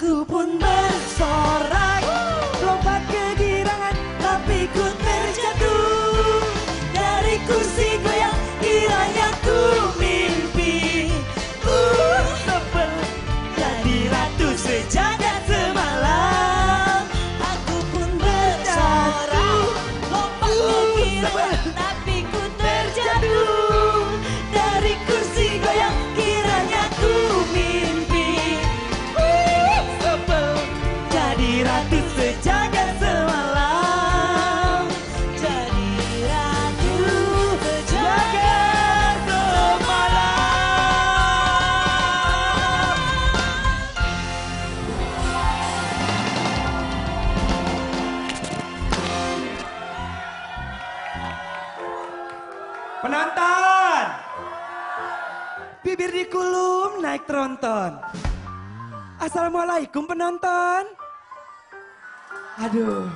Aku pun bersorak, lompat kegirangan, tapi ku terjatuh dari kursi goyang, kiranya ku mimpi. Sebel jadi ratu sejagat semalam. Aku pun bersorak, lompat kegirangan, tapi ku terjatuh dari kursi goyang, kiranya ku mimpi. Jadi ratu sejagat semalam. Jadi ratu sejagat semalam. Penonton, bibir dikulum naik tronton. Assalamualaikum penonton. Aduh,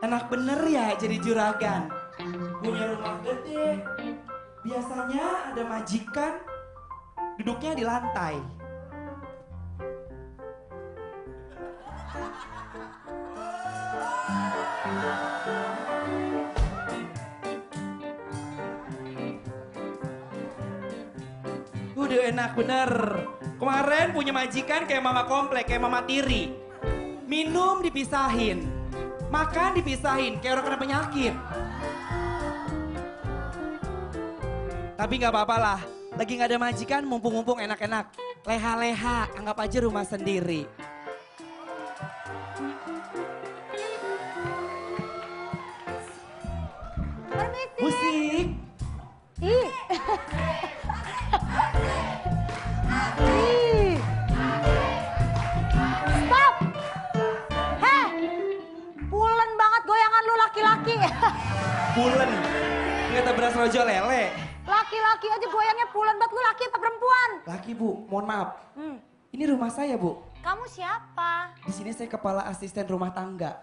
enak bener ya jadi juragan. Punya rumah gede, biasanya ada majikan, duduknya di lantai. Udah enak bener. Kemarin punya majikan kayak mama komplek, kayak mama tiri. Minum dipisahin, makan dipisahin, kayak orang kena penyakit. Tapi nggak apa-apa lah, lagi nggak ada majikan, mumpung-mumpung enak-enak. Leha-leha, anggap aja rumah sendiri. Permisi. Musik. Ih. Ih. Stop. Heh. Pulen banget goyangan lu laki-laki. Pulen, nggak beras rojo lele. Laki-laki aja goyangnya pulen banget, lu laki apa perempuan? Laki bu, mohon maaf. Ini rumah saya bu. Kamu siapa? Di sini saya kepala asisten rumah tangga.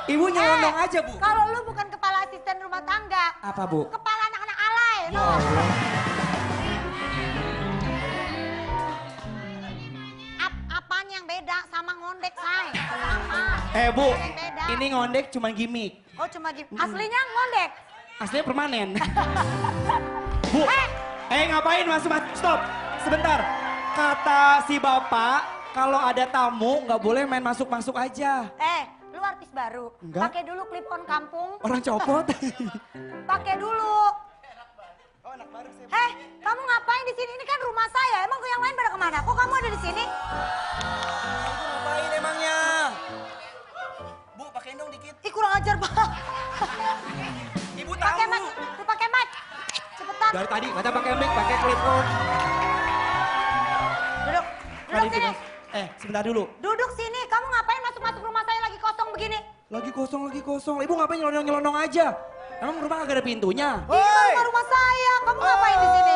Ibu nyelonong aja bu. Kalau lu bukan kepala asisten rumah tangga. Apa bu? Kepala anak-anak alay. Ya No. Allah. Apaan yang beda sama ngondek, say? Apa? Bu, Apa yang beda? ini ngondek cuma gimmick. Oh cuma gitu. Aslinya ngondek? Aslinya permanen. Bu, ngapain masuk? Stop, sebentar. Kata si bapak, kalau ada tamu nggak boleh main masuk-masuk aja. Lu artis baru? Enggak. Pakai dulu clip on kampung. Orang copot. Pakai dulu. Oh, anak baru sih. Kamu ngapain di sini? Ini kan rumah saya. Emang yang lain pada kemana? Kok kamu ada di sini? Ibu ngapain emangnya? Bu, pakein dong dikit. Ih kurang ajar banget. Ibu Pakai tamu. mic, tuh pakai mic. Cepetan. Dari tadi kata pakai mic, pakai clip on. Duduk. Duduk Tadi sini. kita- sebentar dulu. Duduk sini. Kamu ngapain masuk-masuk rumah saya lagi kosong begini? Lagi kosong. Ibu ngapain nyelonong-nyelonong aja? Emang rumah kagak ada pintunya? Ini kan rumah saya. Kamu ngapain di sini?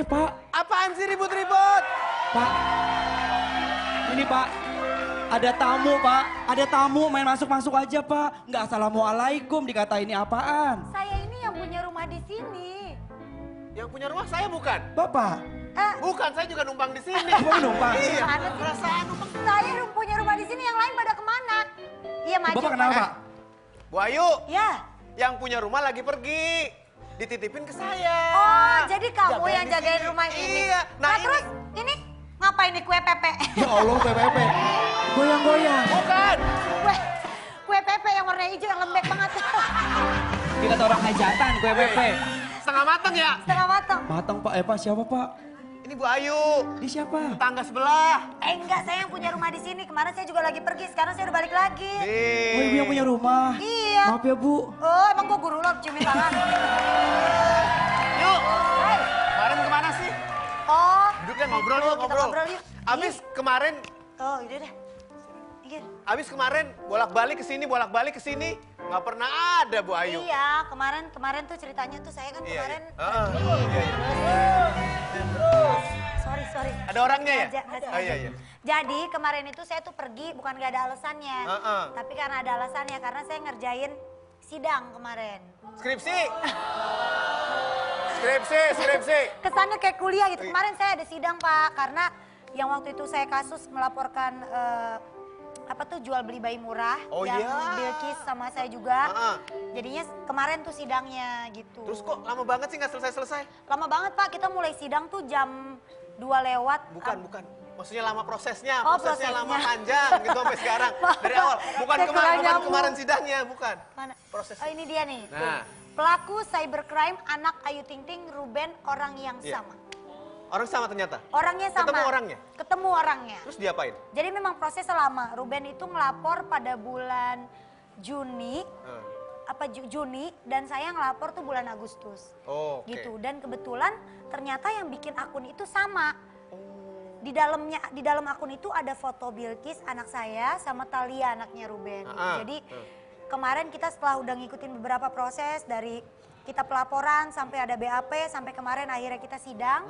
Pak. Apaan sih ribut-ribut? Pak. Ini Pak. Ada tamu Pak. Ada tamu main masuk-masuk aja Pak. Nggak assalamualaikum dikata ini apaan. Saya ini yang punya rumah di sini. Yang punya rumah saya bukan? Bapak. Bukan, saya juga numpang di sini. Bapak numpang? Iya, Mana sih? perasaan numpang. Saya punya rumah di sini, yang lain pada kemana? Iya maju. Bapak kenal Pak? Bu Ayu, Ya. yang punya rumah lagi pergi. Dititipin ke saya. Oh, jadi kamu Jagain yang di jagain sini. rumah ini? Iya. Nah, terus ini ngapain di kue pepe? Ya Allah PPP. Goyang-goyang. Bukan. Kue pepe yang warna hijau yang lembek banget. Dikata orang hajatan kue PP. Setengah mateng ya? Setengah matang. Matang Pak. Pak siapa Pak? Ini Bu Ayu, Di siapa? tetangga sebelah. Enggak, saya yang punya rumah di sini. Kemarin saya juga lagi pergi, sekarang saya udah balik lagi. Oh ibu yang punya rumah. Iya. Maaf ya Bu. Oh, emang gua guru lo ciumin tangan. Yuk, Hai. kemarin kemana sih? Oh. Duduk deh ngobrol yuk, Kita ngobrol. ngobrol yuk. Abis kemarin, Oh, udah deh. Iya. abis kemarin bolak-balik ke sini, nggak pernah ada Bu Ayu. Iya, kemarin tuh ceritanya tuh saya kan Iya, kemarin. Sorry. Ada orangnya ya? Nggak sengaja. Oh iya. Jadi kemarin itu saya tuh pergi bukan gak ada alasannya. Heeh. Tapi karena ada alasannya, karena saya ngerjain sidang kemarin. Skripsi. Skripsi. Kesannya kayak kuliah gitu. Kemarin saya ada sidang Pak, karena yang waktu itu saya kasus melaporkan jual beli bayi murah yang Bilkis sama saya juga. Jadinya kemarin tuh sidangnya gitu. Terus kok lama banget sih nggak selesai-selesai? Lama banget Pak, kita mulai sidang tuh jam 2 lewat. Bukan. Maksudnya lama prosesnya, Oh, prosesnya lama prosesnya. panjang gitu sampai sekarang. Dari awal, bukan Saya kurang nyambung. kemarin sidangnya, bukan. Mana? Proses. Oh ini dia nih. Tuh. Nah. Pelaku cybercrime anak Ayu Ting Ting Ruben orang yang Iya. sama. Orang sama ternyata? Orangnya sama. Ketemu orangnya? Ketemu orangnya. Terus diapain? Jadi memang prosesnya lama. Ruben itu ngelapor pada bulan Juni, Juni, dan saya ngelapor tuh bulan Agustus. Oh, oke. Gitu. Dan kebetulan ternyata yang bikin akun itu sama. Di dalam akun itu ada foto Bilkis anak saya sama Thalia anaknya Ruben. Jadi kemarin kita setelah udah ngikutin beberapa proses dari kita pelaporan sampai ada BAP sampai kemarin akhirnya kita sidang.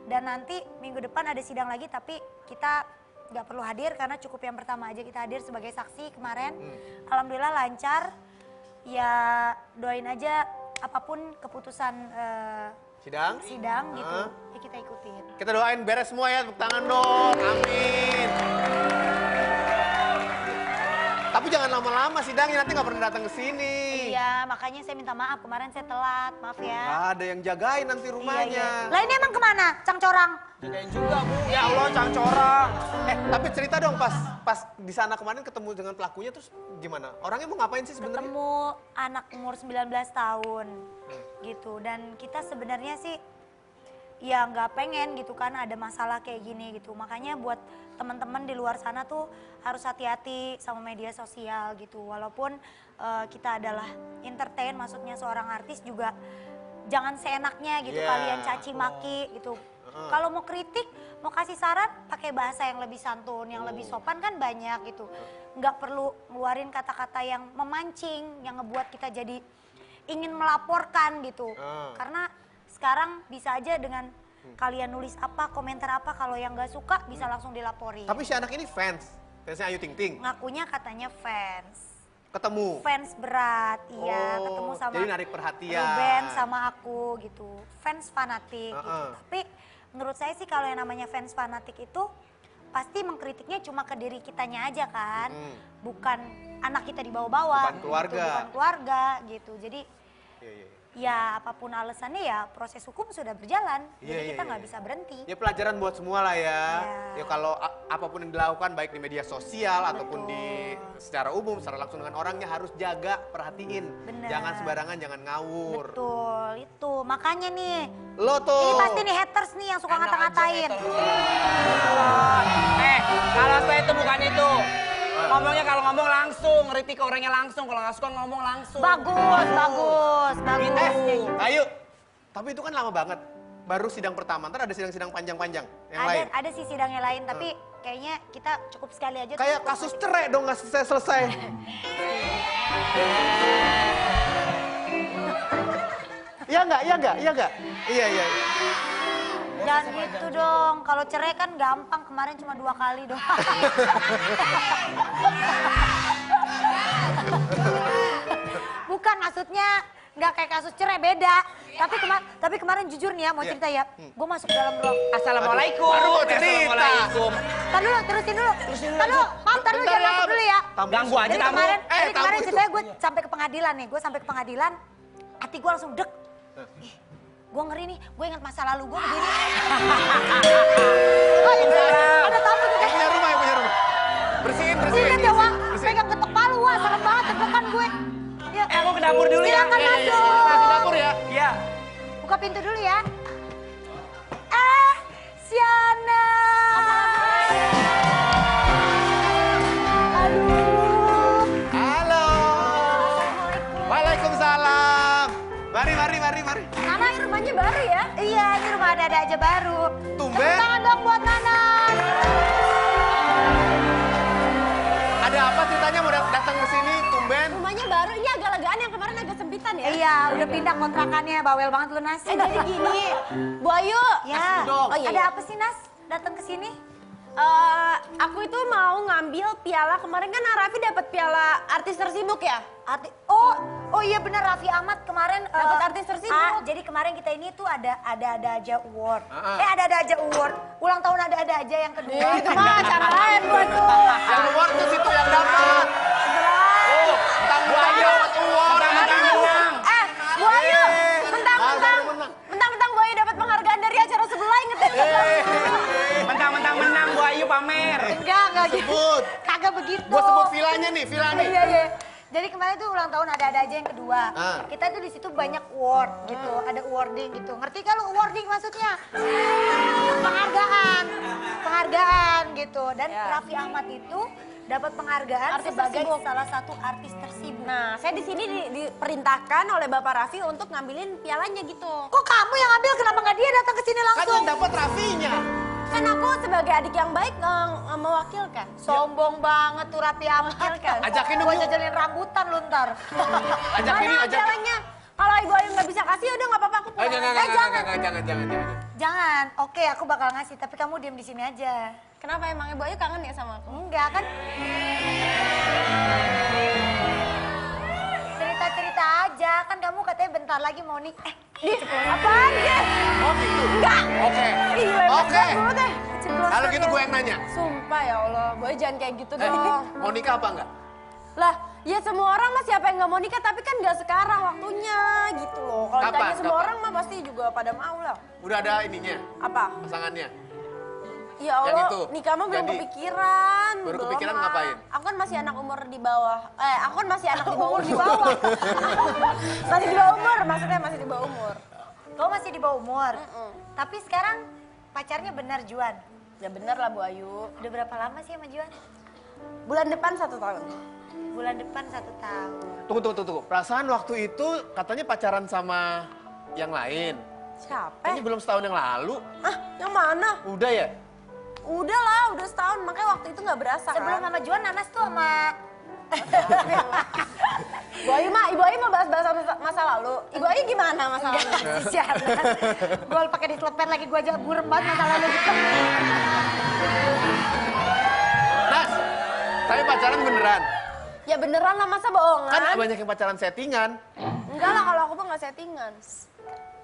Dan nanti minggu depan ada sidang lagi tapi kita nggak perlu hadir karena cukup yang pertama aja kita hadir sebagai saksi kemarin. Alhamdulillah lancar. Ya doain aja apapun keputusan sidang gitu, ya kita ikutin. Kita doain beres semua ya, tepuk tangan dong, amin. Tapi jangan lama-lama sidangnya, nanti nggak pernah datang ke sini. Iya, makanya saya minta maaf, kemarin saya telat, maaf ya. Nggak ada yang jagain nanti rumahnya. Lah ini emang kemana, Cangcorang? Jagain juga, Bu. Ya Allah, cangcorang. Tapi cerita dong pas di sana kemarin ketemu dengan pelakunya terus gimana? Orangnya mau ngapain sih sebenarnya? Ketemu anak umur 19 tahun gitu, dan kita sebenarnya sih ya nggak pengen gitu kan ada masalah kayak gini gitu. Makanya buat teman-teman di luar sana tuh harus hati-hati sama media sosial gitu. Walaupun kita adalah entertain, maksudnya seorang artis juga jangan seenaknya gitu kalian caci maki gitu. Kalau mau kritik, mau kasih saran pakai bahasa yang lebih santun, yang lebih sopan kan banyak gitu. Nggak perlu ngeluarin kata-kata yang memancing, yang ngebuat kita jadi ingin melaporkan gitu. Karena sekarang bisa aja dengan kalian nulis apa, komentar apa, kalau yang nggak suka bisa langsung dilaporin. Tapi si anak ini fansnya Ayu Ting Ting. Ngakunya katanya fans. Ketemu. Fans berat, iya, ketemu sama jadi narik perhatian. Ruben sama aku gitu. Fans fanatik gitu. Tapi menurut saya sih kalau yang namanya fans fanatik itu pasti mengkritiknya cuma ke diri kitanya aja kan. Bukan anak kita dibawa-bawa. Bukan keluarga. Gitu, bukan keluarga gitu. Jadi ya apapun alasannya ya proses hukum sudah berjalan. Jadi kita nggak bisa berhenti. Ya pelajaran buat semua lah ya. Ya kalau apapun yang dilakukan baik di media sosial ataupun di secara umum, secara langsung dengan orangnya harus jaga, perhatiin. Bener. Jangan sembarangan, jangan ngawur. Betul, itu. Makanya nih. Lo tuh. Ini pasti nih haters nih yang suka ngata-ngatain. Kalau saya itu bukan itu. Ngomongnya kalau ngomong langsung, ngeritik ke orangnya langsung. Kalau nggak suka ngomong langsung. Bagus. Ayo. Tapi itu kan lama banget. Baru sidang pertama, ntar ada sidang-sidang panjang-panjang yang lain. Ada sih sidangnya lain, tapi kayaknya kita cukup sekali aja. Kayak kasus cerai dong, nggak selesai-selesai. Iya nggak? Iya. Jangan gitu dong, kalau cerai kan gampang, kemarin cuma 2 kali doang. Bukan, maksudnya nggak kayak kasus cerai, beda. Tapi kemarin jujur nih ya, mau cerita ya, gue masuk dalam ruang. Assalamualaikum. Assalamualaikum. Tar dulu, terusin dulu. Maaf, tar dulu, jangan masuk dulu ya. Ganggu aja Jadi tamu. kemarin ceritanya gue sampai ke pengadilan nih, hati gue langsung dek. Gue ngeri nih, gue ingat masa lalu gue begini. Ada tamu juga. Yang punya rumah. Bersihin. Ingat ya, Wak, pegang ketok palu, Wak, serem banget deg-degan gue. Ya. Aku ke dapur dulu ya. Silakan masuk. Masih dapur ya? Iya. Buka pintu dulu ya. Siana. Aduh. Halo. Waalaikumsalam. Mari. Nana, ini rumahnya baru ya? Iya, ini rumah ada aja baru. Tumben. Tepuk tangan dong buat Nana. Ada apa ceritanya mau datang ke sini tumben? Rumahnya baru, ini agak legaan, yang kemarin agak sempitan ya? Iya, udah pindah kontrakannya, bawel banget lu Nas. Jadi gini, Bu Ayu. Ya, Oh, iya. ada apa sih Nas? Datang ke sini? Aku itu mau ngambil piala, kemarin kan Raffi dapat piala artis tersibuk ya? Oh iya benar Raffi Ahmad kemarin Dapat artis tersibuk. jadi kemarin kita ini tuh ada aja award. Ada aja award. Ulang tahun ada aja yang kedua. Itu mah acara lain buat tuh. Yang award tuh situ yang dapat. Oh, tanggung jawab award. Bu Ayu, mentang-mentang Bu Ayu dapat penghargaan dari acara sebelah, ingetin Mentang-mentang menang Bu Ayu pamer. Enggak gitu. Sebut. Kagak begitu. Gua sebut villanya nih, villa nih. Iya. Jadi kemarin tuh ulang tahun ada aja yang kedua. Ah. Kita tuh di situ banyak award gitu, ada awarding gitu. Ngerti kan lu awarding maksudnya? Penghargaan gitu. Dan Raffi Ahmad itu dapat penghargaan Artis sebagai tersibuk. salah satu artis tersibuk. Nah, saya di sini diperintahkan oleh Bapak Raffi untuk ngambilin pialanya gitu. Kok kamu yang ambil? Kenapa nggak dia datang ke sini Kan langsung? yang dapat Raffinya. Kan aku sebagai adik yang baik mewakilkan. Sombong banget tuh Raffi Ahmad. Ajakin dong, Gua yuk. jajalin rambutan lu ntar. Ajak ini, Mana ajak. pialanya? Kalau Ibu Ayu nggak bisa kasih, udah nggak apa-apa aku pulang. Jangan. Jangan. Oke, aku bakal ngasih, tapi kamu diem di sini aja. Kenapa emang Ibu Ayu kangen ya sama aku? Enggak kan? Cerita-cerita aja, kan kamu katanya bentar lagi mau nikah. Apaan dia? Oh gitu. Enggak. Oke. Ih, lemes Oke. banget dulu deh. Kalau gitu gue yang nanya. Sumpah ya Allah, Bu Ayu jangan kayak gitu dong. Mau nikah apa enggak? Lah, ya semua orang mah siapa yang nggak mau nikah, tapi kan nggak sekarang waktunya gitu loh. Kalau Kapan? ditanya semua Kapan? orang mah pasti juga pada mau lah. Udah ada ininya, Apa? pasangannya. Ya Allah, itu. nikah mah belum Jadi, kepikiran. baru Belum kepikiran lah. ngapain? Aku kan masih anak umur di bawah. Aku kan masih anak di bawah di bawah. Masih di bawah umur, maksudnya masih di bawah umur. Kamu masih di bawah umur. Tapi sekarang pacarnya benar Juan. Ya bener lah Bu Ayu. Udah berapa lama sih sama Juan? Bulan depan 1 tahun. Bulan depan 1 tahun. Tunggu. Perasaan waktu itu katanya pacaran sama yang lain. Siapa? Kayaknya belum setahun yang lalu. Ah, yang mana? Udah ya? Udah lah, udah setahun. Makanya waktu itu nggak berasa Sebelum kan? sama Juan, Nanas tuh sama... Ibu Ayu mau bahas-bahas masa lalu. Ibu Ayu gimana masa lalu? Sialan. Gue pakai diselepet lagi, gue aja burem banget masa lalu gitu. Nas, tapi pacaran beneran. Ya beneran lah, masa bohongan? Kan banyak yang pacaran settingan. Enggak lah, kalau aku mah nggak settingan.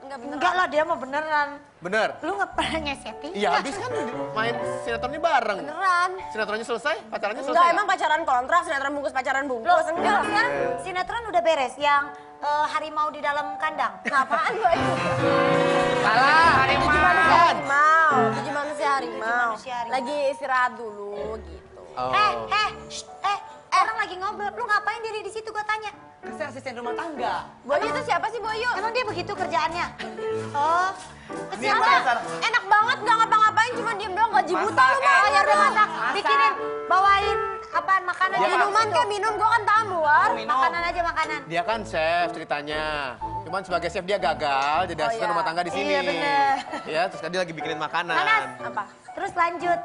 Enggak beneran. Enggak lah, dia mah beneran. Bener? Lu nggak pernah ngesetting? Iya, habis kan main sinetronnya bareng. Beneran. Sinetronnya selesai, pacarannya selesai. Enggak, nggak? emang pacaran kontrak, sinetron bungkus pacaran Loh, bungkus. Enggak. sekarang sinetron udah beres yang harimau di dalam kandang. Nah, apaan Bu Ayu? Salah. Tujuh manusia harimau. Tujuh manusia harimau. manusia harimau. Lagi istirahat dulu gitu. Oh. Orang lagi ngobrol, lu ngapain diri di situ gue tanya? Kan saya asisten rumah tangga. Bu Ayu itu siapa sih Bu Ayu? Emang dia begitu kerjaannya? Oh, Dia siapa? dasar. Enak banget, gak ngapa-ngapain, cuma diem doang, gaji buta lu mah. Oh ya udah masak, Masak. bikinin, bawain apaan makanan? Dia Minuman Situ. kayak minum, gua kan tamu, War. Minum. Makanan aja makanan. Dia kan chef ceritanya. Cuman sebagai chef dia gagal jadi asisten iya. rumah tangga di sini. Iya, bener. Ya, terus tadi lagi bikinin makanan. Nanas, Apa? terus lanjut,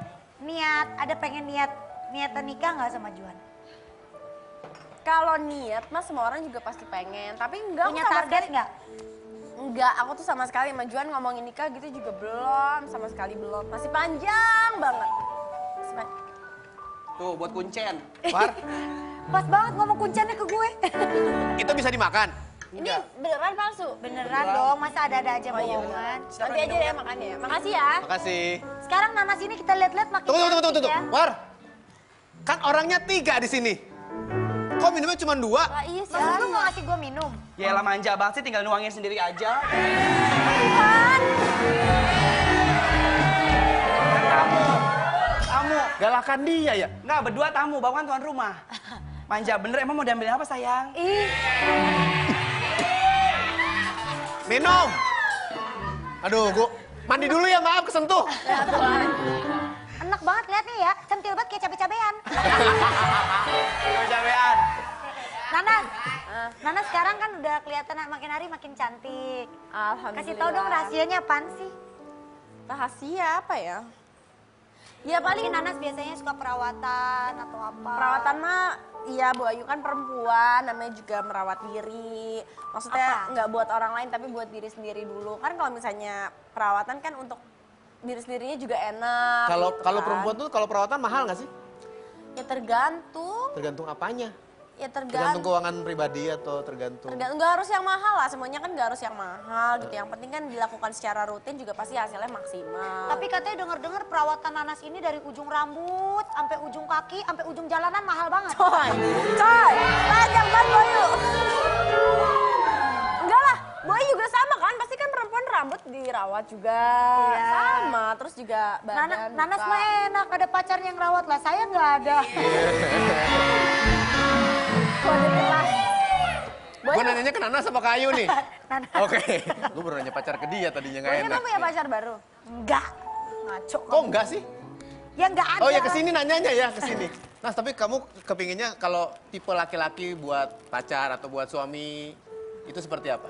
ada pengen niatan nikah nggak sama Juan? Kalau niat mah semua orang juga pasti pengen, tapi enggak. Punya aku sama target sekali- nggak? Enggak, aku tuh sama sekali sama Juan ngomongin nikah gitu juga belum, sama sekali belum. Masih panjang banget. Masih Tuh buat kuncen. War, Pas banget ngomong kunciannya ke gue. itu bisa dimakan. Ini beneran palsu? Beneran dong, masa ada aja Oh iya bohongan. Nanti aja ya makannya ya. Makasih ya. Makasih. Sekarang nanas ini kita lihat-lihat makin Tunggu. cantik ya. War, kan orangnya 3 di sini. Kok minumnya cuma 2? Lah iya sih. Masa lu mau ngasih gue minum? Ya elah manja banget sih, tinggal nuangin sendiri aja. Tuhan. Tamu. Galakan dia ya? Enggak, berdua tamu, bawa kan tuan rumah. Manja bener, emang mau diambilin apa sayang? Ih, Minum. Aduh, gua mandi dulu ya, maaf kesentuh. enak banget liatnya ya. Centil banget kayak cabe-cabean. Cabean. Nanas sekarang kan udah kelihatan makin hari makin cantik. Alhamdulillah. Kasih tahu dong rahasianya apaan sih? Rahasia apa ya? Ya Paling paling Nanas biasanya suka perawatan atau apa? perawatan mah, iya Bu Ayu kan perempuan, namanya juga merawat diri. Maksudnya Apa? nggak buat orang lain tapi buat diri sendiri dulu. Kan kalau misalnya perawatan kan untuk diri sendirinya juga enak. Kalau gitu kalau kan. perempuan tuh kalau perawatan mahal nggak sih? Ya tergantung. Tergantung apanya. Ya Tergantung keuangan pribadi atau tergantung? Tergantung, nggak harus yang mahal lah, semuanya kan nggak harus yang mahal gitu. Yang penting kan dilakukan secara rutin juga pasti hasilnya maksimal. Tapi katanya denger-dengar perawatan nanas ini dari ujung rambut, sampai ujung kaki, sampai ujung jalanan mahal banget. Coy, tajam kan Boyu? Enggak lah, Boyu juga sama kan, pasti kan perempuan rambut dirawat juga. Iya. Sama, terus juga badan. Nanas muka. mah enak, ada pacarnya yang rawat lah, saya nggak ada. Kode kelas. Gue nanyanya ke Nanas apa ke Ayu nih? Nanas. Oke, gue baru nanya pacar ke dia tadinya nggak Boyu enak. emang punya pacar baru? Enggak. Ngaco. Kok enggak sih? Ya nggak ada. Oh ya kesini nanyanya ya kesini. Nah tapi kamu kepinginnya kalau tipe laki-laki buat pacar atau buat suami itu seperti apa?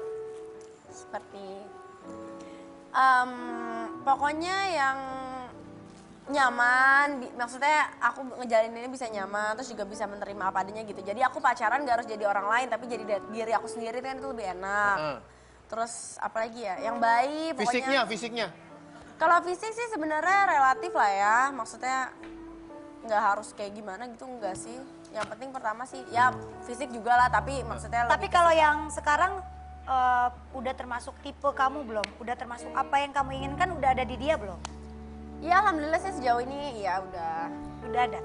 Seperti pokoknya yang nyaman, maksudnya aku ngejalaninnya bisa nyaman, terus juga bisa menerima apa adanya gitu. Jadi aku pacaran gak harus jadi orang lain, tapi jadi diri aku sendiri kan itu lebih enak. Terus apalagi ya, yang baik pokoknya. Fisiknya. Kalau fisik sih sebenarnya relatif lah ya, maksudnya nggak harus kayak gimana gitu, enggak sih. Yang penting pertama sih, ya fisik juga lah, tapi maksudnya Tapi lebih kalau yang sekarang udah termasuk tipe kamu belum? Udah termasuk apa yang kamu inginkan udah ada di dia belum? ya alhamdulillah sih sejauh ini ya Udah ada.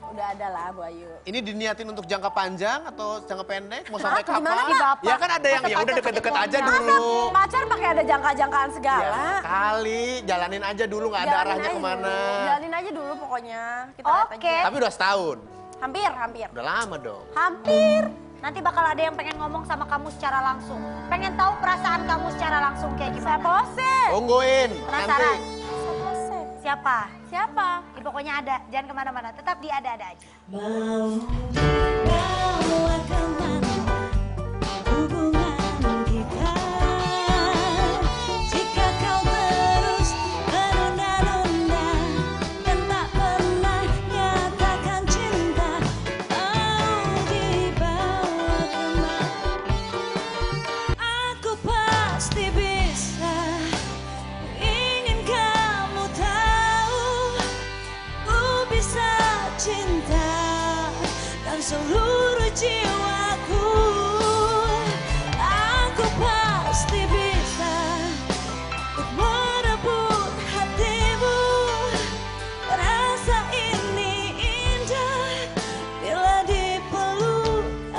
udah ada lah Bu Ayu. Ini diniatin untuk jangka panjang atau jangka pendek? Mau sampai Gimana kapan? sih, Bapak? Ya kan ada yang ya udah deket-deket aja Masa dulu. pacar pakai ada jangka-jangkaan segala? Ya sekali, jalanin aja dulu nggak ada Jalanin arahnya aja kemana. dulu. Jalanin aja dulu pokoknya. Kita lihat Oke. aja. Tapi udah setahun, Hampir. udah lama dong. Hampir. Nanti bakal ada yang pengen ngomong sama kamu secara langsung. Pengen tahu perasaan kamu secara langsung kayak gimana. Sepose. Tungguin, Penasaran? nanti. Sepose. Siapa? Siapa? Ya, pokoknya ada. Jangan kemana-mana. Tetap di ada-ada aja. Mau bawa kemana hubungan kita? Jika kau terus menunda-nunda dan tak pernah nyatakan cinta, mau dibawa kemana? Aku pasti bisa. Ingin kamu tahu, ku bisa cinta dan seluruh jiwaku. Aku pasti bisa untuk merebut hatimu. Rasa ini indah bila dipelukanmu.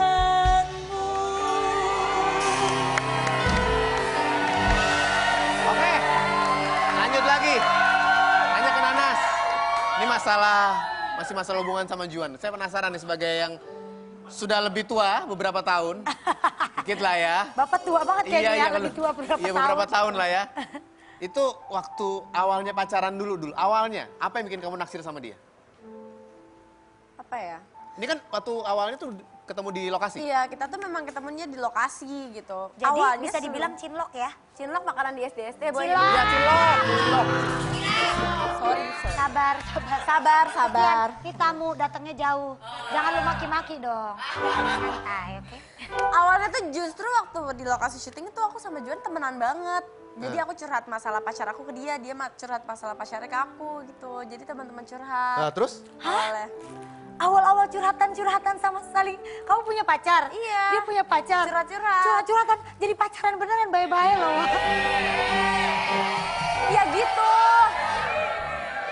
Oke, lanjut lagi. Tanya ke Nanas. Ini masih masalah hubungan sama Juan. Saya penasaran nih sebagai yang sudah lebih tua beberapa tahun. Dikit lah ya. Bapak tua banget kayaknya ya. kalau- Lebih tua berapa iya, tahun. beberapa tahun lah ya. Itu waktu awalnya pacaran dulu. Awalnya, apa yang bikin kamu naksir sama dia? Apa ya? Ini kan waktu awalnya tuh ketemu di lokasi. Iya, kita tuh memang ketemunya di lokasi gitu. Jadi Awalnya bisa dibilang cinlok ya. cinlok makanan di SD Boy. Cilok. Iya, cilok. Sorry. Sabar. Sabar. Ini tamu datangnya jauh. Jangan lu maki-maki dong. Santai, oke? Awalnya tuh justru waktu di lokasi syuting itu aku sama Juan temenan banget. Jadi aku curhat masalah pacar aku ke dia curhat masalah pacarnya ke aku gitu. Jadi teman-teman Nah, curhat. terus? Awalnya. Awal-awal curhatan sama saling. Kamu punya pacar? Iya. Dia punya pacar? Curhat-curhat. Curhatan. Jadi pacaran beneran bye-bye loh. Ya gitu.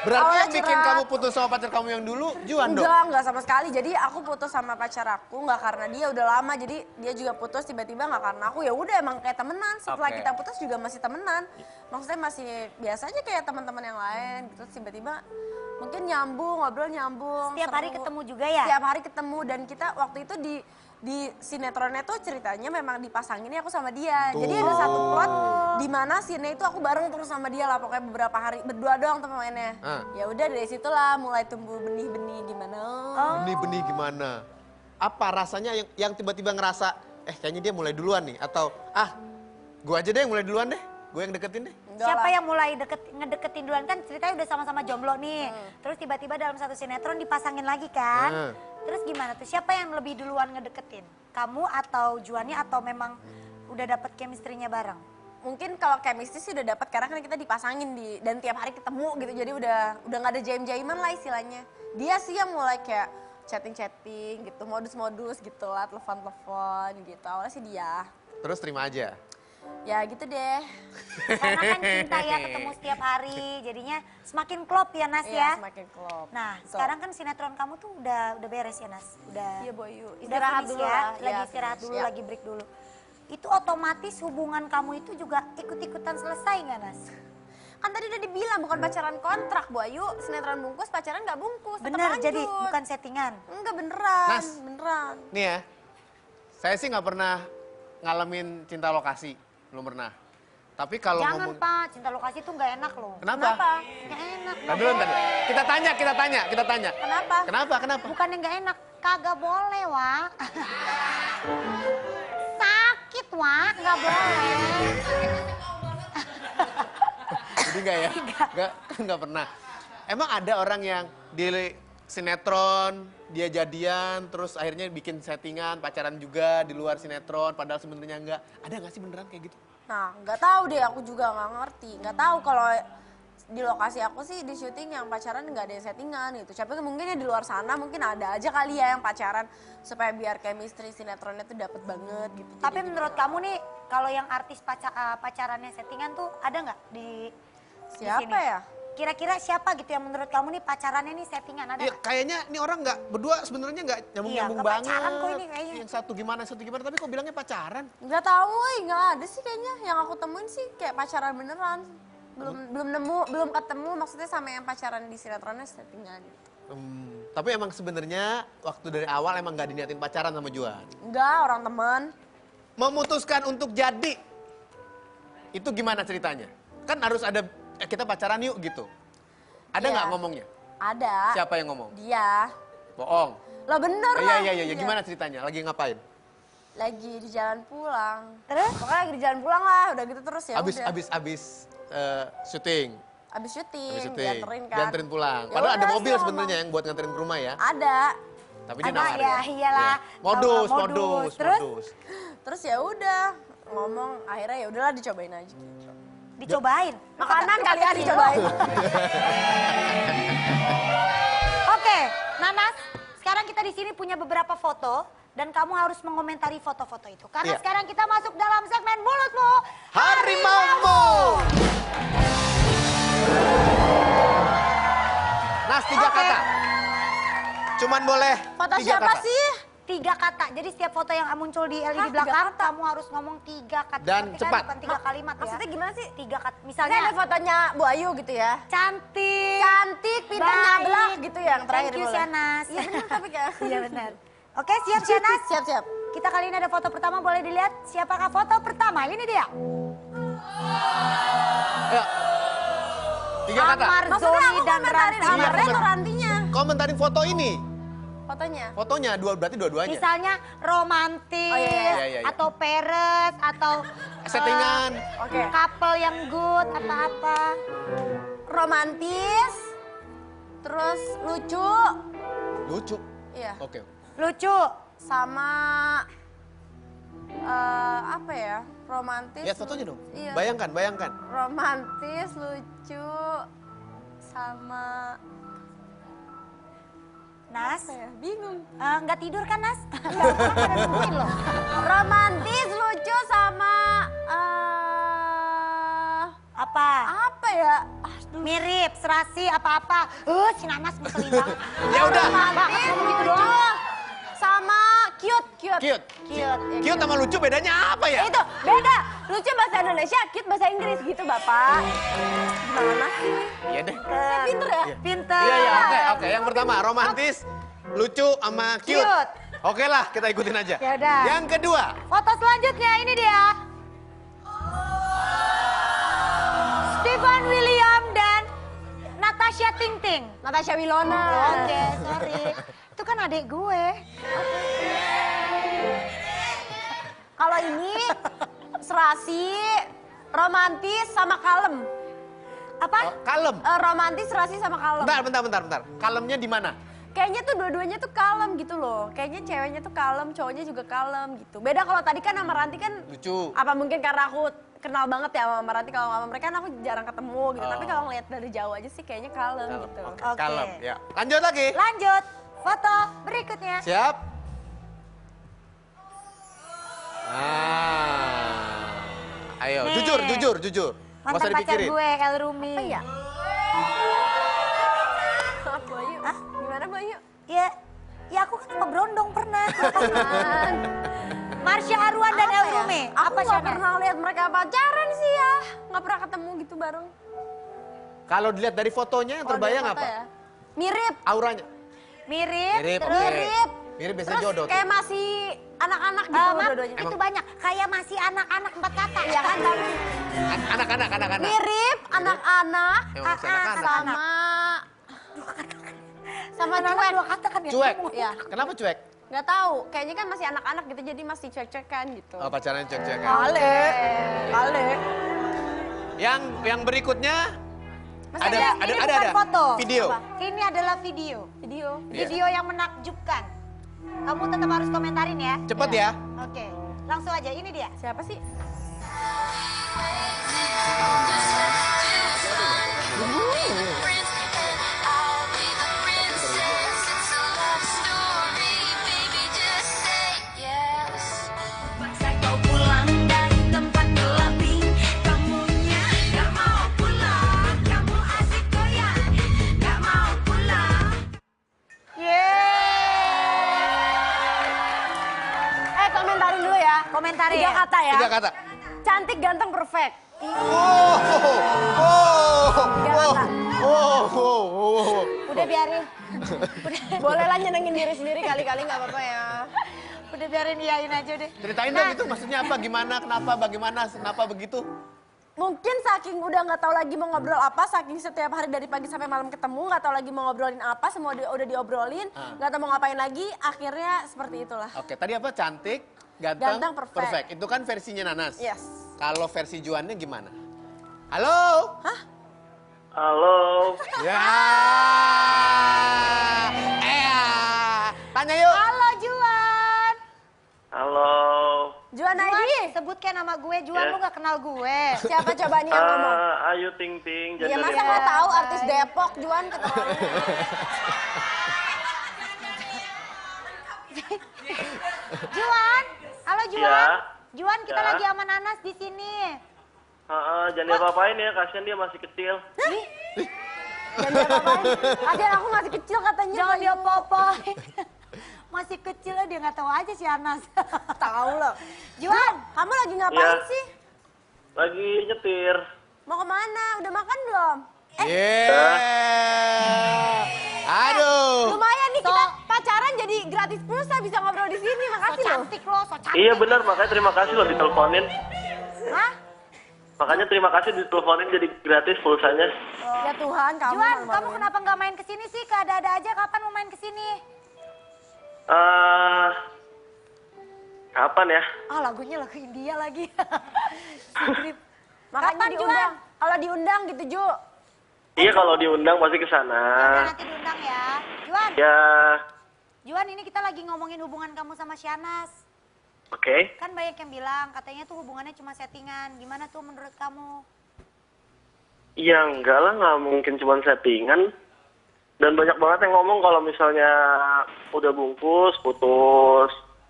Berarti Awalnya yang bikin curhat. kamu putus sama pacar kamu yang dulu, Juan dong? Enggak sama sekali. Jadi aku putus sama pacar aku nggak karena dia udah lama. Jadi dia juga putus tiba-tiba nggak karena aku. Ya udah emang kayak temenan. Setelah Oke. kita putus juga masih temenan. Maksudnya masih biasa aja kayak teman-teman yang lain gitu. Terus tiba-tiba mungkin ngobrol nyambung. Tiap hari seru. ketemu juga ya? Tiap hari ketemu dan kita waktu itu di sinetronnya tuh ceritanya memang dipasanginnya aku sama dia. Jadi ada satu plot di mana scene itu aku bareng terus sama dia lah pokoknya beberapa hari berdua doang teman mainnya. Ya udah dari situlah mulai tumbuh benih-benih gimana. Benih-benih gimana? Apa rasanya yang tiba-tiba ngerasa, kayaknya dia mulai duluan nih? Atau, gue aja deh yang mulai duluan deh, gue yang deketin deh. Enggak Siapa lah. yang mulai ngedeketin duluan kan ceritanya udah sama-sama jomblo nih. Terus tiba-tiba dalam satu sinetron dipasangin lagi kan. Terus gimana tuh? Siapa yang lebih duluan ngedeketin? Kamu atau Juannya atau memang udah dapet chemistry-nya bareng? Mungkin kalau chemistry sih udah dapat karena kan kita dipasangin dan tiap hari ketemu gitu. Jadi udah nggak ada jaim-jaiman lah istilahnya. Dia sih yang mulai kayak chatting-chatting gitu, modus-modus gitu lah, telepon-telepon gitu. Awalnya sih dia. Terus terima aja. Ya gitu deh. Karena kan cinta ya ketemu setiap hari, jadinya semakin klop ya Nas Iya, ya. semakin klop. Nah, So, sekarang kan sinetron kamu tuh udah beres ya Nas, udah. Iya Boyu, Udah istirahat finish dulu ya, lah. lagi Iya, istirahat finish, dulu, ya. lagi break dulu. Itu otomatis hubungan kamu itu juga ikut-ikutan selesai nggak Nas? Kan tadi udah dibilang bukan pacaran kontrak Bu Ayu, sinetron bungkus pacaran nggak bungkus. tetap Bener, lanjut. jadi bukan settingan. Enggak beneran, Nas. beneran. Nih ya, saya sih nggak pernah ngalamin cinta lokasi, belum pernah. Tapi kalau Jangan ngomong... Pak, cinta lokasi tuh nggak enak loh. Kenapa? Nggak enak. Tadi dulu, tadi. Kita tanya. Kenapa? Kenapa? Bukannya nggak enak, kagak boleh Wak. Sakit Wak, nggak boleh. Jadi enggak ya? Enggak pernah. Emang ada orang yang di sinetron, dia jadian, terus akhirnya bikin settingan, pacaran juga di luar sinetron, padahal sebenarnya enggak. Ada nggak sih beneran kayak gitu? Nah, nggak tahu deh, aku juga nggak ngerti. Nggak tahu kalau di lokasi aku sih di syuting yang pacaran nggak ada yang settingan gitu. Tapi mungkin ya di luar sana mungkin ada aja kali ya yang pacaran supaya biar chemistry sinetronnya tuh dapet banget gitu. Tapi Jadi menurut gitu. kamu nih, kalau yang artis pacarannya settingan tuh ada nggak di Siapa sini? ya? Kira-kira siapa gitu yang menurut kamu nih pacarannya nih settingan ada Iya, nggak? kayaknya ini orang nggak berdua sebenarnya nggak nyambung-nyambung nggak banget. pacaran kok ini kayaknya. Yang satu gimana, tapi kok bilangnya pacaran? Nggak tahu, nggak ada sih kayaknya. Yang aku temuin sih kayak pacaran beneran. Belum ketemu maksudnya sama yang pacaran di sinetronnya settingan gitu. Tapi emang sebenarnya waktu dari awal emang nggak diniatin pacaran sama Juan. Enggak, orang teman. Memutuskan untuk jadi, itu gimana ceritanya? Kan harus ada, kita pacaran yuk gitu. Ada Iya. nggak ngomongnya? Ada. Siapa yang ngomong? Dia. Bohong. Lah bener lah. Iya. Gimana ceritanya? Lagi ngapain? Lagi di jalan pulang. Terus? Pokoknya lagi di jalan pulang lah, udah gitu terus ya udah. Abis syuting. Abis syuting, Abis syuting. dianterin kan. Dianterin pulang. Ya Padahal ada udah, mobil dia sebenarnya ngomong. yang buat nganterin ke rumah ya. Ada. Tapi dia Ada nawar ya, iyalah. Iya. Modus. Terus? Terus ya udah ngomong, akhirnya ya udahlah dicobain aja. Dicobain. Makanan kali ya dicobain. Oke, Nanas, sekarang kita di sini punya beberapa foto dan kamu harus mengomentari foto-foto itu. Karena Iya. sekarang kita masuk dalam segmen Mulutmu Harimaumu. Nas, 3 Oke. kata. Cuman boleh Foto 3 siapa kata. sih? 3 kata. Jadi setiap foto yang muncul di LED Hah, di belakang, 3 kata? kamu harus ngomong 3 kata. Dan Ngerti kan? cepat. Bukan 3 kalimat ya. Maksudnya gimana sih? 3 kata. Ini Misalnya ada fotonya Bu Ayu gitu ya. cantik. Cantik, pintar baik. nyablak gitu ya yang terakhir Thank you, boleh. Shanas. Iya bener tapi kayak. Iya benar. Oke, siap Shanas? Siap. Kita kali ini ada foto pertama, boleh dilihat siapakah foto pertama? Ini dia. Ayo. 3 kata. Amar Maksudnya Zoni aku dan komentarin Ranti. Amarnya atau Rantinya? Komentarin foto ini. Fotonya. Fotonya berarti dua-duanya. Misalnya romantis, Oh, iya. Iya. atau peres, atau Settingan. Oke. couple yang good, apa-apa. Romantis. Terus lucu. Lucu. Iya. Oke. Lucu. Sama apa ya? Romantis. Lihat fotonya dong. Iya. Bayangkan. Romantis, lucu, sama Nas, apa ya? Bingung. nggak tidur kan Nas? Orang pada nungguin loh. Romantis, lucu, sama Apa? apa ya? Aduh. Mirip, serasi, apa-apa. Si Nanas ngeselin banget. Ya udah. Romantis, lucu, sama cute. Cute. Ya, Cute sama lucu bedanya apa ya? Itu beda. Lucu bahasa Indonesia, cute bahasa Inggris gitu, Bapak. Gimana sih? Iya deh. Saya pinter ya? Pinter. Iya. Oke. Yang pertama romantis, lucu sama cute. Cute. Oke lah, kita ikutin aja. Ya udah. Yang kedua. Foto selanjutnya ini dia. Stefan William dan Natasha Tingting. Natasha Wilona. Oke, sorry. Itu kan adik gue. Kalau ini serasi, romantis sama kalem. Apa? Kalem. Romantis, serasi sama kalem. Bentar. Kalemnya di mana? Kayaknya tuh dua-duanya tuh kalem gitu loh. Kayaknya ceweknya tuh kalem, cowoknya juga kalem gitu. Beda kalau tadi kan sama Ranti kan Lucu. apa mungkin karena aku kenal banget ya sama Ranti, kalau sama mereka kan aku jarang ketemu gitu. Oh. Tapi kalau ngeliat dari jauh aja sih kayaknya kalem gitu. Oke, Oke. kalem. Ya. Lanjut lagi. Lanjut. Foto berikutnya. Siap? Ah. Ayo, Nih. jujur. Nggak Mantan usah pacar dipikirin. gue, El Rumi. Apa ya? Maaf Bayu. Gimana Bayu? Ya aku kan sama Brondong pernah. Marsha Arwan dan El Rumi. Aku Apa nggak Shana? pernah lihat mereka pacaran sih ya. Nggak pernah ketemu gitu bareng. Kalau dilihat dari fotonya yang Kalau terbayang dari foto apa? ya. Mirip. Auranya? Mirip, Mirip, terus oke. Mirip biasanya Terus jodoh kayak tuh. masih anak-anak gitu Mam, dua-duanya. itu banyak. Kayak masih anak-anak 4 kata. Iya kan tapi Anak-anak. mirip anak-anak Emang masih anak-anak. sama Anak-anak cuek. 2 kata kan ya? Cuek? Iya. Kenapa cuek? Nggak tahu, kayaknya kan masih anak-anak gitu jadi masih cuek-cuekan gitu. Oh, pacarannya cuek-cuek. Kale. Yang berikutnya Masih ada ini bukan foto. video. Apa? Ini adalah video. Video. Iya. Video yang menakjubkan. Kamu tetap harus komentarin ya. Cepet ya. Oke, langsung aja. Ini dia. Siapa sih? Paksa kau pulang dari tempat clubbing, kamunya gak mau pulang, kamu asik goyang, gak mau pulang. Komentarin dulu ya. Komentarin. 3 kata ya. 3 kata. Cantik, ganteng, perfect. Udah biarin. Boleh lah nyenengin diri sendiri kali-kali nggak apa-apa ya. Udah biarin iyain aja deh. Ceritain dong itu maksudnya apa, gimana, kenapa, bagaimana, kenapa begitu? Mungkin saking udah nggak tahu lagi mau ngobrol apa, saking setiap hari dari pagi sampai malam ketemu, nggak tahu lagi mau ngobrolin apa, semua udah diobrolin, nggak tahu mau ngapain lagi, akhirnya seperti itulah. Oke, tadi apa? Cantik, ganteng, Ganteng, perfect. Itu kan versinya Nanas. Yes. Kalau versi Juannya gimana? Halo? Halo, Ya. Tanya yuk. Halo Juan. halo. Juan ID. Sebutkan nama gue. Juan, Ya. lu gak kenal gue. Siapa coba nih yang ngomong? Ayu Ting Ting. Ya Jadi masa nggak tahu artis Depok Juan keterlaluan. Juan. Halo Juan. Ya. Juan, kita Ya. lagi sama Nanas di sini. jangan diapa-apain ya, kasihan dia masih kecil. Dan dia ngapain? Aden aku masih kecil katanya. Jangan Bayu. dia popoin. Masih kecil dia nggak tahu aja si Anas. Tahu loh. Juan, Kamu lagi ngapain Ya. sih? Lagi nyetir. Mau kemana? Udah makan belum? Aduh. Lumayan nih kita pacaran jadi gratis pulsa bisa ngobrol di sini. so Makasih loh. cantik lo, so cantik. Iya benar, makanya terima kasih loh diteleponin. Hah? Makanya terima kasih diteleponin jadi gratis pulsanya. Ya Tuhan, kamu Juan, kamu malu-maluin. kenapa nggak main ke sini sih? Ada-ada aja. Kapan mau main ke sini? Kapan ya? Ah, lagunya lagu India lagi. Skrip. Makanya Kapan, diundang. Kalau diundang gitu, Ju. Iya kalau diundang pasti ke Udah sana. nanti diundang ya. Juan, Ya, Juan ini kita lagi ngomongin hubungan kamu sama Syanas. oke. Kan banyak yang bilang katanya tuh hubungannya cuma settingan. Gimana tuh menurut kamu? Ya enggak lah, nggak mungkin cuma settingan. Dan banyak banget yang ngomong kalau misalnya udah bungkus, putus,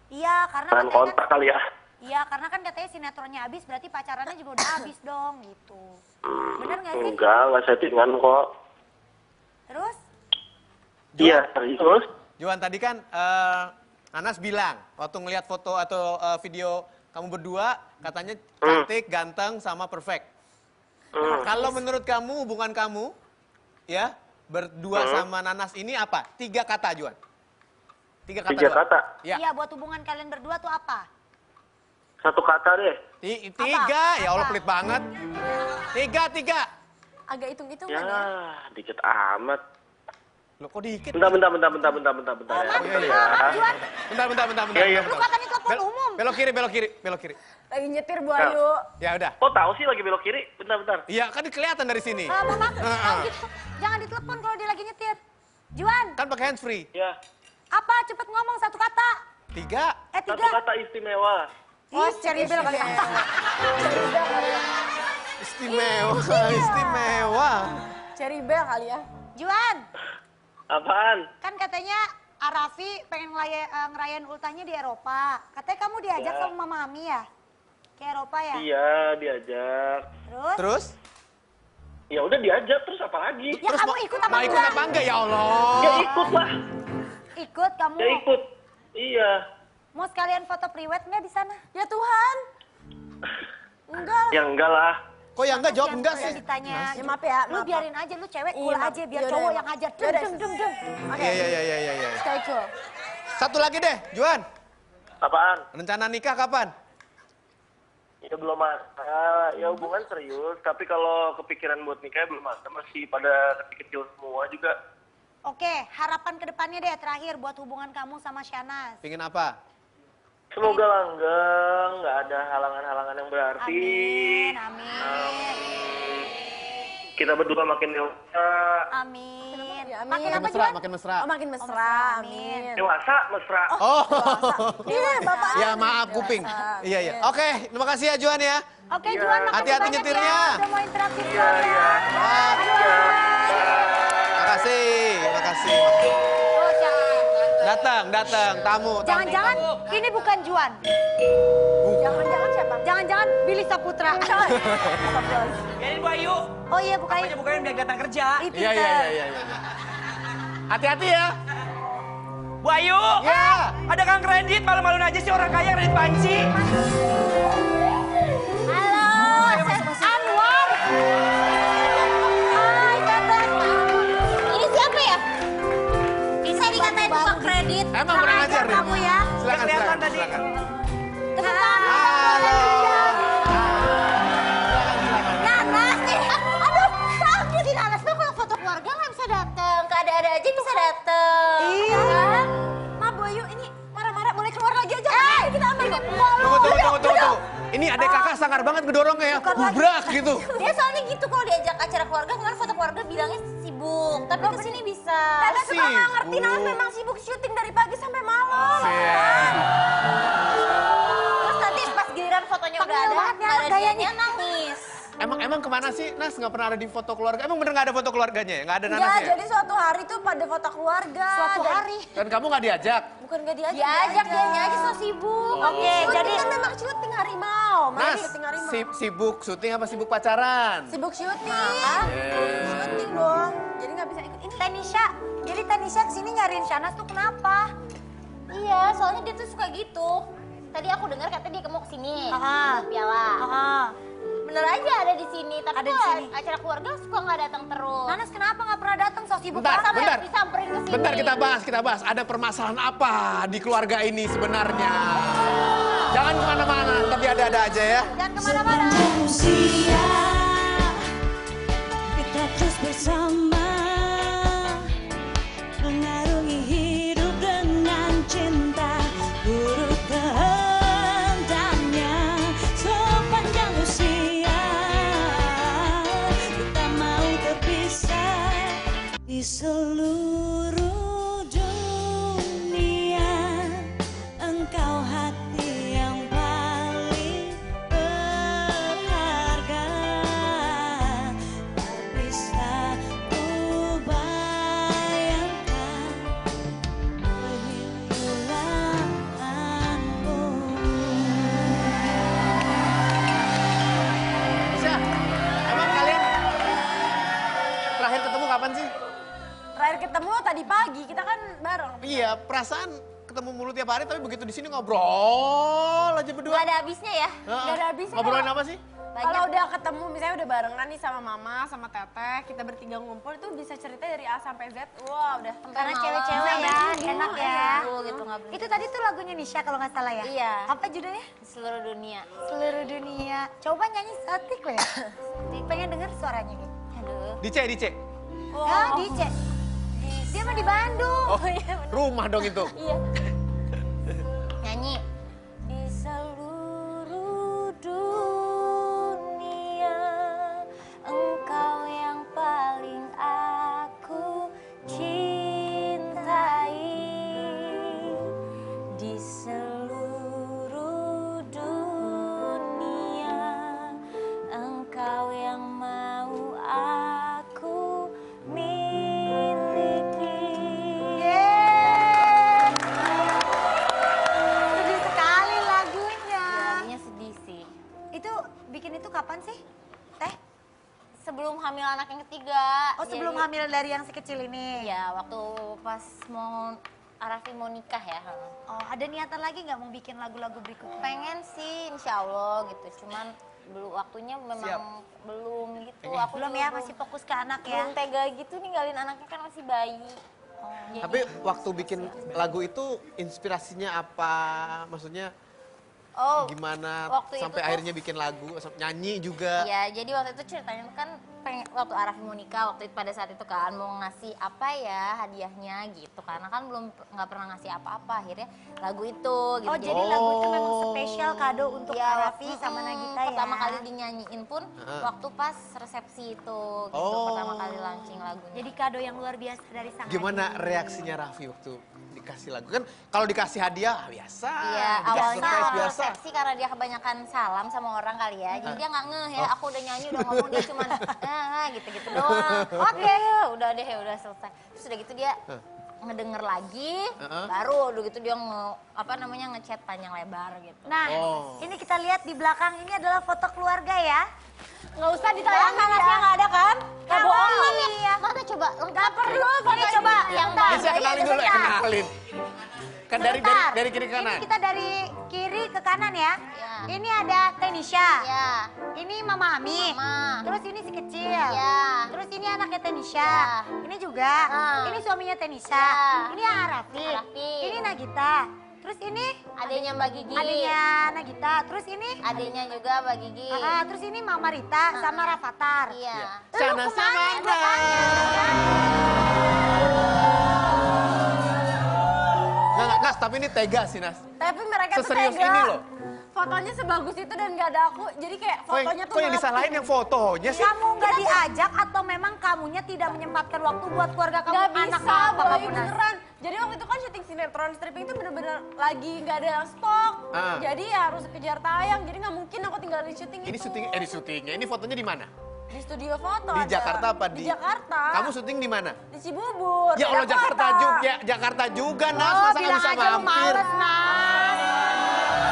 Iya, karena dan katanya kontak kan, kali ya. iya, karena kan katanya sinetronnya habis, berarti pacarannya juga udah habis dong gitu. Bener nggak sih? Enggak settingan kok. Terus? Iya, serius. Juan tadi kan Nanas bilang waktu ngelihat foto atau video kamu berdua katanya cantik, ganteng, sama perfect. Kalau menurut kamu hubungan kamu ya berdua sama Nanas ini apa? 3 kata Juan. 3 kata. 3 doang. kata. Ya. Iya, buat hubungan kalian berdua tuh apa? 1 kata deh. 3 ya Allah Apa? pelit banget. 3. Agak hitung-hitungan Ya, ya. dikit amat. Lo kok dikit? Bentar ya. Juan, Bentar. Iya, iya. lu katanya telepon umum. Belok kiri. Lagi nyetir Bu Ayu. Ya udah. Kok tahu sih lagi belok kiri? Bentar. Iya kan kelihatan dari sini. Mama, gitu. Jangan ditelepon kalau dia lagi nyetir. Juan, Kan pakai handsfree. Ya, apa? Cepet ngomong 1 kata. 3. 1 3. kata istimewa. Oh, cari bel kali ya. Istimewa. Cherry Bell kali ya. Juan, Apaan? kan katanya Arafi pengen ngerayain ultahnya di Eropa. Katanya kamu diajak sama Mama Ami ya? Ke Eropa ya? Iya, diajak. Terus? Terus? Ya udah diajak, terus apa lagi? Ya kamu ikut apa Mau ikut enggak? apa enggak ya Allah? Ya ikut lah. Ikut kamu. Ya ikut. Iya. Mau sekalian foto priwet nggak di sana? Ya Tuhan. Enggak. Ya enggak lah. Kok ya enggak jawab enggak Yang sih? ditanya. Ya, maaf ya, Lu maaf. biarin aja, lu cewek Iya, cool maaf. aja biar Yaudah, cowok ya, yang Mak. hajar. Yaudah. Deng. Oke. Iya. Stay cool. Satu lagi deh, Juan. Apaan? Rencana nikah kapan? Ya belum ada. Ya hubungan serius. Tapi kalau kepikiran buat nikah belum ada. Masih pada kecil semua juga. Oke, harapan kedepannya deh terakhir buat hubungan kamu sama Shanas. Pingin apa? Semoga langgeng, nggak ada halangan-halangan yang berarti. Amin. Kita berdua makin dewasa. Amin. Ya, amin. Makin apa Mesra, Juan? makin mesra. Oh makin mesra, Amin. amin. Dewasa, mesra. Oh. Iya, Bapak. Ya maaf kuping. Iya. Oke, terima kasih ya Juan ya. Oke Juan, makasih Hati-hati banyak nyetirnya. ya. Udah mau interaktif Iya, Juan ya. iya. Maaf. Makasih. Oh, Datang, tamu. Jangan-jangan ini bukan Juan. Jangan-jangan siapa? Jangan-jangan Billy Saputra. Biarin Bu Ayu. Oh iya Apa bukain. aja bukain biar datang kerja. Ih, Iya. pinter. Hati-hati ya. Bu Ayu. Ya. Ada Kang Kredit, malu-maluin aja sih orang kaya Kredit Panci. Halo, Anwar. Hai, Teteh. Ini siapa ya? Saya dikatain tukang kredit. Emang kurang ajar deh. Kamu ya. Silakan, Kelihatan tadi. silakan. Tepuk tangan. Halo. Nanas nih. Aduh, sakit. Si Nanas tuh kalau foto keluarga nggak bisa dateng. Keada-ada aja bisa dateng. Iya. Ma Boyu ini marah-marah boleh keluar lagi aja. Kita ambil nih. Tunggu. Ini adek kakak sangar banget ngedorongnya ya. Gubrak gitu. Dia soalnya gitu kalau diajak acara keluarga kemarin foto keluarga bilangnya sibuk, tapi kesini bisa. Karena suka nggak Sibuk. ngerti Nanas memang sibuk syuting dari pagi sampai malam. Terus nanti pas giliran fotonya udah Panggil ada, banget ya, nggak ada gayanya. dianya nangis. Emang kemana sih Nas nggak pernah ada di foto keluarga? Emang bener nggak ada foto keluarganya ya? Nggak ada Enggak, Nanasnya? jadi suatu hari tuh pada foto keluarga. Suatu Dan- hari. Dan kamu nggak diajak? Bukan gak diajak. Diajak dianya aja so sibuk. Oke, Syuting jadi kan memang syuting harimau. Mana Nas, syuting harimau? sibuk syuting apa sibuk pacaran? Sibuk syuting. Syuting dong. Jadi nggak bisa ikut ini. Tenisha. Jadi Tenisha kesini nyariin Shanas tuh kenapa? Iya, soalnya dia tuh suka gitu. Tadi aku dengar katanya dia mau kesini, Aha. buat piala. Bener aja ada di sini, tapi Ada di kalau sini. acara keluarga suka nggak datang terus. Nanas kenapa nggak pernah datang? So sibuk Bentar, banget. bentar. Disamperin ke sini. Bentar kita bahas. Ada permasalahan apa di keluarga ini sebenarnya? Jangan kemana-mana, tapi ada-ada aja ya. Jangan kemana-mana. Usia kita terus bersama mengarungi hidup dengan cinta turut kehendaknya sepanjang usia kita mau terpisah di seluruh dunia. Engkau hati yang paling berharga, tak bisa ku bayangkan kehilanganmu. Syah, emang kalian terakhir ketemu kapan sih? Terakhir ketemu tadi pagi, kita kan bareng. Iya, perasaan ketemu mulu tiap hari, tapi begitu di sini ngobrol aja berdua. Nggak ada habisnya ya. Heeh. Nggak ada habisnya Ngobrolin kalau- apa sih? Kalau udah ketemu, misalnya udah barengan nih sama mama, sama teteh, kita bertiga ngumpul itu bisa cerita dari A sampai Z. Wah, udah. Karena malam. cewek-cewek ya, enak ya. Gitu, nggak berhenti. Itu tadi tuh lagunya Nisha kalau nggak salah ya? Iya. Apa judulnya? Di seluruh dunia. Seluruh dunia. Coba nyanyi setik lo ya. Pengen denger suaranya gitu. Aduh. Dice. Ya, Dice. Dia mah di Bandung. Oh, rumah dong itu. Iya. Nyanyi. Di seluruh dunia engkau yang paling aku cintai. Di seluruh dunia engkau yang mau aku miliki. ketiga. Oh sebelum Jadi- hamil dari yang si kecil ini? Ya, waktu pas mau Arafi mau nikah ya. Oh ada niatan lagi nggak mau bikin lagu-lagu berikutnya? Pengen sih insya Allah gitu, cuman belum waktunya memang belum gitu. Aku Belum juga ya, masih fokus ke anak ya? belum tega gitu ninggalin anaknya kan masih bayi. Jadi, Tapi waktu bikin lagu itu inspirasinya apa? Maksudnya oh, gimana waktu itu sampai tuh- akhirnya bikin lagu, nyanyi juga? ya jadi waktu itu ceritanya kan waktu Arafi mau nikah waktu itu pada saat itu kan mau ngasih apa ya hadiahnya gitu karena kan belum nggak pernah ngasih apa-apa akhirnya lagu itu gitu. Oh jadi lagu itu memang spesial kado untuk Arafi sama Nagita ya? Pertama kali dinyanyiin pun waktu pas resepsi itu gitu pertama kali launching lagunya. Jadi kado yang luar biasa dari sang Gimana reaksinya Raffi waktu dikasih lagu? Kan kalau dikasih hadiah biasa, Iya, dikasih awalnya surprise awal biasa. resepsi karena dia kebanyakan salam sama orang kali ya. Jadi dia nggak ngeh ya, aku udah nyanyi, udah ngomong, dia cuma gitu-gitu doang. Oke, udah deh, udah selesai. Terus udah gitu dia ngedenger lagi, baru udah gitu dia ngechat panjang lebar gitu. Nah, ini kita lihat di belakang ini adalah foto keluarga ya. Nggak usah ditayang, nanasnya nggak ada kan? Nggak Ya, bohong kan iya. ya? Mana coba? Nggak perlu, ini coba yang Bisa kenalin dulu, kenalin. Kan dari kiri ke kanan. Ini kita dari kiri ke kanan ya. Ya. Ini ada Tenisha. Ya, Ini Mama Ami. Mama. Terus ini si kecil. Ya. Terus ini anaknya Tenisha. Ya. Ini juga. Ini suaminya Tenisha. Ya. Ini Arafi. Arafi. Ini Nagita. Terus ini adiknya Mbak Gigi. adiknya Nagita. Terus ini Adiknya juga Mbak Gigi. terus ini Mama Rita sama Rafathar. Iya. Sana sama Nggak, Nas, tapi ini tega sih, Nas. Tapi mereka tuh Seserius tega. ini loh. Fotonya sebagus itu dan gak ada aku. Jadi kayak fotonya tuh Kok yang mati. disalahin yang fotonya sih? Kamu nggak diajak atau memang kamunya tidak menyempatkan waktu buat keluarga kamu, Gak anak bisa, apa Boy, pun. beneran. Jadi waktu itu kan syuting sinetron stripping itu bener-bener lagi gak ada stok. Jadi ya harus kejar tayang. Jadi gak mungkin aku tinggal di syuting Ini itu. di syutingnya. Ini fotonya di mana? Di studio foto Di ada. Jakarta apa Di Jakarta. Kamu syuting di mana? Di Cibubur. Ya Allah, beda Jakarta kota. juga. Jakarta juga, Nas. Masa nggak bilang bisa aja lu mampir? males, Nas.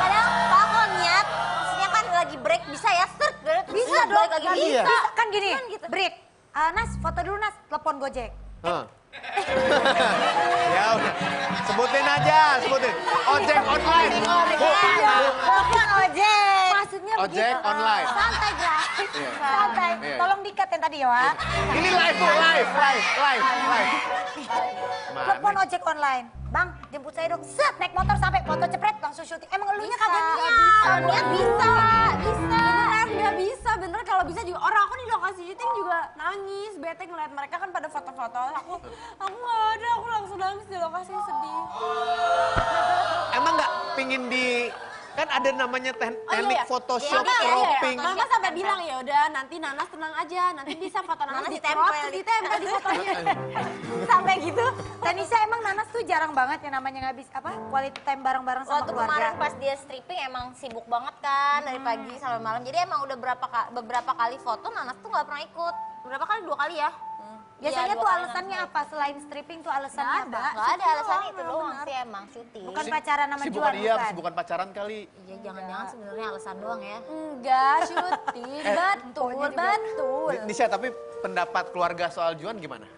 Kadang Pak kalau niat, maksudnya kan lagi break bisa ya, set, Bisa dong, balik lagi nggak Iya. bisa. Kan gini, Kan gitu. break. Nas, foto dulu Nas, telepon Gojek. Hah. Ya udah, sebutin aja, sebutin. Ojek online. Bu, Telepon ojek. Maksudnya Ojek begitu. online. Santai gratis, Iya. santai. Iya. Tolong dikat yang tadi ya, Wak. Ini live tuh, live. Telepon Mana? ojek online. Bang, jemput saya dong. Set, naik motor sampai foto cepret langsung syuting. Emang elunya kagak niat. Niat bisa. Beneran gak bisa. Bener kalau bisa juga. Orang aku di lokasi syuting juga nangis. Bete ngeliat mereka kan pada foto-foto. Aku gak ada. Aku langsung nangis di lokasi sedih. Emang nggak pingin di... Kan ada namanya teknik Photoshop, Iya, cropping. Mama sampai bilang ya udah nanti Nanas tenang aja, nanti bisa foto Nanas ditempel di fotonya. Sampai gitu. Tanisa emang Nanas tuh jarang banget yang namanya ngabis apa? Quality time bareng-bareng sama Waktu keluarga. kemarin pas dia stripping emang sibuk banget kan dari pagi sampai malam. Jadi emang udah beberapa kali foto Nanas tuh nggak pernah ikut. Berapa kali? 2 kali ya? Biasanya Iya, tuh 2 kali alasannya Nanas apa? Selain stripping tuh alasannya apa? Nggak ada alasan itu doang sih emang syuting. Bukan pacaran sama Sibukan Juan, iya, bukan? bukan pacaran kali. Iya jangan-jangan sebenarnya alasan doang ya. Enggak, syuting. Betul. Nisha, tapi pendapat keluarga soal Juan gimana?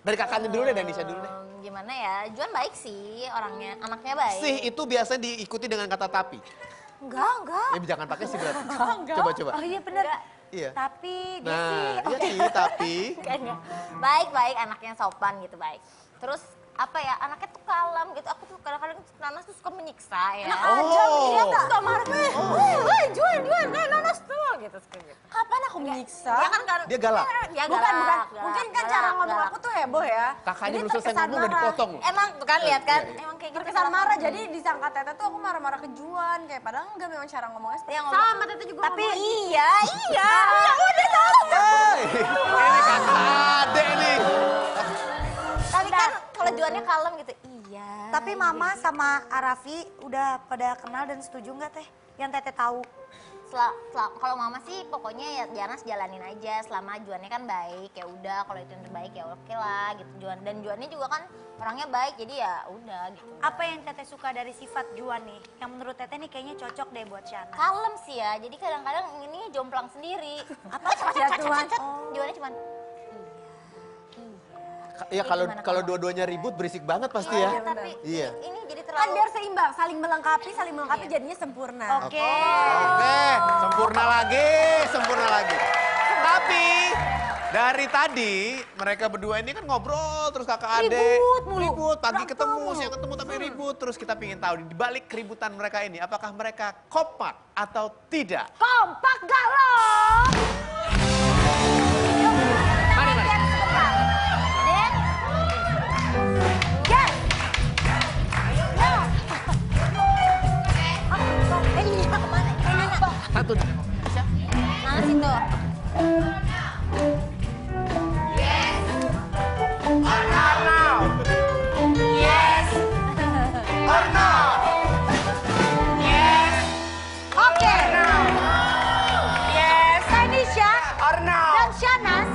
Dari kakaknya dulu deh, dan Nisha dulu deh. Gimana ya? Juan baik sih orangnya, anaknya baik. Sih itu biasanya diikuti dengan kata tapi. Enggak. Ya jangan pakai sih berarti. Coba. Oh iya bener. Iya. Tapi dia Nah, sih, iya sih, tapi. Enggak. Baik, anaknya sopan gitu baik. Terus apa ya, anaknya tuh kalem gitu. Aku tuh kadang-kadang Nanas tuh suka menyiksa ya. Oh. Dia tuh suka marah. Juan, Nanas tuh gitu. Kapan aku menyiksa? Dia kan Dia galak. Dia Bukan. galak. Mungkin kan cara ngomong aku tuh heboh ya. Kakaknya Jadi belum selesai terkesan ngomong udah marah. dipotong loh. Emang tuh kan lihat kan? Iya. Emang kayak gitu. Terkesan marah, jadi disangka Tete tuh aku marah-marah ke Juan. Kayak padahal enggak, memang cara ngomongnya seperti Dia itu. ngomong. Sama Tete juga tapi ngomong. Iya. Udah tahu. Hey, ini kakak adek nih. Tapi kan kalau Juannya kalem gitu. Iya. tapi Mama sama Arafi udah pada kenal dan setuju nggak Teh? Yang Teteh tahu. Kalau mama sih pokoknya ya Janas jalanin aja selama Juannya kan baik, ya udah kalau itu yang terbaik ya oke lah gitu. Dan Juannya juga kan orangnya baik, jadi ya udah gitu. Apa yang Teteh suka dari sifat Juan nih? Yang menurut Teteh nih kayaknya cocok deh buat Shana. Kalem sih ya, jadi kadang-kadang ini jomplang sendiri. Apa? Ya Tuhan. Juannya cuman Iya kalau dua-duanya ribut berisik banget pasti ya. Tapi Iya. ini jadi Kan terlalu... biar seimbang, saling melengkapi jadinya sempurna. Oke. Oke, sempurna lagi. Tapi dari tadi mereka berdua ini kan ngobrol terus kakak adik. Ribut, pagi ketemu, siang ketemu tapi ribut. Terus kita pengen tahu di balik keributan mereka ini apakah mereka kompak atau tidak? Kompak gak lo? Mari. Satu. Mana situ? Oke. Tanisha dan Shanas,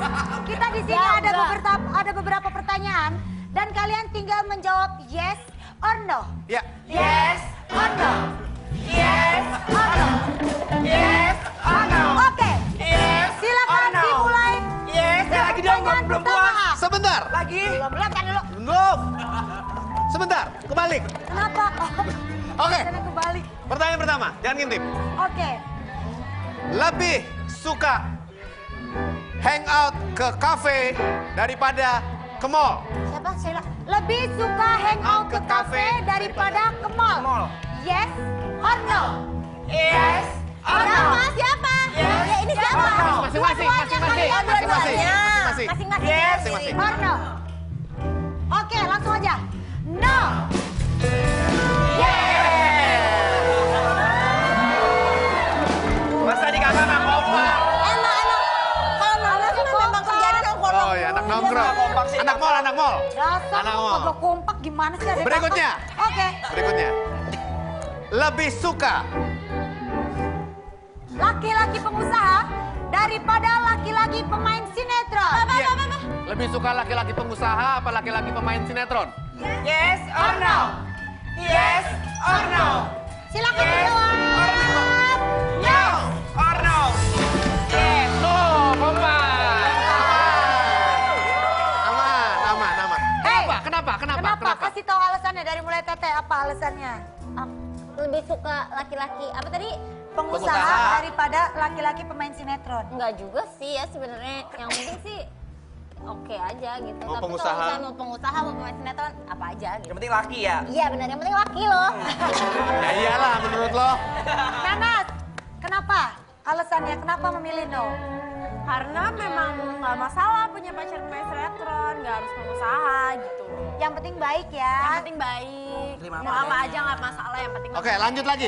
kita di sini ada beberapa pertanyaan dan kalian tinggal menjawab yes or no. Ya. Yes or no. Yes or no. Yes or no. Oke. Silakan dimulai. Lagi dong, belum puas. Sebentar. Lagi. Belum kan dulu. Belum. Sebentar, kebalik. Kenapa? Oke. Jangan kebalik. Pertanyaan pertama, jangan ngintip. Oke. Lebih suka hangout ke kafe daripada ke mall? Siapa? Sheila. Lebih suka hangout ke kafe daripada ke mall. Yes or no? Yes or no? Siapa? Ya ini siapa? Masing-masing. Or no? Oke, langsung aja. No. Masa di kakak nggak kompak? Emang kalau nongkrong kan memang kerjanya nongkrong. Oh ya, anak nongkrong. Anak mall. Dasar Anak mall. kagak kompak gimana sih ada Berikutnya. Oke. Berikutnya. Lebih suka Laki-laki pengusaha daripada laki-laki pemain sinetron. Iya. Lebih suka laki-laki pengusaha apa laki-laki pemain sinetron? Yes or no? Yes or no? Silakan dijawab. No or no? Yes. No, kompak. Aman. Hey, Kenapa? Kenapa? Kasih tahu alasannya dari mulai Teteh. Apa alasannya? Lebih suka laki-laki apa tadi? Pengusaha daripada laki-laki pemain sinetron. Enggak juga sih ya sebenarnya. Yang penting sih oke aja gitu. Mau Tapi pengusaha. kalau misalnya mau pengusaha mau pemain sinetron apa aja gitu. Yang penting laki ya. Iya benar, yang penting laki loh. Ya iyalah menurut lo. Nanas, kenapa? Alasannya kenapa memilih no? Karena memang nggak masalah punya pacar pemain sinetron, nggak harus pengusaha gitu. Yang penting baik ya. Yang penting baik. Mau apa aja nggak masalah, yang penting. Oke, lanjut lagi.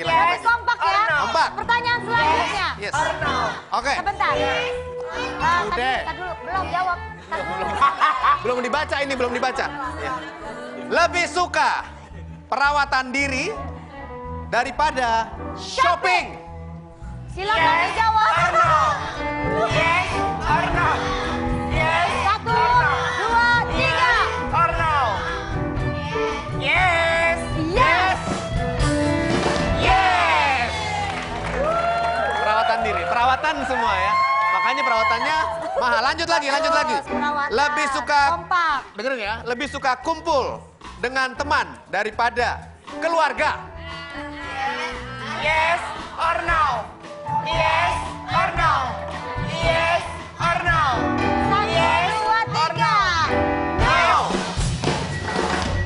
Yes, kompak ya. Kompak. Pertanyaan selanjutnya. Yes. Or no? Oke. Sebentar. Udah. Tadi dulu, belum jawab. Belum dibaca. Ya. Lebih suka perawatan diri daripada shopping. Silakan dijawab. Yes or no? Yes 1, 2, 3. or no? Yes. Yes. Yes. Perawatan diri, perawatan semua ya. Makanya perawatannya mahal. Lanjut lagi. Perawatan. Lebih suka, Kompak. dengerin ya, lebih suka kumpul dengan teman daripada keluarga. Yes or no? Yes or no? Yes or no? 1, 2, 3. No.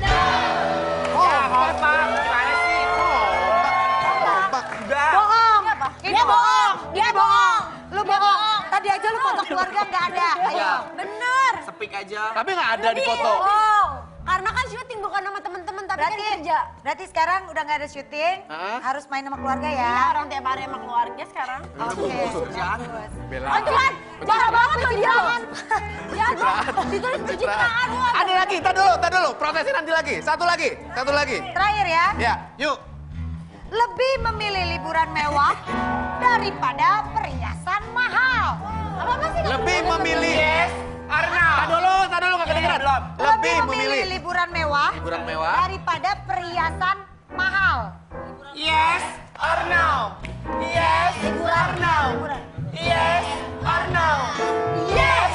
Ya, kompak. Gimana sih? Kompak. Udah. Bohong. Ini bohong. Dia bohong. Lu bohong. Tadi aja lu foto keluarga nggak ada. Ayo. Bener. Sepik aja. Tapi nggak ada di foto. Oh, karena kan syuting bukan sama temen-temen tapi kan kerja. Berarti sekarang udah nggak ada syuting, Hah? harus main sama keluarga ya. Iya, orang tiap hari sama keluarga sekarang. Oke. Bela. Anjuran, parah banget lo dia. Ya, ditulis pencitraan. Ada lagi, tar dulu. Protesin nanti lagi. Satu lagi. Terakhir ya. Ya, yuk. Lebih memilih liburan mewah daripada perhiasan mahal. Apa sih? Lebih memilih. Yes or no? Tar dulu, gak kedengeran. Belum. Lebih memilih. liburan mewah Liburan mewah. daripada perhiasan mahal. Yes or no? Yes or no? Yes or no? Yes.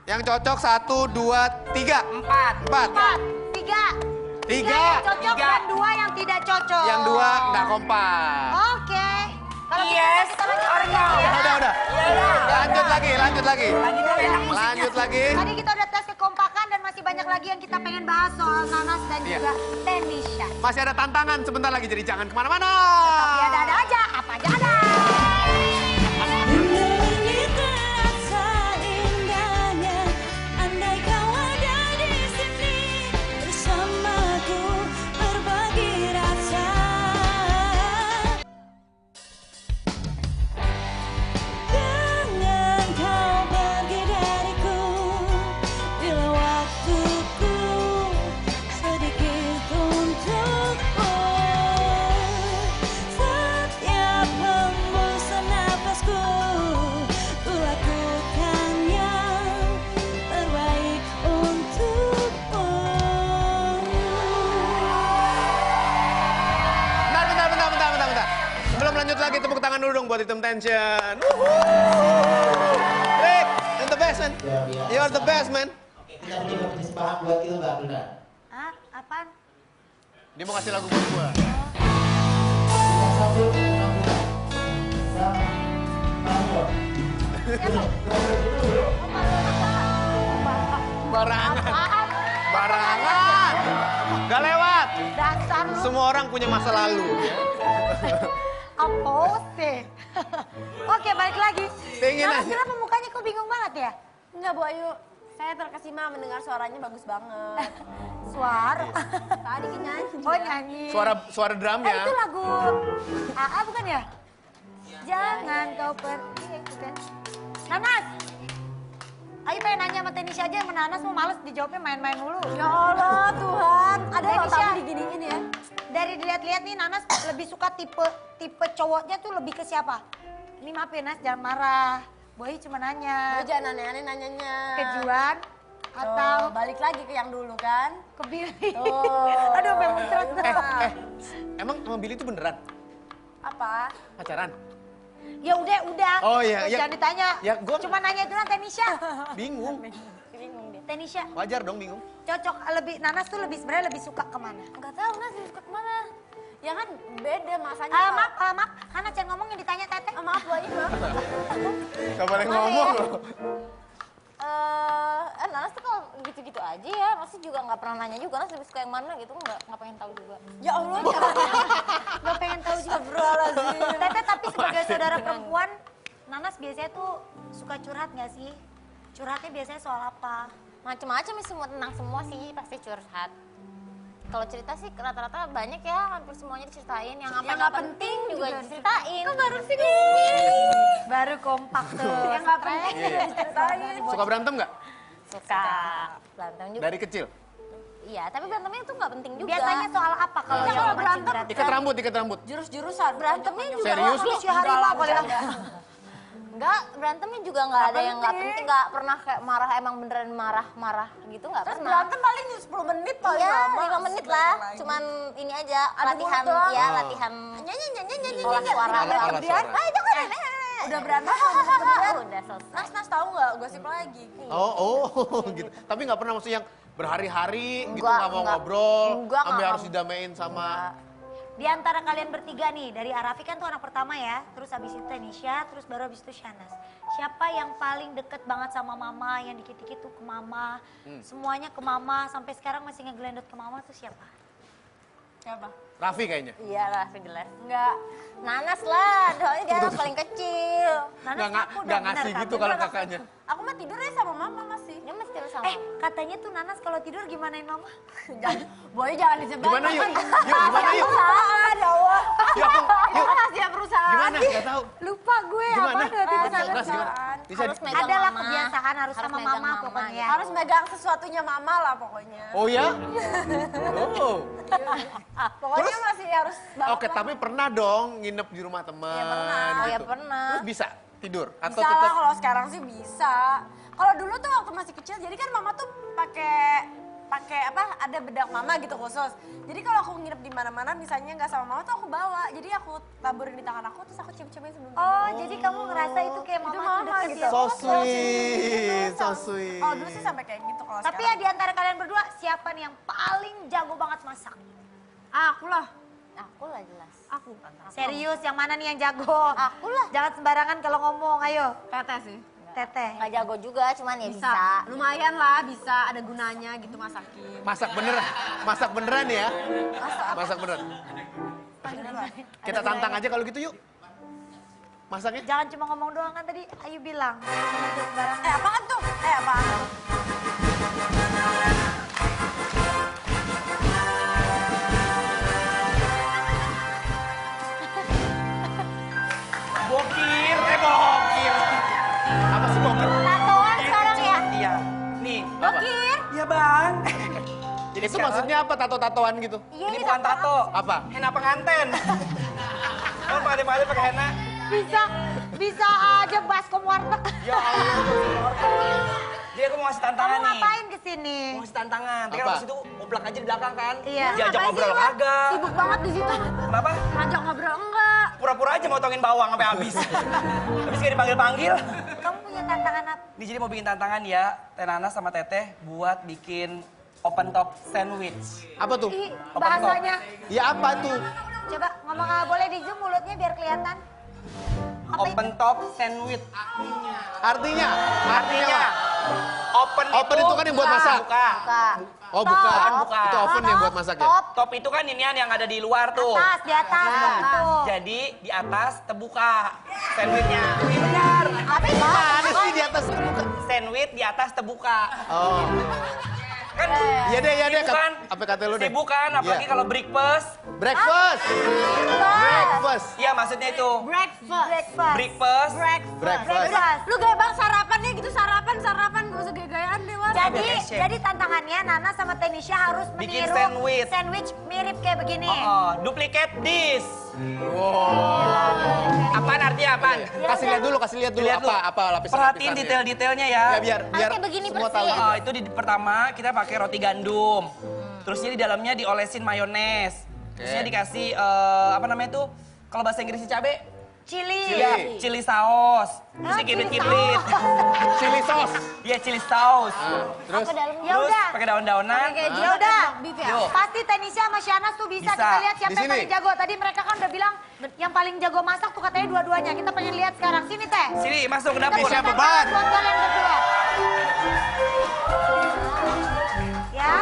Yang cocok 1, 2, 3. 4. 3. Cocok dan 2 yang tidak cocok. Yang 2 nggak kompak. Oke. Kalau Yes kita lanjut or no? Udah. Lanjut lagi. Lanjut lagi. Tadi kita udah tes kekompakan dan masih banyak lagi yang kita pengen bahas soal Nanas dan Iya. juga Tanisha. Masih ada tantangan sebentar lagi, jadi jangan kemana-mana. Tapi ada-ada aja, apa aja ada. Ini terasa indahnya, andai kau ada di sini bersamaku berbagi rasa. Jangan kau pergi dariku bila waktuku sedikit untukmu. Setiap hembusan nafasku, ku lakukan yang terbaik untukmu. Bentar. Sebelum lanjut lagi, tepuk tangan dulu dong buat Item Tension. Rick, you're the best, man. You're the best, man. Kita punya persembahan buat itu Mbak Bruna. Hah? Apaan? Dia mau ngasih lagu buat gua. Kita sambut dengan Bruna. Sama Marlon. Barangan. Gak lewat. Dasar lu Semua orang punya masa lalu. apa sih? Oke, balik lagi. Pengen Nanas, aja. kenapa mukanya kok bingung banget ya? Enggak, Bu Ayu. Saya terkesima mendengar suaranya bagus banget. Suara. Tadi nyanyi. Oh, nyanyi. Suara drumnya. Itu lagu AA bukan ya? Jangan kau pergi. Itu kan. Nanas. Ayo pengen nanya sama Tanisha aja, sama Nanas mau males dijawabnya main-main mulu. Ya Allah, Tuhan. Ada yang Tanisha. tamu diginiin ya. Dari dilihat-lihat nih Nanas lebih suka tipe cowoknya tuh lebih ke siapa? Ini maaf ya Nas, jangan marah. Boy cuma nanya. Lu jangan aneh-aneh nanyanya. Kejuan atau Tuh, balik lagi ke yang dulu kan. ke Billy? Tuh. Aduh, memang terus. Emang sama Billy itu beneran Apa? pacaran? Ya udah. Oh, iya, iya. Jangan ditanya. Ya, gua- Cuma nanya itu kan Tanisha. Bingung. Tanisha, Wajar dong bingung. cocok lebih Nanas tuh sebenarnya lebih suka kemana? Enggak tahu Nas suka kemana. Ya kan beda masanya. Maaf. Nanas jangan ngomong yang ditanya Tete. Maaf Bu Ayu. Gak boleh ngomong loh. Nanas tuh kalau gitu-gitu aja ya, masih juga nggak pernah nanya juga Nanas lebih suka yang mana gitu, nggak pengen tahu juga. Ya Allah, Gak pengen tahu juga. Tete, tapi sebagai saudara perempuan, Nanas biasanya tuh suka curhat gak sih? Curhatnya biasanya soal apa? Macem-macem semua tentang semua sih pasti curhat. Kalau cerita sih rata-rata banyak ya, hampir semuanya diceritain. Yang apa Yang nggak penting juga juga diceritain. Kok baru sih? Baru kompak tuh. yang nggak penting Iya. diceritain. Suka berantem nggak? Suka berantem juga. Dari kecil? Iya, tapi berantemnya itu nggak penting juga. Biasanya soal apa kalau Iya, yang kalau mancing berantem, berantem? Ikat rambut. Jurus-jurusan. Berantemnya juga Serius lu? Si harimau kali ya. Enggak, berantemnya juga nggak ada yang nggak penting, nggak pernah kayak marah, emang beneran marah gitu nggak Terus pernah. berantem paling 10 menit paling Iya, lama. 5 menit lah. Cuman ini aja Adu latihan, mulut doang. ya latihan Nyanyi. olah suara. Alat suara. Ah, itu kan Udah berantem. udah selesai. Nas tahu nggak gosip lagi? Oh gitu. Tapi nggak pernah maksudnya yang berhari-hari gitu Enggak, nggak mau enggak. ngobrol, Enggak, sampai enggak. harus didamain sama. Di antara kalian bertiga nih, dari Arafi kan tuh anak pertama ya, terus habis itu Tanisha, terus baru habis itu Shanas. Siapa yang paling deket banget sama mama, yang dikit-dikit tuh ke mama, semuanya ke mama, sampai sekarang masih ngegelendot ke mama tuh siapa? Siapa? Raffi kayaknya. Iya lah, jelas. Enggak. Nanas lah, doanya dia anak paling kecil. Nanas Nggak aku udah nggak benar ngasih kan? gitu kalau kakaknya. Aku mah tidurnya sama mama masih. Dia mesti tidur sama. Katanya tuh Nanas kalau tidur gimanain mama? Boy jangan disebut. Gimana yuk? Gimana yuk? Perusahaan, ya Allah. Yuk, yuk. Rahasia perusahaan. Gimana? Gak tahu. Lupa gue Gimana? apa dari Nas gimana? Bisa Harus megang Adalah mama. kebiasaan harus sama megang mama pokoknya. Harus megang sesuatunya mama lah pokoknya. Oh ya? Oh. Pokoknya masih harus banget. Oke, tapi pernah dong nginep di rumah teman. Ya pernah. Oh ya gitu. pernah. Terus bisa tidur atau Bisa lah tetap kalau sekarang sih bisa. Kalau dulu tuh waktu masih kecil, jadi kan mama tuh pakai pakai apa? Ada bedak mama gitu khusus. Jadi kalau aku nginep di mana-mana misalnya nggak sama mama tuh aku bawa. Jadi aku taburin di tangan aku terus aku cium-ciumin sebelum tidur. Oh, jadi kamu ngerasa itu kayak Itu mama tuh mama deket gitu. ya? So sweet, so sweet. Oh dulu sih sampai kayak gitu kalau Tapi ya sekarang. di antara kalian berdua, siapa nih yang paling jago banget masak? Aku lah. Aku lah jelas. Aku. Serius, yang mana nih yang jago? Aku lah. Jangan sembarangan kalau ngomong, ayo. Teteh sih. Teteh. Nggak jago juga, cuman ya bisa. Lumayan lah, bisa ada gunanya gitu masakin. Masak beneran ya? Masak beneran. Kita tantang aja kalau gitu yuk. Masaknya? Jangan cuma ngomong doang kan tadi Ayu bilang. Jangan sembarangan. Apaan tuh? Apaan? Bokir, bokir. Apa sih bokir? Tatoan sekarang ya? Iya. Nih. Bokir? Iya bang. Jadi Itu maksudnya apa tato-tatoan gitu? Iya, Ini bukan tato. Apa? Henna penganten. Kamu pandai-pandai pakai henna. Bisa aja baskom warteg. Ya Allah. Jadi aku mau ngasih tantangan Kamu nih. ngapain kesini? Mau ngasih tantangan. Tapi Apa? kan situ ngoplak aja di belakang kan. Iya. Diajak Ngapain ngobrol sih, Bang? kagak. Sibuk banget di situ. Kenapa? Ngajak ngobrol enggak? Pura-pura aja motongin bawang sampai habis. Habis kayak dipanggil-panggil. Kamu punya tantangan apa? Nih jadi mau bikin tantangan ya, Teh Nana sama Teteh buat bikin open top sandwich. Apa tuh? Ih, Open bahasanya. Ya apa tuh? Coba ngomong boleh di zoom mulutnya biar kelihatan. Apa itu? Open top sandwich. Artinya? Artinya open itu kan yang buat masak. Buka. Buka. Oh bukan. Bukan. Itu oven yang buat masak ya? Top, Top itu kan inian yang ada di luar tuh. atas, di atas, top itu. Jadi di atas terbuka sandwichnya. Benar. Mana sih di atas itu bukan? Sandwich di atas terbuka. Oh. Kan Iya deh, iya deh. sibuk kan? Apa kata lu deh? Sibuk kan, apalagi Iya. kalau breakfast. Breakfast. Breakfast. Iya maksudnya itu. Breakfast. Breakfast. Breakfast. Lu gaya bang sarapannya gitu sarapan gak usah gaya-gayaan deh Wan. Jadi tantangannya Nana sama Tenisha harus Bikin meniru sandwich. mirip kayak begini. Oh, duplicate this. Wow. Apaan artinya apaan? Kasih lihat dulu Lihat dulu. apa lapisan. Perhatiin detail-detailnya ya. Ya biar Kayak begini semua persis. tahu. Oh, itu pertama kita pakai roti gandum. Terusnya di dalamnya diolesin mayones. Terusnya dikasih apa namanya tuh? Kalau bahasa Inggrisnya cabe? Chili. Iya, chili saus. Terus Ah, kibrit-kibrit. Chili sauce. Iya, chili saus. Terus Ya Terus udah. pakai daun-daunan. Ya udah. Yuk. Pasti Tenisha sama Shanas tuh bisa. Bisa. Kita lihat siapa Di yang sini. paling jago. Tadi mereka kan udah bilang yang paling jago masak tuh katanya dua-duanya. Kita pengen lihat sekarang. Sini Teh. Sini masuk ke dapur. Siapa beban? Buat kalian berdua. Ya.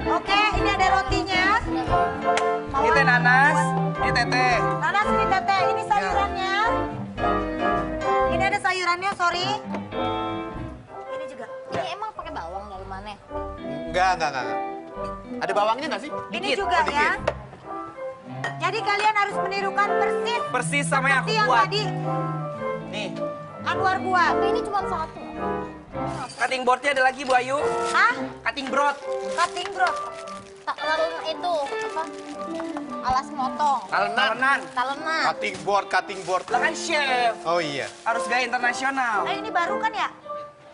Oke, ini ada rotinya. Ini teh nanas, ini teteh. Nanas ini Teteh, ini sayurannya. Ini ada sayurannya, sorry. Ini juga. Ini emang pakai bawang dari mana? Enggak. Ada bawangnya nggak sih? Ini Dikit. juga Oh, dikit. ya. Jadi kalian harus menirukan persis Persis sama yang aku seperti yang buat. tadi Nih, Anwar buat. Tapi ini cuma satu. cutting boardnya ada lagi Bu Ayu. Hah? Cutting board. Cutting board. Lalu itu apa? Alas motong. Talenan. Talenan. Cutting board. Lah kan chef. Oh iya. Harus gaya internasional. Ini baru kan ya?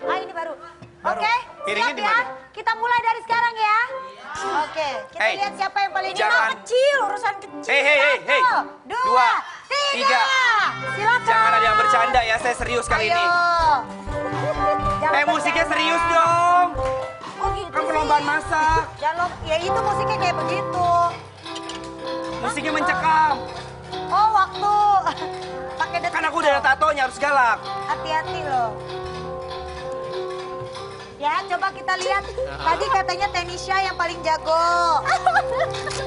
Ini baru. Baru. Oke, Piringnya siap di ya. mana? Kita mulai dari sekarang ya. Oke, kita Hey, lihat siapa yang paling ini jangan. mah kecil, urusan kecil. Hey. Satu, dua, tiga. Silakan. Jangan ada yang bercanda ya, saya serius kali Ayo. ini. Jangan Musiknya bercanda. serius dong. Oh gitu Kan perlombaan sih. masak. Jangan, ya itu musiknya kayak begitu. Musiknya mencekam. Oh waktu pakai detik. Kan aku udah ada tatonya, harus galak. Hati-hati loh. Ya, coba kita lihat. Tadi katanya Tenisha yang paling jago.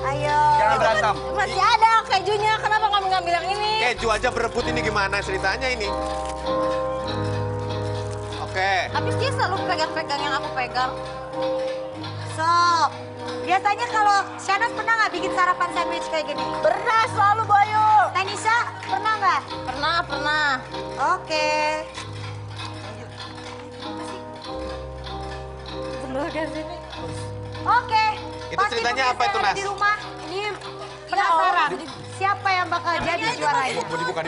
Ayo. Jangan berantem. Masih ada kejunya, kenapa kamu ngambil yang ini? Keju aja berebut ini gimana ceritanya ini? Oke. Tapi dia selalu pegang-pegang yang aku pegang. So, biasanya kalau Shanas pernah nggak bikin sarapan sandwich kayak gini? Pernah selalu Bayu. Tenisha pernah nggak? Pernah. Oke. Oke. Itu ceritanya apa itu, pemirsa yang ada Nas? Di rumah ini penasaran. siapa yang bakal jadi juaranya? Bu, dibuka.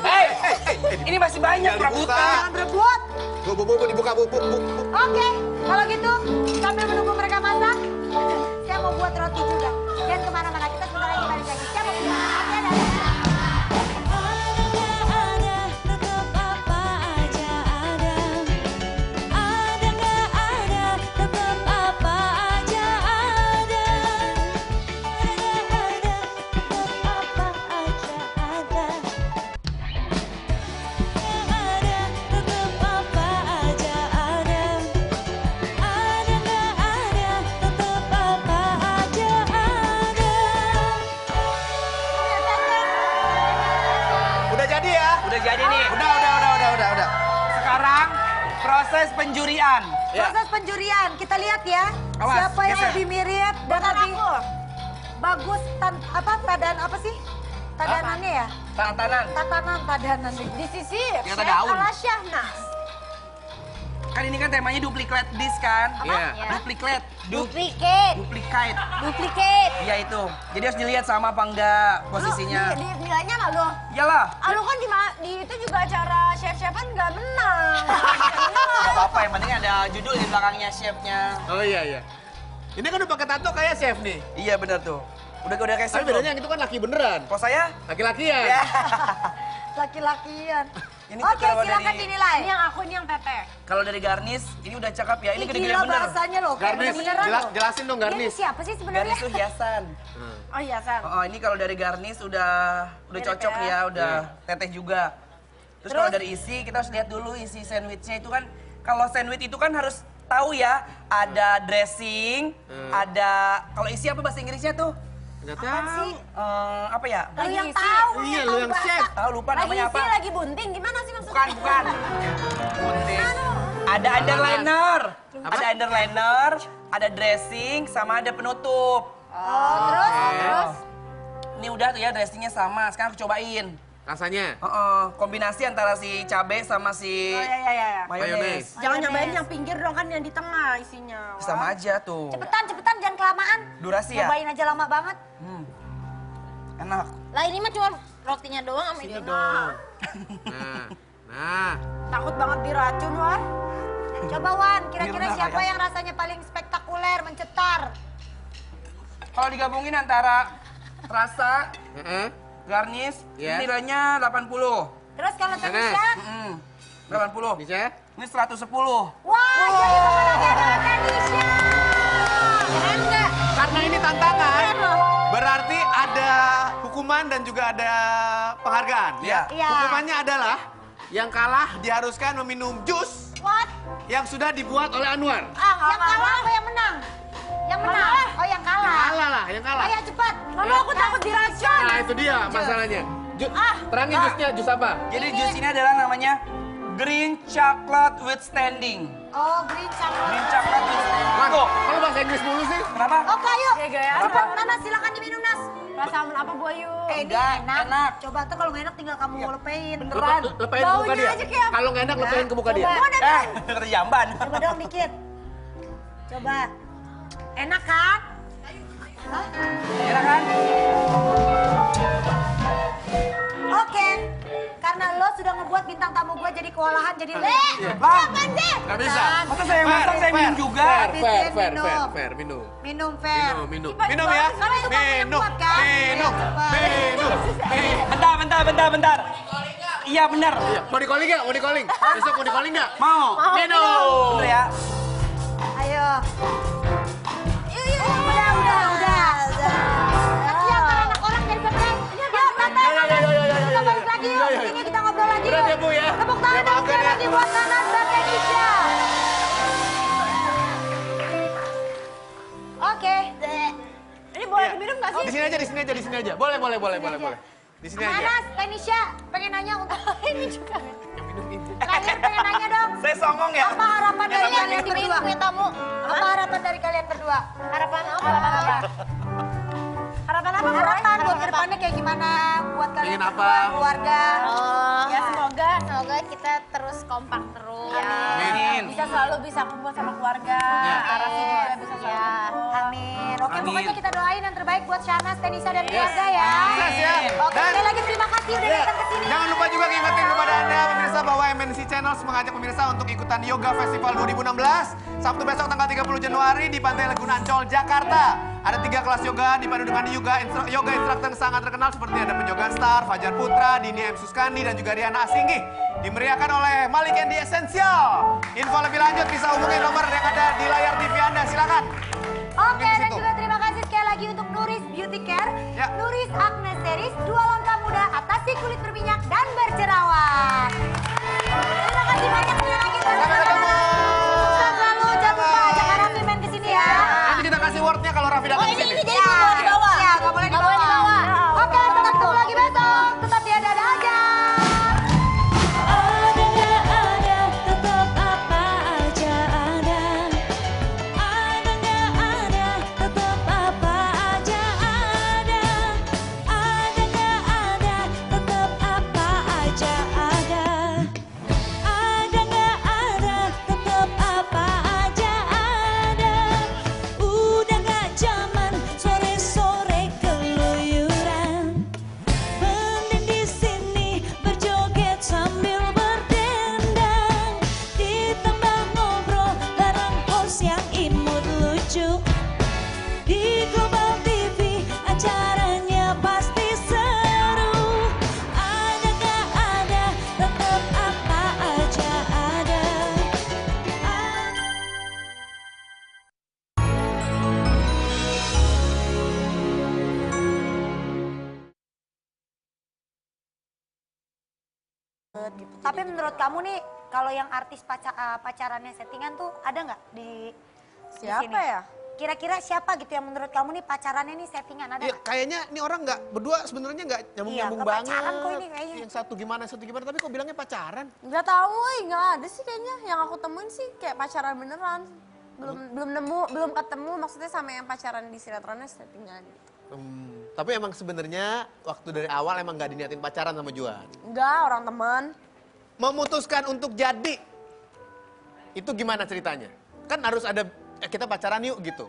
Ini masih banyak perebutan. Jangan berebut. Bu, dibuka, Bu. Oke, kalau gitu sambil menunggu mereka masak, saya mau buat roti juga. Dan kemana-mana kita sebentar lagi balik lagi. Siapa yang mau? Udah jadi nih. Udah. Sekarang proses penjurian. Proses penjurian, kita lihat ya. Awas, Siapa yang geser. lebih mirip dan lebih bagus tadanan apa sih? Tadanannya ya? Tatanan disisir. Yang ada daun. Ala Syahnas. Kan ini kan temanya duplicate dish kan? Iya. Duplicate. Duplicate. Duplicate. Iya itu. Jadi harus dilihat sama apa enggak posisinya. Nilainya nggak lo? Iyalah. Lu kan di itu juga acara chef-chefan nggak menang. Gak apa-apa, yang penting ada judul di belakangnya chefnya. Oh iya. Ini kan udah pakai tato kayak chef nih. Iya bener tuh. Udah kayak chef. Tapi bedanya yang itu kan laki beneran. Kalau saya? Laki-laki ya. Ya. Laki-lakian. Ini Oke, kalau silakan dari- dinilai. Ini yang aku, ini yang teteh. Kalau dari garnish, ini udah cakep ya. Ini Ini gede-gede gila bener. bahasanya loh, kayak Garnish, beneran loh. jelasin dong Dia ini garnish. siapa sih sebenarnya? Garnish tuh hiasan. Oh iya, San. Oh, ini kalau dari garnish udah Mirip cocok ya. ya, udah teteh juga. Terus kalau dari isi, kita harus lihat dulu isi sandwichnya itu kan, kalau sandwich itu kan harus tahu ya, ada dressing, ada, kalau isi apa bahasa Inggrisnya tuh? Nggak tahu. Apa ya? Lu yang isi. tahu. Iya, lu yang chef. Tahu lupa Lagi namanya isi, apa? lagi bunting. Gimana sih maksudnya? Bukan. Putih. Ada underliner. Ada underliner, ada dressing, sama ada penutup. Terus? Ini udah tuh ya dressingnya sama. Sekarang aku cobain. Rasanya. Kombinasi antara si cabai sama si Oh iya. mayones. Jangan nyobain yang pinggir dong, kan yang di tengah isinya. Wah. Sama aja tuh. Cepetan, jangan kelamaan. Durasi ya? Cobain aja lama banget. Lah Enak. ini mah cuma rotinya doang sama itu. Nah. Takut banget diracun, Wan. Coba Wan, kira-kira Mirna siapa ya? yang rasanya paling spektakuler, mencetar? Kalau digabungin antara rasa, Heeh. garnish, Iya. nilainya 80. Terus kalau Sana. Tanisha? 80. Bisa? Ini 110. Wah, jadi pemenangnya adalah Tanisha. Keren nggak? Karena ini tantangan, berarti ada hukuman dan juga ada penghargaan. Iya. Iya. Hukumannya adalah yang kalah diharuskan meminum jus What? yang sudah dibuat oleh Anwar. Yang kalah apa yang menang? Yang menang? Oh, yang kalah. Kalah lah, yang kalah. Ayo cepat. Mama, aku takut diracun. Nah itu dia masalahnya. Terangin jusnya, jus apa? Jadi jus ini adalah namanya green chocolate with standing. Oh, green chocolate. Green chocolate with standing. Wan, Tuh. kalau bahasa Inggris mulu sih? Kenapa? Oke, ayo. Gaya-gayaan. Cepat, Nanas, silakan diminum, Nas. Rasa apa, Bu Ayu? Ini Enggak, enak. enak. Coba tuh kalau nggak enak tinggal kamu lepein. Beneran. Lepain ke muka Baunya dia. aja kayak- Kalau nggak enak, lepain ke muka dia. Coba. Kata jamban. Coba dong dikit. Coba. Enak kan? Enak kan? Oke. Karena lo sudah ngebuat bintang tamu gue jadi kewalahan, jadi le. Lah, Apaan sih? Nggak bisa. masa saya yang masak saya minum juga? Fair, minum. Minum fair. Minum ya. Karena itu kamu yang Minum, buat kan? minum, minum. Bentar. Iya benar. Mau di calling nggak? Mau di calling? Besok mau di calling nggak? Mau. Minum. Bener ya? Ayo. Udah. Kasihan kan anak orang jadi stres. Yuk, santai. Kita balik lagi yuk. Sini kita ngobrol lagi Berat yuk. ya, Bu, ya? Tepuk tangan Ya, dong maafkan sekali ya. lagi buat Nanas dan Tanisha. Oke. Ini boleh diminum nggak sih? Di sini aja. Boleh. Di sini aja. Nanas, Tanisha, pengen nanya untuk ini juga. Yang minum ibu. Kalian pengen nanya dong. Saya songong ya? Apa harapan dari Yang kalian berdua? diminum punya tamu. Apa harapan dari kalian berdua? Harapan apa? Harapan harapan buat kedepannya kayak gimana buat kalian Ingin berdua, apa? keluarga. Ya semoga kita terus kompak terus. Amin. Bisa selalu bisa kumpul sama keluarga. Arafi juga bisa selalu Ya, kumpul. amin. Oke, Amin. pokoknya kita doain yang terbaik buat Syahnas, Tenisa dan keluarga ya. Sukses ya. Oke, Dan- sekali lagi terima kasih udah datang ke sini. Jangan lupa juga ngingetin kepada Anda pemirsa bahwa MNC Channels mengajak pemirsa untuk ikutan Yoga Festival 2016 Sabtu besok tanggal 30 Januari di Pantai Laguna Ancol, Jakarta. Ada 3 kelas yoga dipandu dengan yoga instruktur sangat terkenal seperti ada penyoga Star, Fajar Putra, Dini M. Suskandi dan juga Riana Asinggih. Dimeriahkan oleh Malik Endi Essential. Info lebih lanjut bisa hubungi nomor yang ada di layar TV Anda. Silakan. Oke, Mungkin di dan situ. juga terima kasih sekali lagi untuk Nuris Beauty Care, Ya. Nuris Acne Series, 2 langkah muda atasi kulit berminyak dan berjerawat. Terima kasih banyak sekali lagi. Sampai ketemu. Sukses selalu, jangan lupa ajak Raffi main ke sini ya. Nanti kita kasih wordnya kalau Raffi datang ke sini. Jadi nggak boleh dibawa. Ya, nggak boleh Nggak boleh dibawa. dibawa. Oke, sampai ketemu lagi besok. Tetap di Ada aja. Ada nggak ada, tetap apa aja ada. Ada nggak ada, tetap apa aja ada. Ada nggak ada, tetap apa aja ada. Ada nggak ada, tetap apa aja ada. Udah nggak zaman sore-sore keluyuran. Mending di sini berjoget sambil berdendang, ditambah ngobrol bareng host yang imut lucu. Di Global TV acaranya pasti seru. Ada gak ada, tetap apa aja ada. Tapi menurut kamu nih, kalau yang artis pacarannya settingan tuh ada nggak di Siapa sini? ya? Kira-kira siapa gitu yang menurut kamu nih pacarannya nih settingan ada Iya, nggak? kayaknya ini orang nggak berdua sebenarnya nggak nyambung-nyambung nggak banget. pacaran kok ini kayaknya. Yang satu gimana, tapi kok bilangnya pacaran? Nggak tahu, nggak ada sih kayaknya. Yang aku temuin sih kayak pacaran beneran. Belum ketemu maksudnya sama yang pacaran di sinetronnya settingan gitu. Tapi emang sebenarnya waktu dari awal emang nggak diniatin pacaran sama Juan. Enggak, orang teman. Memutuskan untuk jadi, itu gimana ceritanya? Kan harus ada, kita pacaran yuk gitu.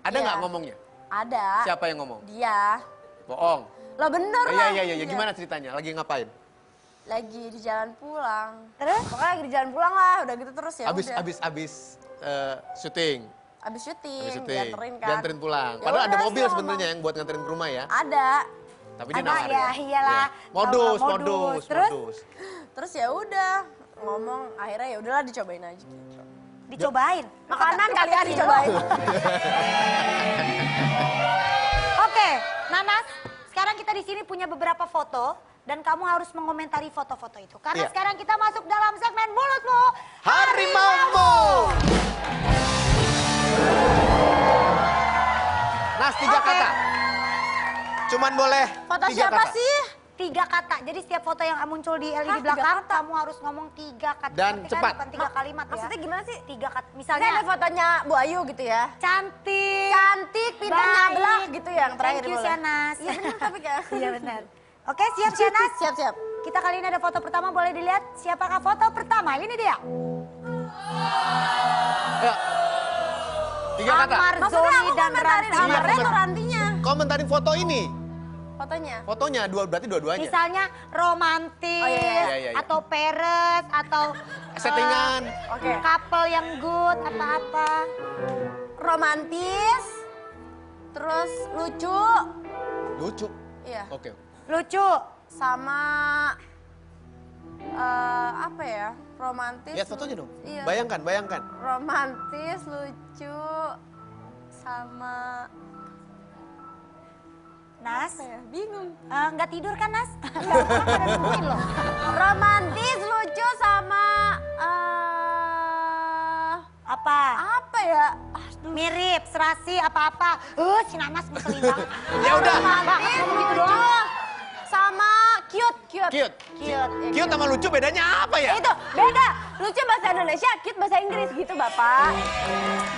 Ada nggak Iya. ngomongnya? Ada. Siapa yang ngomong? Dia. Bohong. Lah bener lah. Iya. Gimana ceritanya? Lagi ngapain? Lagi di jalan pulang. Terus? Pokoknya lagi di jalan pulang lah, udah gitu terus ya udah. Abis syuting. Abis syuting, Habis syuting. dianterin kan. Dianterin pulang. Ya Padahal ada udah, mobil sih sebenarnya yang buat nganterin ke rumah ya. Ada. Tapi dia Ada nawarin. ya, iyalah. Iya. Modus. Terus? Terus ya udah ngomong akhirnya ya udahlah dicobain aja gitu. Dicobain. Makanan kali ya dicobain. Oke, Nanas, sekarang kita di sini punya beberapa foto dan kamu harus mengomentari foto-foto itu. Karena Iya. sekarang kita masuk dalam segmen Mulutmu Harimaumu. Nas, 3 Oke. kata. Cuman boleh Foto 3 siapa kata. sih? 3 kata. Jadi setiap foto yang muncul di LED Hah, belakang, 3 kata? kamu harus ngomong 3 kata. Dan Ngerti kan? cepat. Bukan 3 kalimat ya. Maksudnya gimana sih? 3 kata. Misalnya Misalnya ada fotonya Bu Ayu gitu ya. cantik. Cantik, pintar baik. nyablak gitu ya yang terakhir Thank you, boleh. Shanas. Iya bener tapi kayak. Iya benar. Oke, siap Shanas? Siap. Kita kali ini ada foto pertama, boleh dilihat siapakah foto pertama? Ini dia. Ya. 3 kata. Amar Maksudnya Zoni aku dan komentarin Ranti. Amarnya atau Rantinya? Komentarin foto ini. Fotonya. Fotonya berarti dua-duanya. Misalnya romantis, Oh, iya. Iya. atau peres, atau Settingan. Oke. couple yang good, apa-apa. Romantis. Terus lucu. Lucu. Iya. Oke. Lucu. Sama apa ya? Romantis. Lihat fotonya dong. Iya. Bayangkan. Romantis, lucu, sama Nas, apa ya? Bingung. nggak tidur kan Nas? Orang pada nungguin loh. Romantis, lucu, sama Apa? apa ya? Mirip, serasi, apa-apa. Si Nanas ngeselin banget. Ya udah. Romantis, lucu, sama cute. Cute. Cute. Cute sama lucu bedanya apa ya? Itu, beda. Lucu bahasa Indonesia, cute bahasa Inggris gitu Bapak.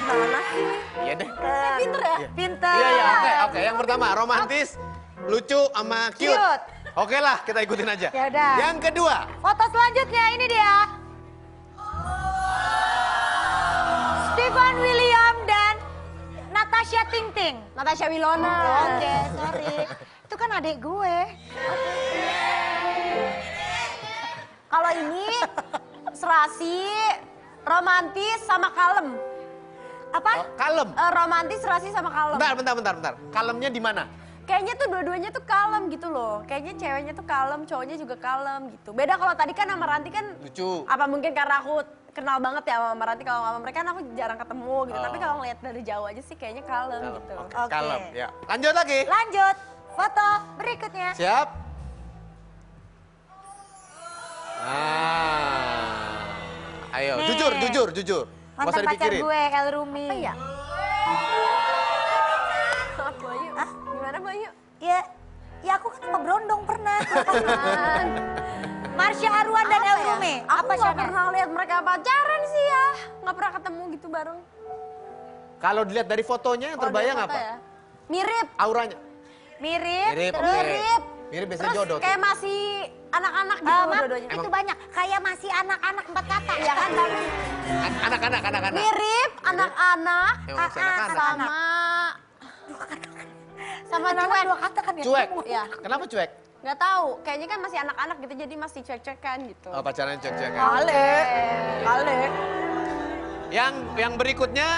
Gimana sih? Iya deh. Saya pinter ya? Pinter. Iya, oke. Yang pertama, romantis, lucu, sama cute. Cute. Oke lah, kita ikutin aja. Ya udah. Yang kedua. Foto selanjutnya ini dia. Stephen William dan Natasha Tingting. Natasha Wilona. Oke, sorry. Itu kan adik gue. Kalau ini serasi, romantis sama kalem. Apa? Kalem. Romantis, serasi sama kalem. Bentar. Kalemnya di mana? Kayaknya tuh dua-duanya tuh kalem gitu loh. Kayaknya ceweknya tuh kalem, cowoknya juga kalem gitu. Beda kalau tadi kan sama Ranti kan Lucu. apa mungkin karena aku kenal banget ya sama Ranti, kalau sama mereka kan aku jarang ketemu gitu. Oh. Tapi kalau ngeliat dari jauh aja sih kayaknya kalem gitu. Oke, Oke. kalem. Ya. Lanjut lagi. Lanjut. Foto berikutnya. Siap. Ayo, Nih. jujur. Nggak usah Mantan pacar dipikirin. gue, El Rumi. Apa ya? Bayu, gimana Bayu? Ya aku kan sama Brondong pernah. Marsha Arwan dan El Rumi. Aku Apa nggak Syana? pernah lihat mereka pacaran sih ya. Nggak pernah ketemu gitu bareng. Kalau dilihat dari fotonya yang terbayang Kalau dari apa? foto ya. Mirip. Auranya. Mirip, Mirip, terus oke. Mirip biasanya Terus jodoh tuh. kayak masih anak-anak gitu Maaf, dua-duanya. itu banyak. Kayak masih anak-anak 4 kata. Iya kan, tapi Anak-anak. mirip anak-anak Emang masih anak-anak. sama Anak-anak cuek. 2 kata kan ya? Cuek. Iya. Kenapa cuek? Nggak tahu, kayaknya kan masih anak-anak gitu jadi masih cuek-cuekan gitu. Oh, pacaran cuek-cuek. Kale. Yang berikutnya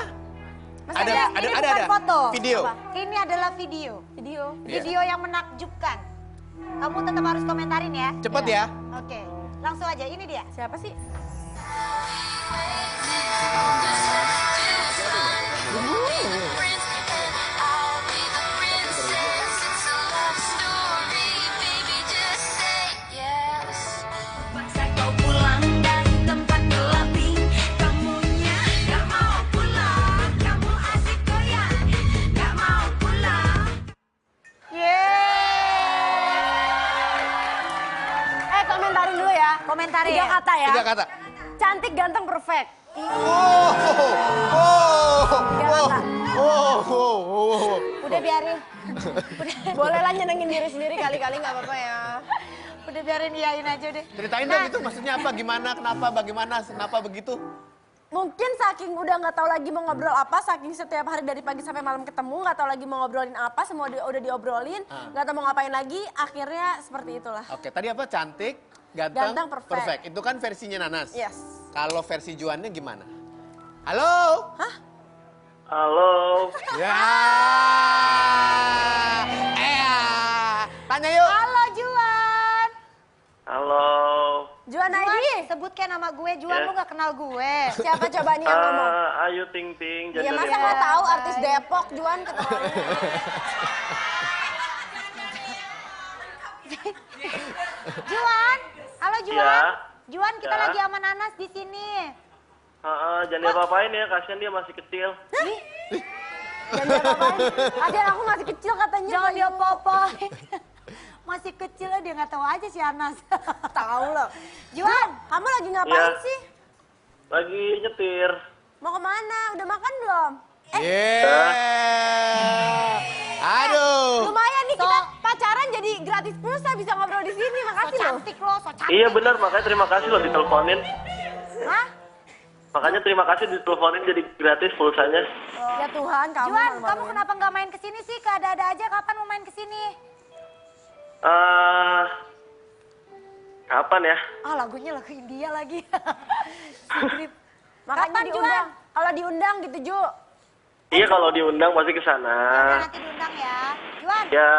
Masih ada ini bukan foto. video. Apa? Ini adalah video. Video. Video yang menakjubkan. Kamu tetap harus komentarin ya. Cepet ya. Oke, langsung aja. Ini dia. Siapa sih? Komentarin dulu ya. Komentarin. 3 kata ya. 3 kata. Cantik, ganteng, perfect. Udah biarin. Bolehlah nyenengin diri sendiri kali-kali nggak apa-apa ya. Udah biarin iyain aja deh. Ceritain dong itu maksudnya apa, gimana, kenapa, bagaimana, kenapa begitu? Mungkin saking udah nggak tahu lagi mau ngobrol apa, saking setiap hari dari pagi sampai malam ketemu, nggak tahu lagi mau ngobrolin apa, semua udah diobrolin, nggak tahu mau ngapain lagi, akhirnya seperti itulah. Oke, tadi apa? Cantik, ganteng, Ganteng, perfect. Itu kan versinya Nanas. Yes. Kalau versi Juannya gimana? Halo? Hah? Halo. Ya. Tanya yuk. Halo Juan. Halo. Juan Aidi. Sebutkan nama gue. Juan, Ya. lu gak kenal gue. Siapa coba nih yang ngomong? Ayu Ting Ting. Ya Janda masa Depok. nggak tahu artis Depok, Juan keterlaluan. Juan. Halo Juan. Ya. Juan, kita Ya. lagi sama Nanas di sini. Jangan diapa-apain ya, kasihan dia masih kecil. Dan dia ngapain? Aden aku masih kecil katanya. Jangan dia apa-apain. Masih kecil dia nggak tahu aja si Anas. Tahu loh. Juan, Kamu lagi ngapain Ya. sih? Lagi nyetir. Mau kemana? Udah makan belum? Aduh. Lumayan nih kita pacaran jadi gratis pulsa bisa ngobrol di sini. so Makasih loh. cantik lo, so cantik. Iya benar, makanya terima kasih loh diteleponin. Hah? Makanya terima kasih diteleponin jadi gratis pulsanya. Ya Tuhan, kamu Juan, kamu malu-maluin. kenapa nggak main ke sini sih? Ada-ada aja. Kapan mau main ke sini? Kapan ya? Ah, lagunya lagu India lagi. Sigrip. Makanya Kapan, diundang. Kalau diundang gitu, Ju. Iya kalau diundang pasti ke sana. Juan? Nanti diundang ya. Juan, Ya,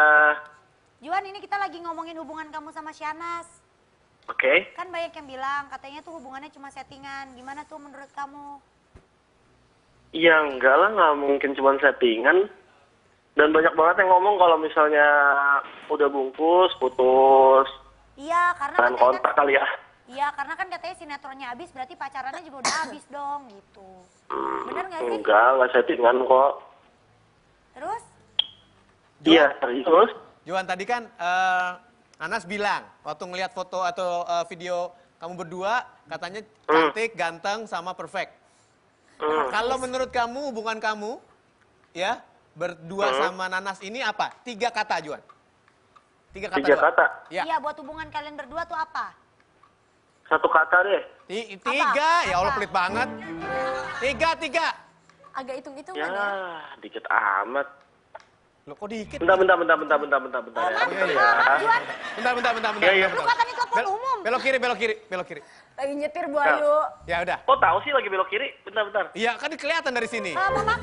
Juan ini kita lagi ngomongin hubungan kamu sama Syanas. oke. Kan banyak yang bilang katanya tuh hubungannya cuma settingan. Gimana tuh menurut kamu? Ya enggak lah, nggak mungkin cuma settingan. Dan banyak banget yang ngomong kalau misalnya udah bungkus, putus, Iya, karena dan katanya kontak kali ya. Iya, karena kan katanya sinetronnya habis, berarti pacarannya juga udah habis dong, gitu. Bener nggak sih? Enggak settingan kok. Terus? Iya, serius. Juan tadi kan Anas bilang waktu ngelihat foto atau video Kamu berdua katanya cantik, ganteng, sama perfect. Kalau menurut kamu, hubungan kamu, ya, berdua sama Nanas ini apa? 3 kata, Juan. 3 kata. 3 kata? Ya. Iya, buat hubungan kalian berdua tuh apa? 1 kata deh. 3, ya Allah Apa? pelit banget. 3. Agak hitung-hitungan Ya, ya. dikit amat. Loh kok dikit? Bentar ya. Bentar. Iya, iya. Lu katanya telepon umum. Belok kiri. Lagi nyetir Bu Ayu. Ya udah. Kok tahu sih lagi belok kiri? Bentar. Iya, kan kelihatan dari sini. Mama,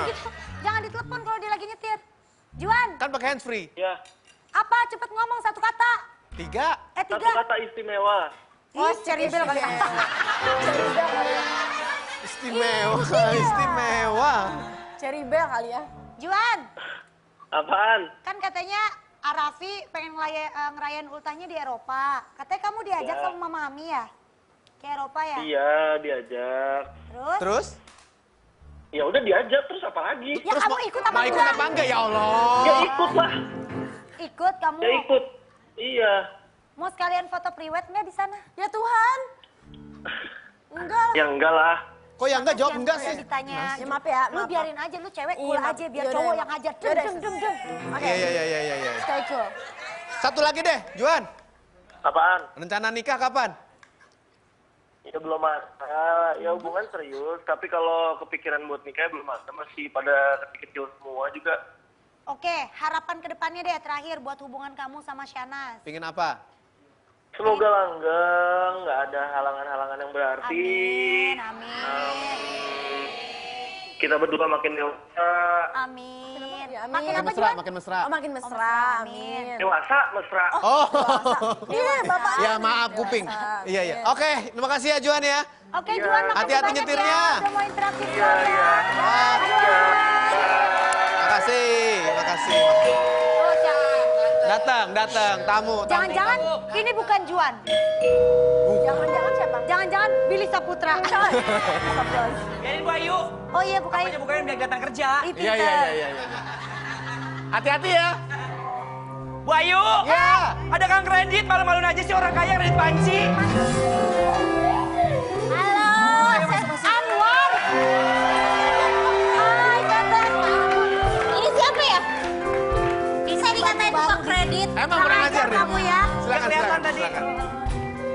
gitu. Jangan ditelepon kalau dia lagi nyetir. Juan, Kan pakai handsfree. Ya, apa? Cepet ngomong 1 kata. 3. 1 3. kata istimewa. Oh, ceribel kali ya. Istimewa. Cherry Bell kali ya. Juan, Apaan? kan katanya Arafi pengen ngerayain ultahnya di Eropa. Katanya kamu diajak Ya. sama Mami ya? Ke Eropa ya? Iya, diajak. Terus? Ya udah diajak, terus apa lagi? Ya kamu ikut apa Mau ikut enggak? apa enggak ya Allah? Ya ikut lah. Ikut kamu. Ya ikut. Iya. Mau sekalian foto priwet nggak di sana? Ya Tuhan. Enggak lah. Ya enggak lah. Kok ya enggak jawab enggak sih? Ditanya. Ya maaf ya. Lu maaf. biarin aja, lu cewek Iya, cool maaf. aja biar Yaudah, cowok ya, yang maaf. ngajar. Yaudah. Dem. Oke. Iya. Stay cool. Satu lagi deh, Juan. Apaan? Rencana nikah kapan? Ya belum ada. Ya hubungan serius. Tapi kalau kepikiran buat nikah belum ada. Masih pada kecil semua juga. Oke, harapan kedepannya deh terakhir buat hubungan kamu sama Shanas. Pingin apa? Semoga langgeng, nggak ada halangan-halangan yang berarti. Amin. Kita berdua makin dewasa. Amin. Ya, amin. Makin apa Makin mesra, Juan? makin mesra. Oh, makin mesra. mesra, Amin. Dewasa, mesra. Oh. Iya, Bapak. Ya maaf kuping. Iya. Oke, terima kasih ya Juan ya. Oke Juan, makasih Hati-hati banyak nyetirnya. ya. Udah mau interaktif Iya, iya. Makasih. Oh, Datang, tamu. jangan-jangan ini bukan Juan. Jangan-jangan siapa? Jangan-jangan Billy Saputra. Biarin Bu Ayu. Oh iya, bukain. Apanya bukain biar datang kerja. Iya. Hati-hati ya. Bu Ayu. Ya. Ada Kang Kredit, malu-maluin aja sih orang kaya kredit panci. Halo, Anwar. Hai, Teteh. Ini siapa ya? Bisa dikatain tukang kredit. Emang kurang ajar deh. Kamu ya. Silakan. tadi.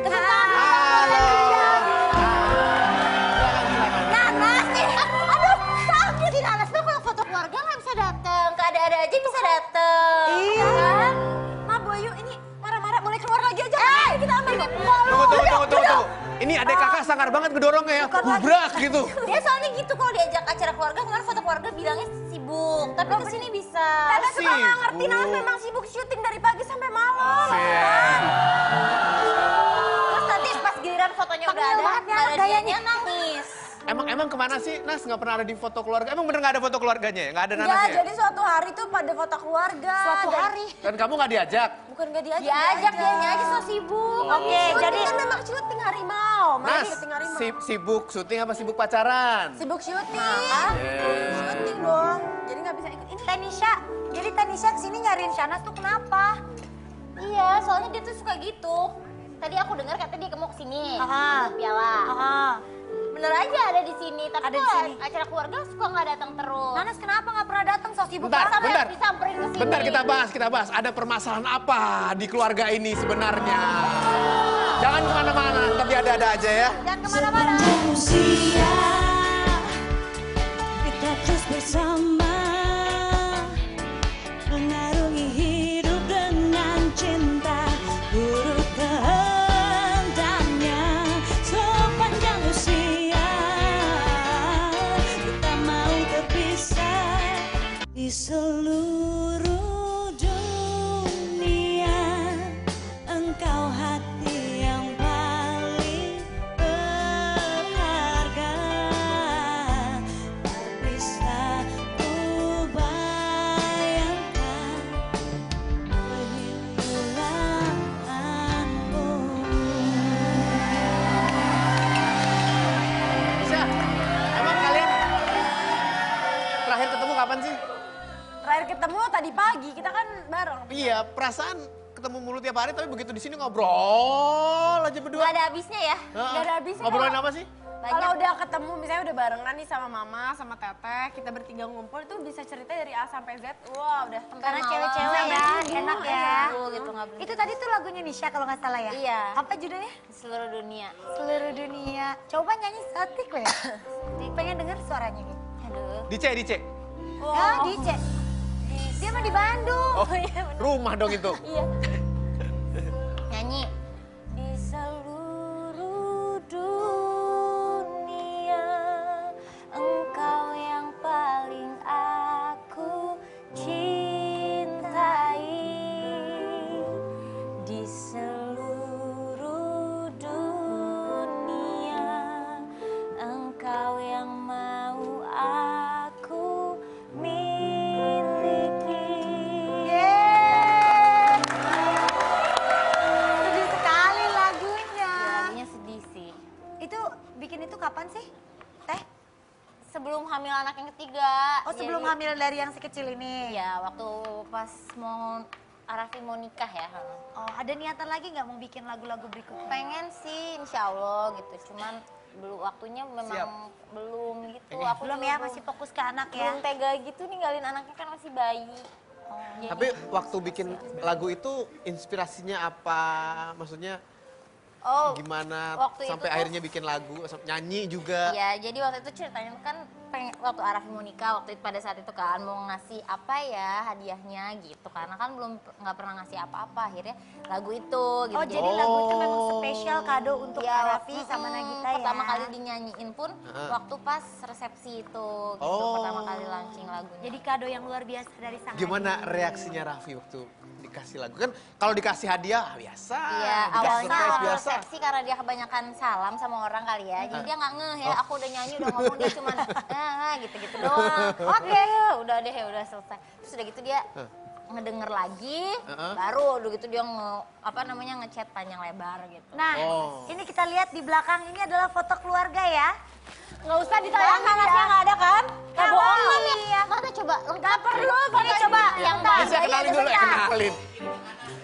Tepuk tangan. Halo. Nanas nih. Aduh, sakit. Si Nanas tuh kalau foto keluarga nggak bisa datang. Ada-ada aja bisa datang. Iya. Kan? Ma, Bu Ayu, ini marah-marah boleh keluar lagi aja. Kita ambil. Tunggu. Ini adek kakak sangar banget ngedorongnya ya. Bubrak gitu. Dia soalnya gitu kalau diajak acara keluarga, kemarin foto keluarga bilangnya sibuk. Tapi kesini bisa. Karena suka nggak Sibuk. ngerti, Nanas memang sibuk syuting dari pagi sampai malam. Terus nanti pas giliran fotonya udah Tengil ada, banget ya, nggak ada gayanya. dianya nangis. Emang kemana sih Nas nggak pernah ada di foto keluarga? Emang bener nggak ada foto keluarganya ya? Nggak ada Enggak, Nanasnya? jadi suatu hari tuh pada foto keluarga. Suatu Dan- hari. Dan kamu nggak diajak? Bukan nggak diajak. Diajak dianya aja so sibuk. Oke, Syuting jadi kan memang syuting harimau. Mari Nas, syuting harimau. sibuk syuting apa sibuk pacaran? Sibuk syuting. Syuting dong. Jadi nggak bisa ikut ini. Tanisha. Jadi Tanisha kesini nyariin Shanas tuh kenapa? Iya, soalnya dia tuh suka gitu. Tadi aku dengar katanya dia mau kesini, Aha. piala. Ah. Bener aja ada di sini, tapi Ada di kalau sini. acara keluarga suka nggak datang terus. Nanas kenapa nggak pernah datang? So sibuk Bentar, banget. bentar. Disamperin ke sini. Bentar kita bahas. Ada permasalahan apa di keluarga ini sebenarnya? Jangan kemana-mana, tapi ada-ada aja ya. Jangan kemana-mana. Sepanjang usia kita terus bersama, mengarungi hidup dengan cinta, turut kehendaknya. Sepanjang usia kita mau terpisah di seluruh dunia. Engkau hati yang paling berharga, tak bisa ku bayangkan kehilanganmu. Bisa? Emang kalian terakhir ketemu kapan sih? Terakhir ketemu tadi pagi, kita kan bareng. Iya, perasaan ketemu mulu tiap hari, tapi begitu di sini ngobrol aja berdua. Gak ada habisnya ya. Heeh. Gak ada habisnya. Ngobrolin apa sih? Kalau udah ketemu, misalnya udah barengan nih sama mama, sama teteh, kita bertiga ngumpul itu bisa cerita dari A sampai Z. Wah, udah. Karena malam. cewek-cewek ya, enak ya. Gitu, nggak berhenti. Itu tadi tuh lagunya Nisha kalau nggak salah ya? Iya. Apa judulnya? Seluruh dunia. Seluruh Dunia. Coba nyanyi setik ya. Pengen denger suaranya nih. Aduh. Dice. Ah, Dice. Dia mah di Bandung. Oh, rumah dong itu. Iya. Nyanyi. Di seluruh dunia engkau yang paling aku cintai. Di seluruh dunia engkau yang mau aku miliki. Sedih sekali lagunya. Lagunya sedih sih. Itu bikin itu kapan sih? Teh? Sebelum hamil anak yang ketiga. Oh, sebelum Jadi- hamil dari yang si kecil ini? Iya, waktu pas mau Arafi mau nikah ya. Oh, ada niatan lagi nggak mau bikin lagu-lagu berikutnya? Pengen sih, insya Allah gitu. Cuman belum waktunya memang belum gitu. Aku Belum juga ya, masih fokus ke anak ya? belum tega gitu ninggalin anaknya kan masih bayi. Jadi- Tapi waktu bikin lagu itu inspirasinya apa? Maksudnya oh, gimana waktu itu sampai tuh- akhirnya bikin lagu, nyanyi juga? ya jadi waktu itu ceritanya kan waktu Arafi mau nikah waktu itu pada saat itu kan mau ngasih apa ya hadiahnya gitu karena kan belum nggak pernah ngasih apa-apa akhirnya lagu itu gitu. Oh, jadi lagu itu memang spesial kado untuk Ya, Arafi sama Nagita ya? pertama kali dinyanyiin pun waktu pas resepsi itu gitu Oh. pertama kali launching lagunya. Jadi kado yang luar biasa dari sang Gimana hadiah. reaksinya Raffi waktu dikasih lagu? Kan kalau dikasih hadiah biasa, Iya, dikasih awalnya surprise awal biasa. resepsi karena dia kebanyakan salam sama orang kali ya. Jadi dia nggak ngeh ya, aku udah nyanyi, udah ngomong, dia cuman gitu-gitu doang. Oke, udah deh, udah selesai. Terus udah gitu dia ngedenger lagi, baru udah gitu dia ngechat panjang lebar gitu. Nah, Oh. ini kita lihat di belakang ini adalah foto keluarga ya. Nggak usah ditayangkan Nanasnya ya. nggak ada kan? Nggak bohong ya. Mana coba lengkap. Nggak perlu, Ini coba yang Bentar. Bisa kenalin dulu ya, kenalin.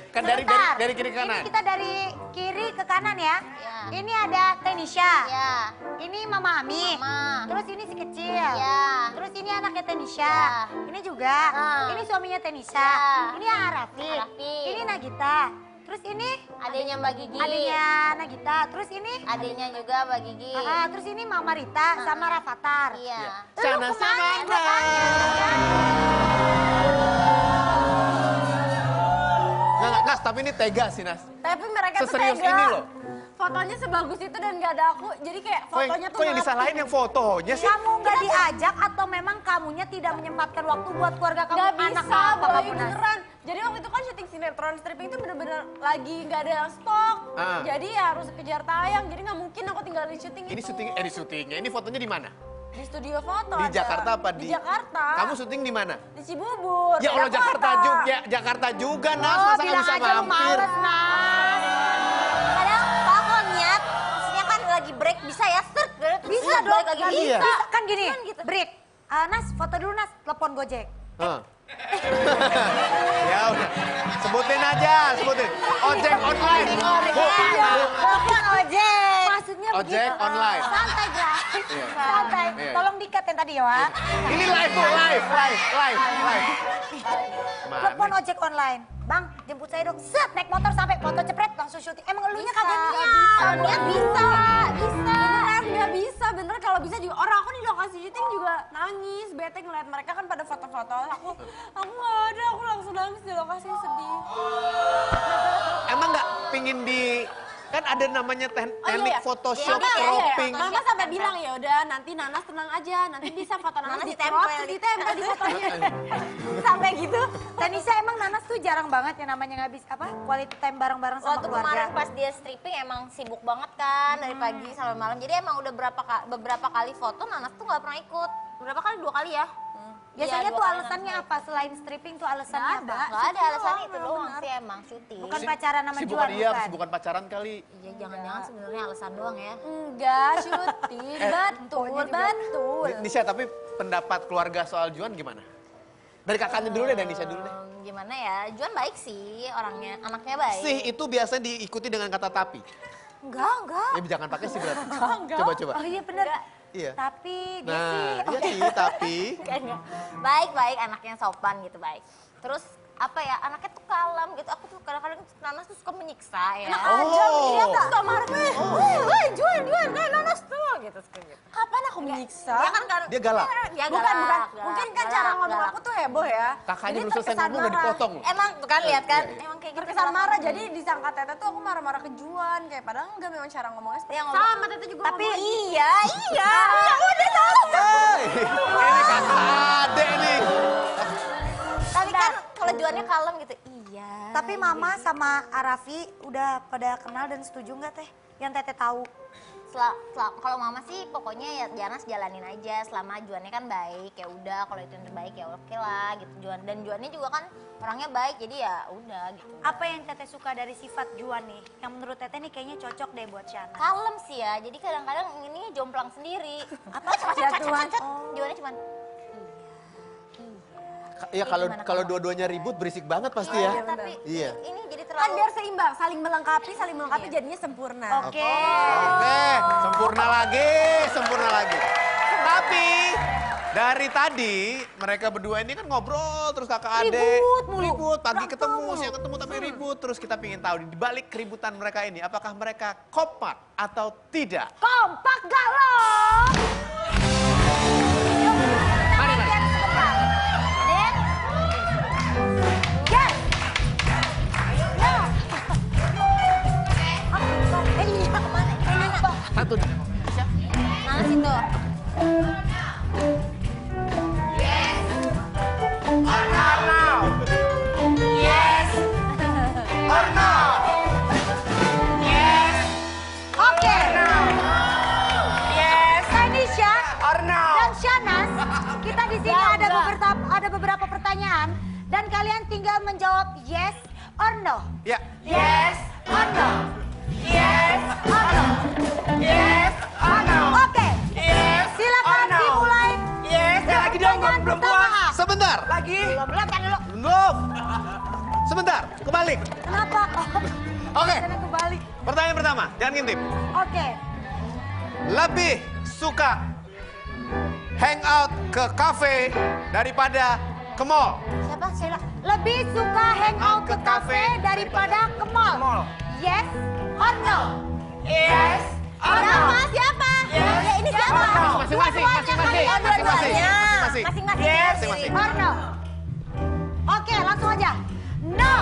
Kan dari Sebentar. kiri ke kanan. Ini kita dari kiri ke kanan ya. Ya. Ini ada Tenisha. Ya, Ini Mama Ami. Mama. Terus ini si kecil. Ya. Terus ini anaknya Tenisha. Ya. Ini juga. Nah. Ini suaminya Tenisha. Ya. Ini Arafi. Arafi. Ini Nagita. Terus ini adiknya Mbak Gigi. adiknya Nagita. Terus ini Adiknya juga Mbak Gigi. terus ini Mama Rita sama Rafathar. Iya. Sana sama Nggak, Nas, tapi ini tega sih, Nas. Tapi mereka tuh Seserius tega. ini loh. Fotonya sebagus itu dan nggak ada aku. Jadi kayak fotonya tuh Kok yang mati. disalahin yang fotonya sih? Kamu nggak diajak atau memang kamunya tidak menyempatkan waktu buat keluarga kamu, Nggak anak bisa, apa Boy, kamu Nas? beneran. Jadi waktu itu kan syuting sinetron stripping itu bener-bener lagi nggak ada stok. Ah. Jadi ya harus kejar tayang. Jadi nggak mungkin aku tinggalin syuting Ini itu. di syutingnya. Ini fotonya di mana? Di studio foto Di ada. Jakarta apa Di Jakarta. Kamu syuting di mana? Di Cibubur. Ya Allah, beda Jakarta kota. juga. Jakarta juga, Nas. Oh, Masa nggak bilang bisa aja lu mampir? males, Nas. Kadang kalau niat, maksudnya kan lagi break bisa ya, set, terus Bisa set, dong, balik lagi kan Iya. bisa. Kan gini, gitu. break. Nas, foto dulu Nas, telepon Gojek. Hah. Ya udah. Sebutin aja, sebutin. Ojek online. Bu, Telepon ojek. Maksudnya Ojek begitu. online. Santai, guys. Iya. Santai. Iya. Tolong dikat yang tadi ya, Wak. Ini live tuh, live. Telepon Mana? ojek online. Bang, jemput saya dong. Set, naik motor sampai foto cepret, langsung syuting. Emang elunya kagak niat. Niat bisa. Beneran nggak bisa. Bener kalau bisa juga. Orang aku di lokasi syuting juga nangis. Bete ngeliat mereka kan pada foto-foto. Aku nggak ada. Aku langsung nangis di lokasi sedih. Emang nggak pingin di... Kan ada namanya teknik Photoshop, cropping. Mama sampai bilang ya udah nanti Nanas tenang aja. Nanti bisa foto Nanas ditempel di fotonya. Sampai gitu. Tanisa emang Nanas tuh jarang banget yang namanya ngabis apa? Quality time bareng-bareng sama Waktu keluarga. kemarin pas dia stripping emang sibuk banget kan dari pagi sampai malam. Jadi emang udah beberapa kali foto Nanas tuh nggak pernah ikut. Berapa kali? 2 kali ya. Biasanya Iya, tuh 2 kali alasannya Nanas apa? Selain stripping tuh alasannya apa? Nggak ada alasannya itu doang sih emang syuting. Bukan pacaran sama Sibukan Juan, iya, bukan? sibukan pacaran kali. Iya jangan-jangan sebenarnya alasan doang ya. Enggak, syuting. Betul. Nisha, tapi pendapat keluarga soal Juan gimana? Dari kakaknya dulu deh, dan Nisha dulu deh. gimana ya. Juan baik sih orangnya, anaknya baik. Sih itu biasanya diikuti dengan kata tapi. Enggak. Ya jangan pakai sih berarti. Enggak. Coba. Oh iya bener. Iya. Tapi dia Nah, sih. iya sih tapi. Enggak. Baik, anaknya sopan gitu baik. Terus apa ya, anaknya tuh kalem gitu. Aku tuh kadang-kadang Nanas tuh suka menyiksa ya. Aja, dia tuh suka marah. Woi, Juan, kayak Nanas tuh gitu. Kapan aku menyiksa? Ya kan karena Dia galak. Ya, Bukan. galak. Mungkin kan cara ngomong galak. aku tuh heboh ya. Kakaknya Jadi belum selesai terkesan ngomong udah marah. dipotong. Emang tuh kan lihat kan, Iya. emang kayak gitu. Terkesan marah, jadi disangka Tete tuh aku marah-marah ke Juan. Kayak padahal enggak, memang cara ngomongnya seperti Yang itu. ngomong- Sama Tete juga Tapi ngomong. iya. Ya udah tahu. Hey, ini kakak adek nih. Tapi kan kalau Juannya kalem gitu. Iya. Tapi Mama sama Arafi udah pada kenal dan setuju nggak Teh? Yang Tete tahu. Kalau mama sih pokoknya ya Janas jalanin aja selama Juannya kan baik, ya udah kalau itu yang terbaik ya oke lah gitu. Juannya juga kan orangnya baik, jadi ya udah gitu. Apa yang Tete suka dari sifat Juan nih? Yang menurut Tete nih kayaknya cocok deh buat Shana. Kalem sih ya, jadi kadang-kadang ini jomplang sendiri. Apa Jatuhan. Juannya cuman Ya kalau gimana kalau kamu? dua-duanya ribut berisik banget pasti ya. tapi Iya. ini jadi Kan terlalu biar seimbang, saling melengkapi jadinya sempurna. Oke. Oke, sempurna lagi. Tapi dari tadi mereka berdua ini kan ngobrol terus kakak adek. Ribut mulu. Ribut, pagi Berantem ketemu, mulu. siang ketemu tapi ribut. Terus kita pingin tahu di balik keributan mereka ini apakah mereka kompak atau tidak? Kompak gak lo? Mari. Satu. Nanas itu. Oke. Tanisha dan Shanas, kita di sini ada beberapa pertanyaan dan kalian tinggal menjawab yes or no. Ya. Yes or no. Yes or no. Yes or no. Oke. Silakan dimulai. Yes, lagi dong, Pertanyaan belum pertama. puas. Sebentar. Lagi. Belum kan dulu. Belum. Sebentar, kebalik. Kenapa? Oke, Karena kebalik. pertanyaan pertama, jangan ngintip. Oke. Lebih suka hangout ke kafe daripada ke mall? Siapa? Sheila. Lebih suka hangout ke kafe daripada ke mall. Yes or no? Yes. Siapa? Ya ini siapa? Masing-masing. Masing-masing. Yes. Masing-masing. Or no? Oke, langsung aja. No.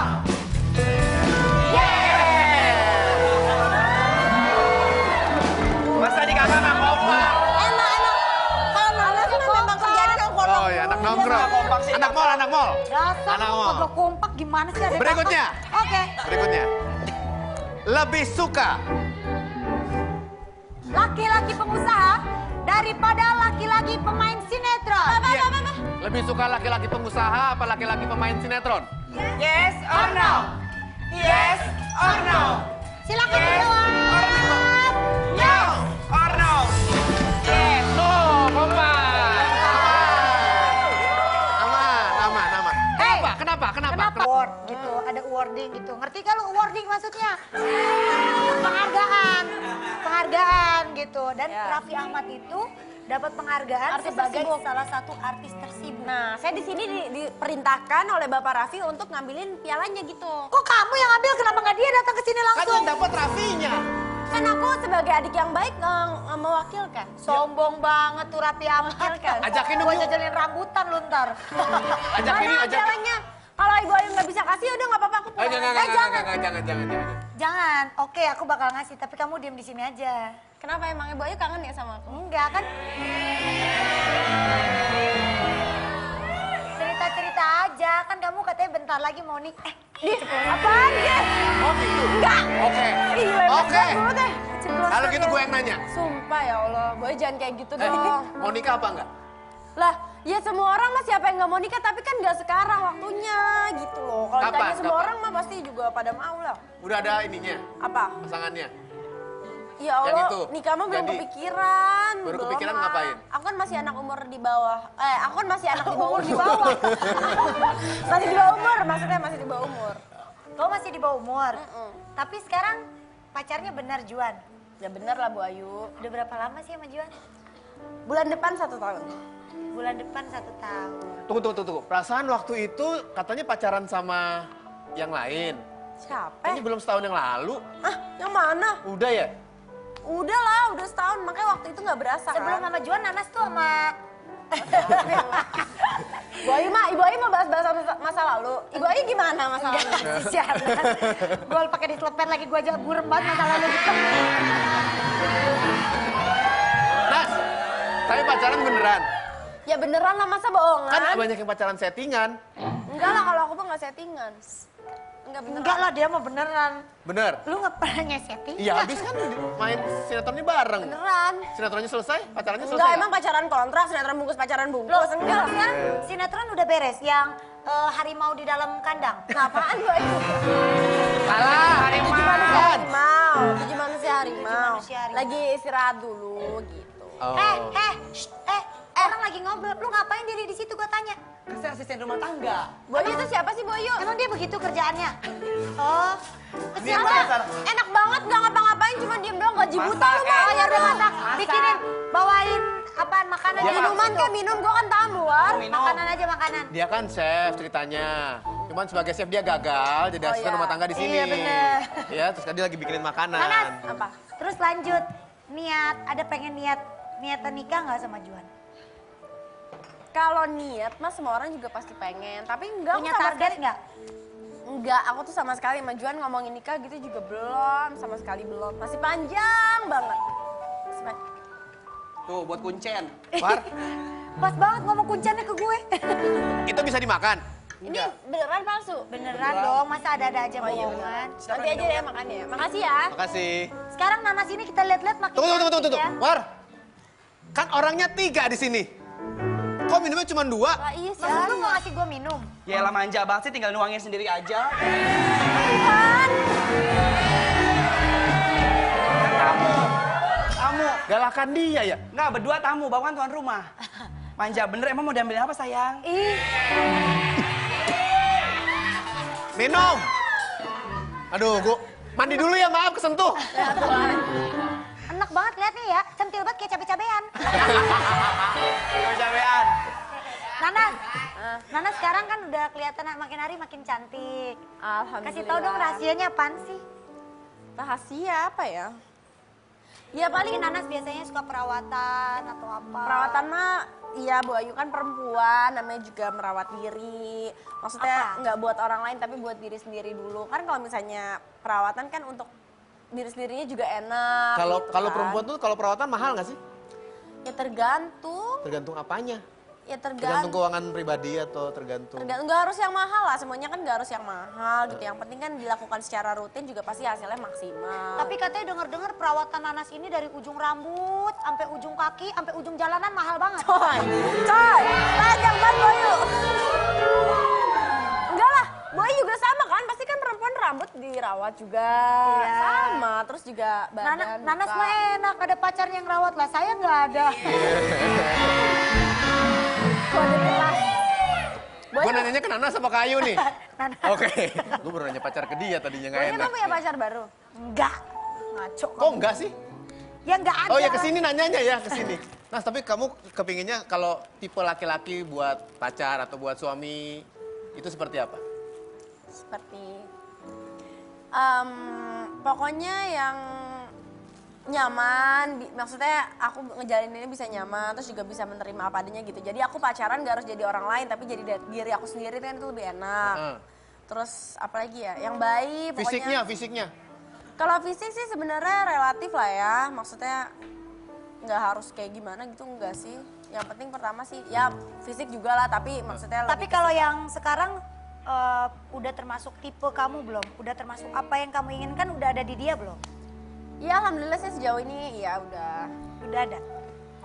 Masa di kakak nggak kompak? Emang kalau Nanas mah memang kerjaan yang kolong. Oh ya, anak nongkrong. kompak sih, Anak mall. Dasar Anak mall. kagak kompak gimana sih adek Berikutnya. kakak? Oke. Berikutnya. Lebih suka Laki-laki pengusaha daripada laki-laki pemain sinetron. Iya. Lebih suka laki-laki pengusaha apa laki-laki pemain sinetron? Yes or no? Yes or no? Silakan dijawab. No or no? Yes. No, kompak. Aman. Hey. Kenapa? Award gitu, ada awarding gitu. Ngerti kan lu awarding maksudnya? Penghargaan gitu. Dan Raffi Ahmad itu dapat penghargaan Artis sebagai tersibuk. salah satu artis tersibuk. Nah, saya di sini diperintahkan oleh Bapak Raffi untuk ngambilin pialanya gitu. Kok kamu yang ambil? Kenapa nggak dia datang ke sini Kan langsung? yang dapat Raffinya. Kan aku sebagai adik yang baik mewakilkan. Sombong banget tuh Raffi Ahmad kan. Ajakin dong, Gua yuk. jajalin rambutan lu ntar. Ajakin. Pialanya. Kalau Ibu Ayu nggak bisa kasih, udah nggak apa-apa aku pulang. Jangan. Jangan. Oke, aku bakal ngasih, tapi kamu diem di sini aja. Kenapa emang Ibu Ayu kangen ya sama aku? Enggak kan? Cerita-cerita aja, kan kamu katanya bentar lagi mau nikah. Apaan ya? Oh gitu. Enggak. Oke. Dulu deh. Kalau gitu gue yang nanya. Sumpah ya Allah, Bu Ayu jangan kayak gitu dong. Mau nikah apa enggak? Lah, ya semua orang mah siapa yang nggak mau nikah, tapi kan nggak sekarang waktunya gitu loh. Kalau ditanya semua Kapan? orang mah pasti juga pada mau lah. Udah ada ininya, Apa? pasangannya. Ya Yang Allah, itu. nikah mah belum Jadi, kepikiran. baru Belum kepikiran lah. ngapain? Aku kan masih anak umur di bawah. Aku kan masih anak di bawah di bawah. Masih di bawah umur, maksudnya masih di bawah umur. Kau masih di bawah umur. Tapi sekarang pacarnya benar Juan. Ya bener lah Bu Ayu. Udah berapa lama sih sama Juan? Bulan depan 1 tahun. Bulan depan 1 tahun. Tunggu. Perasaan waktu itu katanya pacaran sama yang lain. Siapa? Ini belum setahun yang lalu. Ah, yang mana? Udah ya? Udah lah, udah setahun. Makanya waktu itu nggak berasa Sebelum kan? sama Juan, Nanas tuh sama... Ibu Ayu mau bahas-bahas masa lalu. Ibu Ayu gimana masa lalu? Sialan. Gue pakai diselepet lagi, gue aja burem banget masa lalu gitu. Nas, tapi pacaran beneran? Ya beneran lah, masa bohongan? Kan banyak yang pacaran settingan. Enggak lah, kalau aku mah nggak settingan. Enggak beneran. Enggak lah, dia mau beneran. Bener? Lu nggak pernah nyesetting? Iya, habis kan main sinetronnya bareng. Beneran. Sinetronnya selesai, pacarannya selesai. Enggak, nggak? emang pacaran kontrak, sinetron bungkus pacaran Loh, bungkus. Enggak. sekarang sinetron udah beres, yang harimau di dalam kandang. Apaan Bu Ayu? Salah, Tujuh manusia harimau. Tujuh manusia harimau. manusia harimau. Lagi istirahat dulu gitu. Oh. Orang lagi ngobrol, lu ngapain diri di situ gue tanya? Saya asisten rumah tangga. Bu Ayu itu siapa sih Bu Ayu? Emang dia begitu kerjaannya? Oh, Dia Siapa? dasar. Enak banget gak ngapa-ngapain, cuma diem doang gaji buta lu Masak, mah. oh ya udah masak, bikinin, bawain apaan makanan Dia di Minuman situ. kayak minum, gua kan tamu kan. Minum. Makanan aja makanan. Dia kan chef ceritanya. Cuman sebagai chef dia gagal jadi asisten iya. rumah tangga di sini. Iya, bener. Ya, terus kan dia lagi bikinin makanan. Nanas, Apa? terus lanjut, ada pengen niatan nikah nggak sama Juan? Kalau niat mah semua orang juga pasti pengen, tapi enggak. Punya aku sama target sekali- nggak? Enggak, aku tuh sama sekali sama Juan ngomongin nikah gitu juga belum, sama sekali belum. Masih panjang banget. Masih panjang. Tuh, buat kuncen. Par, Pas banget ngomong kuncannya ke gue. itu bisa dimakan? Ini beneran palsu? Beneran dong, masa ada-ada aja Oh iya bohongan. bener. Nanti aja ya makan ya. Makasih ya. Makasih. Sekarang Nanas ini kita lihat-lihat makin Tunggu. cantik ya. War, kan orangnya 3 di sini. Kok minumnya cuma 2? Ah, iya sih. Masa lu mau ngasih gue minum? Ya lah manja banget sih, tinggal nuangin sendiri aja. Tamu. Galakan dia ya? Nggak, berdua tamu, bawaan tuan rumah. Manja bener, emang mau diambilin apa sayang? Ih, Minum! Aduh, gua mandi dulu ya, maaf kesentuh. enak banget liatnya ya. Centil banget kayak cabe-cabean. Cabean. Nanas sekarang kan udah kelihatan makin hari makin cantik. Alhamdulillah. Kasih tau dong rahasianya apaan sih? Rahasia apa ya? Ya paling Nanas biasanya suka perawatan atau apa. Perawatan mah, iya Bu Ayu kan perempuan, namanya juga merawat diri. Maksudnya Apa? nggak buat orang lain tapi buat diri sendiri dulu. Kan kalau misalnya perawatan kan untuk diri sendirinya juga enak. Kalau gitu kalau kan. perempuan tuh kalau perawatan mahal nggak sih? Ya tergantung. Tergantung apanya? Ya Tergantung keuangan pribadi atau tergantung? Nggak harus yang mahal lah, semuanya kan nggak harus yang mahal gitu. Yang penting kan dilakukan secara rutin juga pasti hasilnya maksimal. Tapi katanya denger-dengar perawatan Nanas ini dari ujung rambut sampai ujung kaki sampai ujung jalanan mahal banget. coy, panjang banget Bu Ayu. Enggak lah, Bu Ayu juga sama kan, pasti kan perempuan rambut dirawat juga. Iya. Sama, terus juga badan. Nanas buka. mah enak ada pacarnya yang rawat lah, saya nggak ada. Kode kelas. Gue nanyanya ke Nanas apa ke Ayu nih? Nanas. Oke. Gue baru nanya pacar ke dia tadinya nggak Boy enak. emang punya pacar baru? Enggak. Ngaco. Kok enggak sih? Ya nggak ada. Oh ya kesini nanyanya ya kesini. Nas tapi kamu kepinginnya kalau tipe laki-laki buat pacar atau buat suami itu seperti apa? Seperti pokoknya yang nyaman, maksudnya aku ngejalaninnya bisa nyaman, terus juga bisa menerima apa adanya gitu. Jadi aku pacaran gak harus jadi orang lain, tapi jadi diri aku sendiri kan itu lebih enak. Terus apalagi ya, yang baik pokoknya. Fisiknya. Kalau fisik sih sebenarnya relatif lah ya, maksudnya nggak harus kayak gimana gitu, enggak sih. Yang penting pertama sih, ya fisik juga lah, tapi maksudnya Tapi lebih kalau yang sekarang udah termasuk tipe kamu belum? Udah termasuk apa yang kamu inginkan udah ada di dia belum? ya alhamdulillah sih sejauh ini ya udah. Udah ada.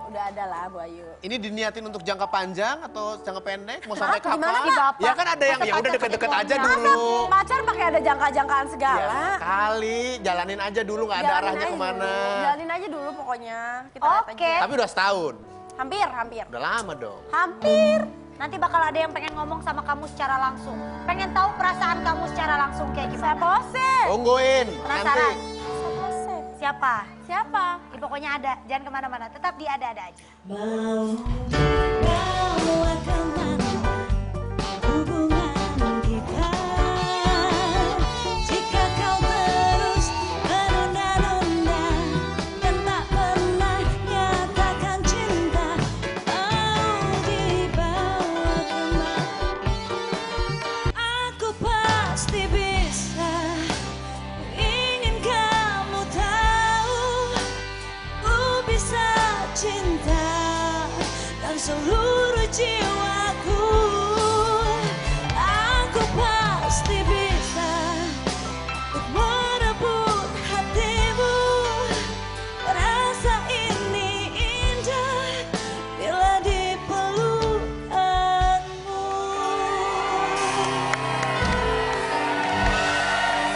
Udah ada lah Bu Ayu. Ini diniatin untuk jangka panjang atau jangka pendek? Mau sampai kapan? Gimana sih, Bapak? Ya kan ada yang ya udah deket-deket aja dulu. Pacar pakai ada jangka-jangkaan segala. Ya, kali jalanin aja dulu nggak ada Jalanin arahnya aja. kemana. Jalanin aja dulu pokoknya. Kita lihat Oke. aja. Tapi udah setahun. Hampir. Udah lama dong. Hampir. Nanti bakal ada yang pengen ngomong sama kamu secara langsung. Pengen tahu perasaan kamu secara langsung kayak Saya gimana. pose. Tungguin Penasaran? nanti. Siapa? Siapa? Ya, pokoknya ada. Jangan kemana-mana. Tetap di ada-ada aja. Mau bawa kemana hubungan kita? Jika kau terus menunda-nunda dan tak pernah nyatakan cinta, mau dibawa kemana? Aku pasti bisa. Ingin kamu tahu, ku bisa cinta dan seluruh jiwaku. Aku pasti bisa untuk merebut hatimu. Rasa ini indah bila dipelukkanmu.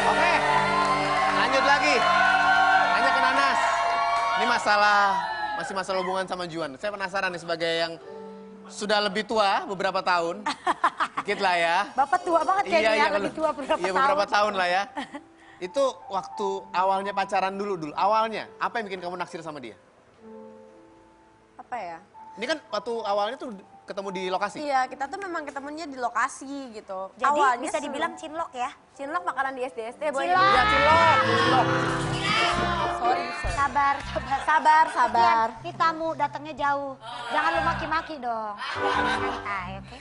Oke, lanjut lagi. Tanya ke Nanas. Ini masih masalah hubungan sama Juan. Saya penasaran nih sebagai yang sudah lebih tua beberapa tahun. Dikit lah ya. Bapak tua banget kayaknya ya, kalau- lebih tua beberapa iya, tahun. beberapa tahun lah ya. Itu waktu awalnya pacaran dulu. Awalnya, apa yang bikin kamu naksir sama dia? Apa ya? Ini kan waktu awalnya tuh ketemu di lokasi. Iya, kita tuh memang ketemunya di lokasi gitu. Jadi Awalnya bisa dibilang cinlok ya. cinlok makanan di SD Boy. Cilok. Iya, cilok. Sorry. Sabar. Sabar. Ini tamu datangnya jauh. Jangan lu maki-maki dong. Santai, oke?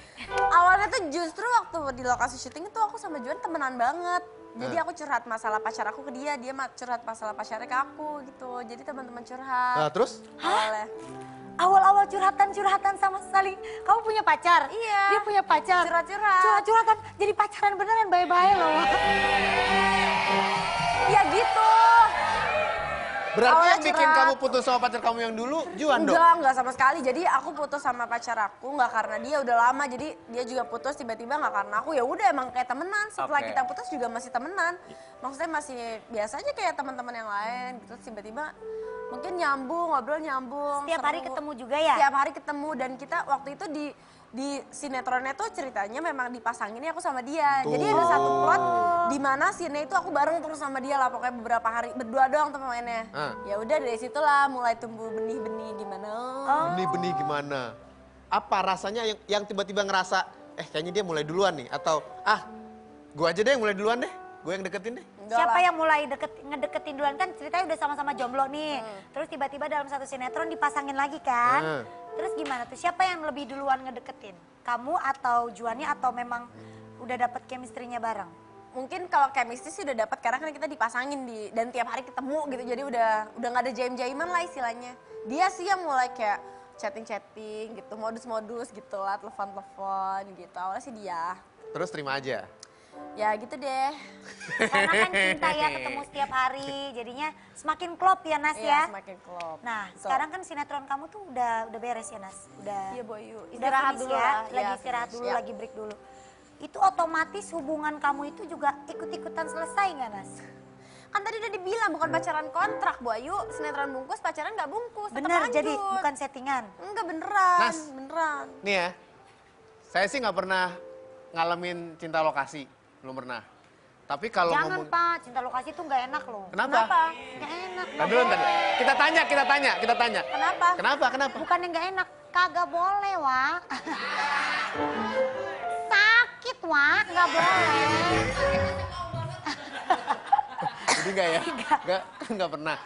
Awalnya tuh justru waktu di lokasi syuting itu aku sama Juan temenan banget. Jadi aku curhat masalah pacar aku ke dia curhat masalah pacarnya ke aku gitu. Jadi teman-teman curhat. Nah, terus? Awalnya. Awal-awal curhatan sama saling. Kamu punya pacar? Iya. Dia punya pacar? Curhat-curhat. Curhat-curhatan. Jadi pacaran beneran bye-bye loh. Ya gitu. Berarti Awalnya yang bikin curhat. kamu putus sama pacar kamu yang dulu, Juan dong? Enggak sama sekali. Jadi aku putus sama pacar aku nggak karena dia udah lama. Jadi dia juga putus tiba-tiba nggak karena aku. Ya udah emang kayak temenan. Setelah Oke. kita putus juga masih temenan. Maksudnya masih biasa aja kayak teman-teman yang lain. Gitu. Terus tiba-tiba mungkin nyambung, ngobrol nyambung. Setiap hari seru. ketemu juga ya? Setiap hari ketemu dan kita waktu itu di sinetronnya tuh ceritanya memang dipasanginnya aku sama dia. Jadi ada satu plot di mana scene itu aku bareng terus sama dia lah pokoknya beberapa hari berdua doang tuh mainnya. Ya udah dari situlah mulai tumbuh benih-benih gimana. Benih-benih gimana? Apa rasanya yang tiba-tiba ngerasa, kayaknya dia mulai duluan nih? Atau, gue aja deh yang mulai duluan deh, gue yang deketin deh. Enggak Siapa lah. yang mulai ngedeketin duluan kan ceritanya udah sama-sama jomblo nih. Terus tiba-tiba dalam satu sinetron dipasangin lagi kan. Terus gimana tuh? Siapa yang lebih duluan ngedeketin? Kamu atau Juannya atau memang udah dapet chemistry-nya bareng? Mungkin kalau chemistry sih udah dapat karena kan kita dipasangin dan tiap hari ketemu gitu. Jadi udah nggak ada jaim-jaiman lah istilahnya. Dia sih yang mulai kayak chatting-chatting gitu, modus-modus gitu lah, telepon-telepon gitu. Awalnya sih dia. Terus terima aja. Ya gitu deh. Karena kan cinta ya ketemu setiap hari. Jadinya semakin klop ya Nas Iya, ya. semakin klop. Nah, So. sekarang kan sinetron kamu tuh udah beres ya Nas? Udah. Iya Boyu, Udah istirahat finish dulu ya? lah. Lagi Iya, istirahat finish, dulu, ya. lagi break dulu. Itu otomatis hubungan kamu itu juga ikut-ikutan selesai nggak Nas? Kan tadi udah dibilang bukan pacaran kontrak Bu Ayu, sinetron bungkus pacaran nggak bungkus. tetap Bener, lanjut. jadi bukan settingan. Enggak beneran, Nas. beneran. Nih ya, saya sih nggak pernah ngalamin cinta lokasi, belum pernah. Tapi kalau Jangan Pak, cinta lokasi tuh nggak enak loh. Kenapa? Nggak enak. Tadi dulu, tadi. Kita tanya. Kenapa? Kenapa? Bukan yang nggak enak, kagak boleh Wak. Sakit Wak, nggak boleh. Jadi nggak ya? Nggak pernah.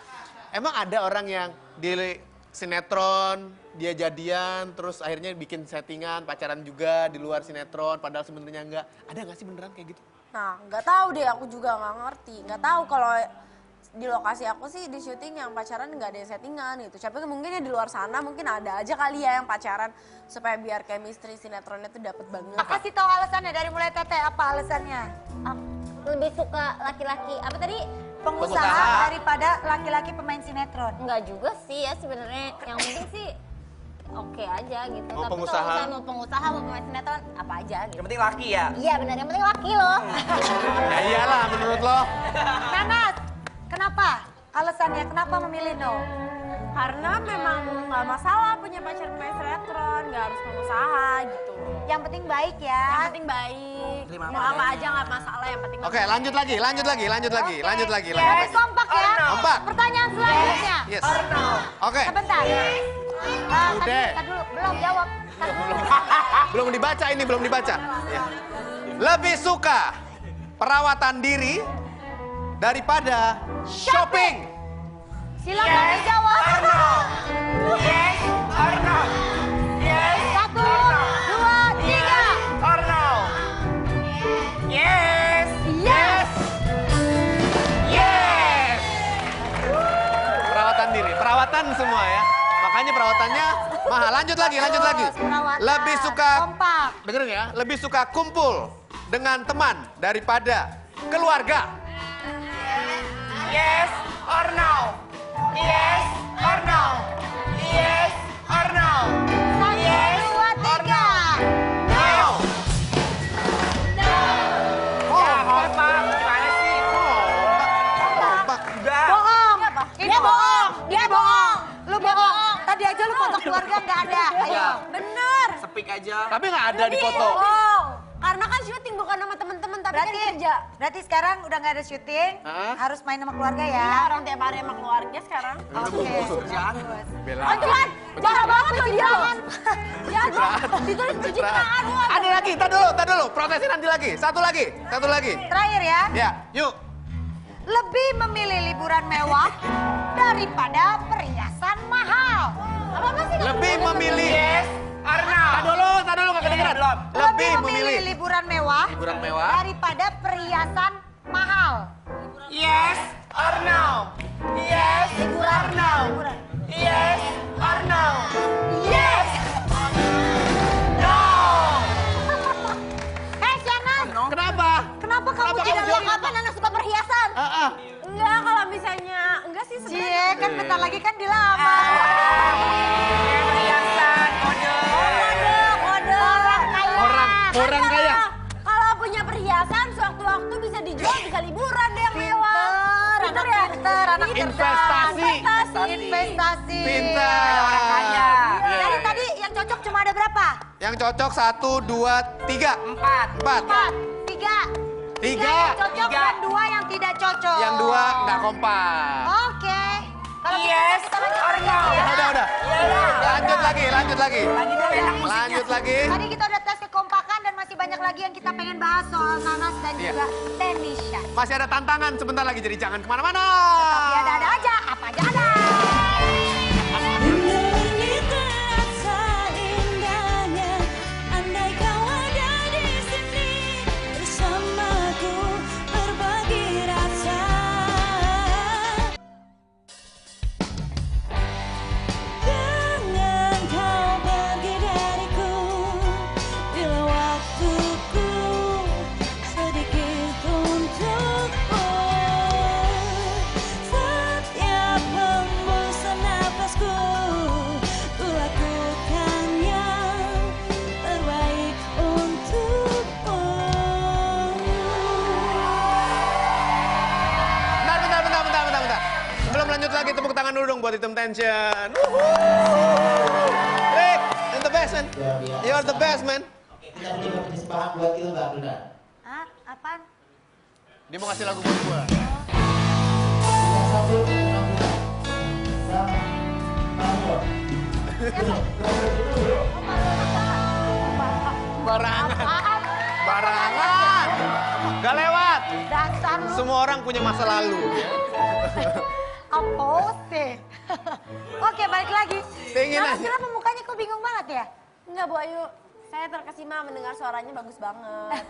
Emang ada orang yang di sinetron, dia jadian, terus akhirnya bikin settingan, pacaran juga di luar sinetron, padahal sebenarnya nggak. Ada nggak sih beneran kayak gitu? Nah, nggak tahu deh, aku juga nggak ngerti. Nggak tahu kalau di lokasi aku sih di syuting yang pacaran nggak ada yang settingan gitu. Tapi mungkin ya di luar sana mungkin ada aja kali ya yang pacaran supaya biar chemistry sinetronnya tuh dapet banget. Kasih tahu alasannya dari mulai Teteh, apa alasannya? Lebih suka laki-laki, apa tadi? Pengusaha Pengusaha. daripada laki-laki pemain sinetron. Enggak juga sih ya sebenarnya. Yang penting sih oke aja gitu. Mau Tapi pengusaha? kalau misalnya mau pengusaha, mau pemain sinetron, apa aja gitu. Yang penting laki ya. Iya benar, yang penting laki loh. Ya iyalah menurut lo. Nanas, kenapa? Alasannya kenapa memilih No? Karena memang nggak masalah punya pacar pemain sinetron, nggak harus pengusaha gitu. Yang penting baik ya. Yang penting baik. Terima Mau kasih. apa aja nggak masalah, yang penting. Oke, lanjut lagi. Yes, kompak ya. Kompak. Pertanyaan selanjutnya. Yes. Arnau. Oke. Sebentar. Udah. Tadi dulu, belum jawab. Belum dibaca ini, belum dibaca. Ya. Lebih suka perawatan diri daripada shopping. Silakan dijawab. Yes, Arnau. Yes, 1, 2, 3. Arnau. Yes. Yes. Yes. Perawatan diri, perawatan semua ya. Makanya perawatannya mahal. Lanjut lagi. Perawatan. Lebih suka, Kompak. dengerin ya, lebih suka kumpul dengan teman daripada keluarga. Yes, Arnau. Yes, Arnau. Yes, Arnau. 1, 2, 3. No. Ya, kompak. Gimana sih? Kompak. Udah. Bohong. Ini bohong. Dia bohong. Lu bohong. Tadi aja lu foto keluarga nggak ada. Ayo. Bener. Sepik aja. Tapi nggak ada di foto. Bohong. Karena kan syuting bukan sama temen-temen tapi Berarti kan kerja. Berarti sekarang udah nggak ada syuting, Hah? harus main sama keluarga ya. Iya, orang tiap hari sama keluarga sekarang. Oke. Kerjaan. Bella. Tuhan, parah banget loh dia. Ya, ditulis pencitraan. wah. Ada lagi, tar dulu. Protesin nanti lagi. Satu lagi. Terakhir ya. Ya, yuk. Lebih memilih liburan mewah daripada perhiasan mahal. Apa sih? Lebih memilih. Yes, Arnau. Tar dulu nggak kedengeran. Belum. Lebih memilih liburan mewah liburan mewah. daripada perhiasan mahal. Yes, Arnau. Yes, Arnau. Yes, Arnau. Yes. No. Shanas, Kenapa? kenapa kamu tidak kamu lihat apa Nana suka perhiasan? Enggak, kalau misalnya enggak sih sebenarnya. Cie, kan bentar lagi kan dilamar. Perhiasan, kode. Kode. Orang kaya. Kalau punya perhiasan, sewaktu-waktu bisa dijual, bisa liburan deh yang mewah. Pinter, ya? anak Investasi. Investasi. Pintar. Orang kaya. Jadi tadi yang cocok cuma ada berapa? Yang cocok 1, 2, 3. 4. 4. 3. 3. Yang cocok Tiga. dan 2 yang tidak cocok. Yang 2 nggak kompak. Oke. Kalau Yes, kita lanjut Arnau. Udah. Lanjut lagi. Lagi dong enak musiknya. Lanjut lagi. Tadi kita udah tes kekompakan dan masih banyak lagi yang kita pengen bahas soal Nanas dan Iya. juga Tenisha. Masih ada tantangan sebentar lagi, jadi jangan kemana-mana. Tapi ada aja, apa aja ada. Dunia ini terasa indahnya, andai kau ada di sini bersamaku berbagi rasa. Jangan kau pergi dariku bila waktuku sedikit untukmu. Setiap hembusan nafasku, ku lakukan yang terbaik untukmu. Bentar. Sebelum lanjut lagi, tepuk tangan dulu dong buat Item Tension. Rick, you're the best, man. You're the best, man. Oke, kita punya persembahan buat Ilda, Ilda. Hah? Apaan? Dia mau kasih lagu buat gua. Kita sambut penampilan sama Marlon. Barangan. Gak lewat. Dasar lu Semua orang punya masa lalu. apa sih? Oke, balik lagi. Pengen Nanas, aja. kenapa mukanya kok bingung banget ya? Enggak, Bu Ayu. Saya terkesima mendengar suaranya bagus banget.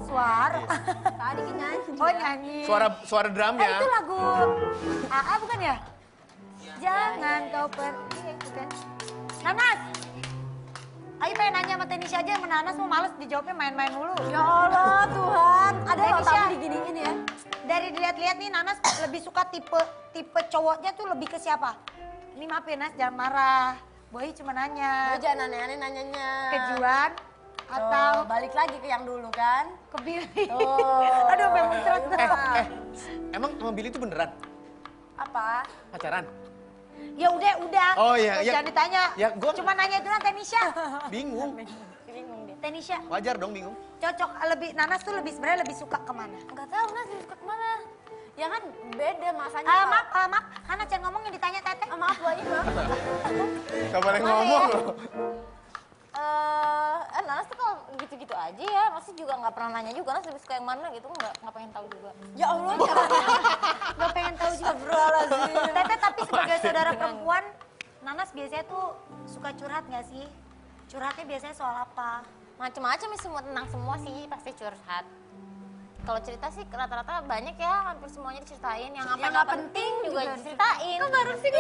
Suara. Tadi kan nyanyi. Oh, nyanyi. Suara drumnya. Itu lagu AA bukan ya? Jangan kau pergi, bukan? Nanas, Ayo pengen nanya sama Tenisha aja, sama Nanas mau males dijawabnya main-main mulu. Ya Allah Tuhan, ada loh Tenisha. tamu diginiin ya. Dari dilihat-lihat nih Nanas lebih suka tipe cowoknya tuh lebih ke siapa? Ini maaf ya Nas, jangan marah. Boy cuma nanya. Lu jangan aneh-aneh nanyanya. Ke Juan atau balik lagi ke yang dulu kan? ke Billy. Oh. Aduh, sampai muncrat. Emang sama Billy itu beneran Apa? pacaran? Ya udah. Oh, iya, Terus iya. jangan ditanya. Ya, gua- Cuma nanya itu kan Tenisha. Bingung. Tenisha, Wajar dong bingung. cocok lebih Nanas tuh sebenarnya lebih suka kemana? Enggak tahu Nas lebih suka kemana. Ya kan beda masanya. Maaf, Hana jangan ngomong yang ditanya Teteh. Maaf Boy, maaf. Gak boleh ngomong loh. Nanas tuh kalau gitu-gitu aja ya, masih juga nggak pernah nanya juga Nas lebih suka yang mana gitu, nggak pengen tahu juga. Ya Allah, Gak pengen tahu juga. Teteh tapi sebagai saudara perempuan, Nanas biasanya tuh suka curhat gak sih? Curhatnya biasanya soal apa? Macem-macem ya, semua tentang semua sih pasti curhat. Kalau cerita sih rata-rata banyak ya, hampir semuanya diceritain. Yang apa Yang nggak nggak penting penting juga juga diceritain. Kok baru sih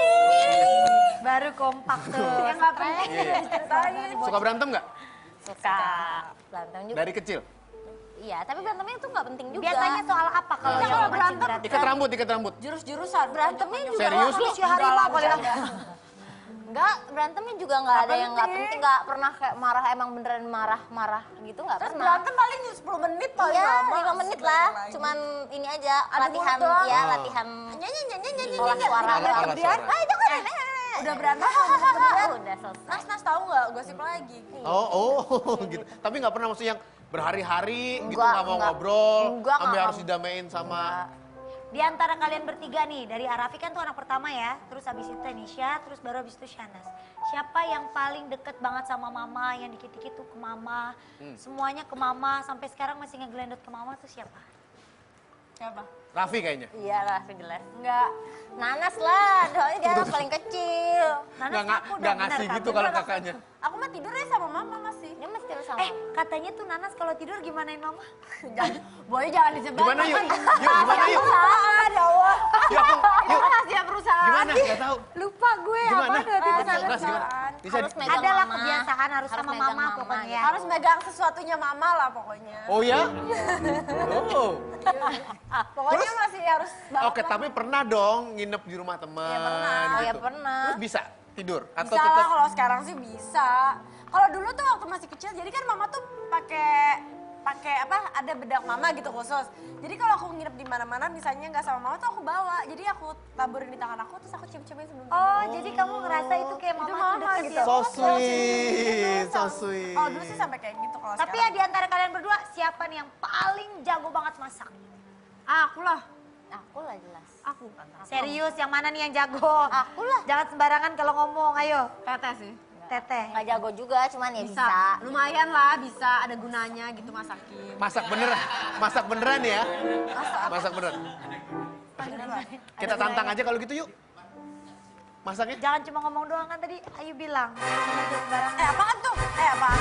Baru kompak tuh. Yang gak penting diceritain. Suka berantem nggak? Suka berantem juga. Dari kecil? Iya, tapi berantemnya itu nggak penting juga. Biasanya soal apa kalau Iya, yang kalau mancing berantem, Ikat rambut. jurus-jurusan. berantemnya juga Serius lu? manusia harimau kali ya. Enggak, berantemnya juga nggak ada yang nggak penting, nggak pernah kayak marah, emang beneran marah gitu nggak Terus pernah. berantem paling 10 menit paling Iya, lama. 5 menit lah. Cuman ini aja Adu latihan mulut doang. ya, Oh. latihan Nyanyi. olah suara. Olah suara. Ah, itu kan Udah berantem. udah selesai. Nas tahu nggak gosip lagi? Oh gitu. Tapi nggak pernah maksudnya yang berhari-hari gitu Enggak, nggak mau enggak. ngobrol, Enggak, sampai enggak. harus didamein sama. Di antara kalian bertiga nih, dari Arafi kan tuh anak pertama ya, terus habis itu Tenisha, terus baru habis itu Shanas. Siapa yang paling deket banget sama mama, yang dikit-dikit tuh ke mama, semuanya ke mama, sampai sekarang masih ngegelendot ke mama tuh siapa? Siapa? Raffi kayaknya. Iya lah, jelas. Enggak. Nanas lah, doanya dia anak paling kecil. Nanas Nggak aku udah nggak bener ngasih kan? gitu kalau kakaknya. Aku mah tidurnya sama mama masih. Dia mesti tidur sama. Katanya tuh Nanas kalau tidur gimanain mama? Boy jangan disebut. Gimana yuk? Gimana yuk? Perusahaan, ya Allah. Yuk, yuk. Rahasia perusahaan. Gimana? Gak tahu. Lupa gue Gimana? apa tuh Nas, Nanas. Nas, gimana? Nisa, Harus megang Adalah mama. kebiasaan harus sama megang mama pokoknya ya. Harus megang sesuatunya mama lah pokoknya. Oh ya? Oh. Pokoknya Terus? masih harus banget Oke, lah. tapi pernah dong nginep di rumah teman. Iya, pernah. Oh, ya gitu. pernah. Terus bisa tidur atau Bisa lah, tetap kalau sekarang sih bisa. Kalau dulu tuh waktu masih kecil, jadi kan mama tuh pakai apa? Ada bedak mama gitu khusus. Jadi kalau aku nginep di mana-mana, misalnya nggak sama mama tuh aku bawa. Jadi aku taburin di tangan aku, terus aku cium-ciumin sebelum tidur. Oh, jadi kamu ngerasa itu kayak Itu mama, mama tuh deket gitu. ya? so sweet, so sweet. Oh dulu sih sampai kayak gitu kalau Tapi ya sekarang. di antara kalian berdua, siapa nih yang paling jago banget masak? Aku lah. Aku lah jelas. Aku. Serius, yang mana nih yang jago? Aku lah. Jangan sembarangan kalau ngomong, ayo. Teteh sih. Teteh. Nggak jago juga, cuman ya bisa. Lumayan lah, bisa ada gunanya gitu masakin. Masak beneran ya? Masak beneran. Kita tantang aja kalau gitu yuk. Masaknya? Jangan cuma ngomong doang kan tadi Ayu bilang. Jangan sembarangan. Apaan tuh? Apaan?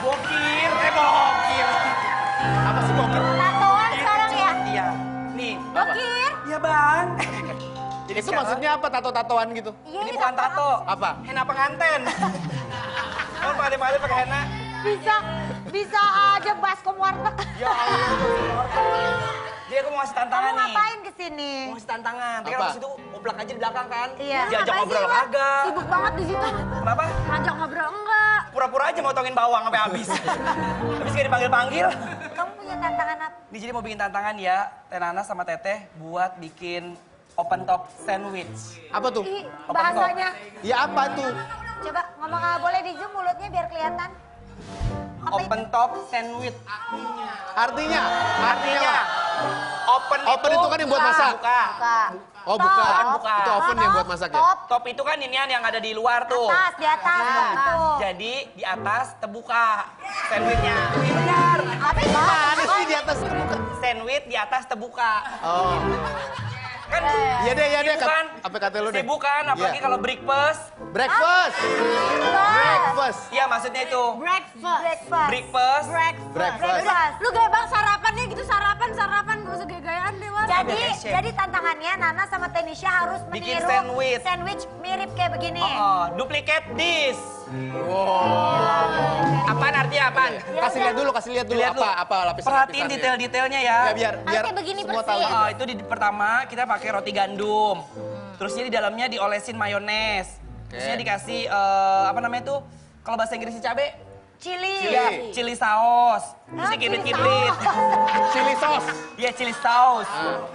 Bokir. Apa sih bokir? Tatoan sekarang ya? Iya. Nih. Bokir. Iya bang. Jadi Itu maksudnya apa tato-tatoan gitu? Iya, Ini bukan tato. Apa? Henna penganten. Kan pengantin pakai henna. Bisa aja baskom warteg. Ya Allah. Jadi aku mau ngasih tantangan Kamu nih. ngapain kesini? Mau ngasih tantangan. Tapi kan Apa? pas itu oblak aja di belakang kan. Iya. Diajak ngobrol kagak. Sibuk banget di situ. Kenapa? Ngajak ngobrol enggak? Pura-pura aja motongin bawang sampai habis. Habis kayak dipanggil-panggil. Kamu punya tantangan apa? Nih jadi mau bikin tantangan ya, Teh Nanas sama Teteh buat bikin open top sandwich. Apa tuh? Ih, Open bahasanya. Ya apa tuh? Coba ngomong boleh di zoom mulutnya biar kelihatan. Apa itu? Open top sandwich. Artinya Open itu kan yang buat masak. Buka. Kak. Oh bukan. Bukan. Itu oven yang buat masak ya? Top. Top itu kan inian yang ada di luar tuh. Atas, di atas, top itu. Jadi di atas terbuka sandwichnya. Ini benar. Apa itu? Mana sih di atas terbuka? Sandwich di atas terbuka. Oh. Kan? Iya deh, iya deh. Sibuk kan? Apa kata lu deh? Sibuk kan, apalagi Iya. kalau breakfast. Breakfast. Breakfast. Iya maksudnya itu. Breakfast. Breakfast. Breakfast. Lu gaya bang sarapannya gitu sarapan gak usah gaya-gayaan deh Wan. Jadi tantangannya Nana sama Tenisha harus Bikin meniru sandwich. sandwich mirip kayak begini. Duplicate this. Apaan artinya apaan? Kasih lihat dulu Lihat dulu. apa lapisan. Perhatiin detail-detailnya ya. Ya biar Harusnya begini semua persis. tahu. Oh, itu pertama kita pakai roti gandum. Terusnya di dalamnya diolesin mayones. Terusnya dikasih apa namanya tuh? Kalau bahasa Inggrisnya cabe? Chili. Iya, chili saus. Terus kibrit-kibrit. Chili sauce. Iya, chili saus.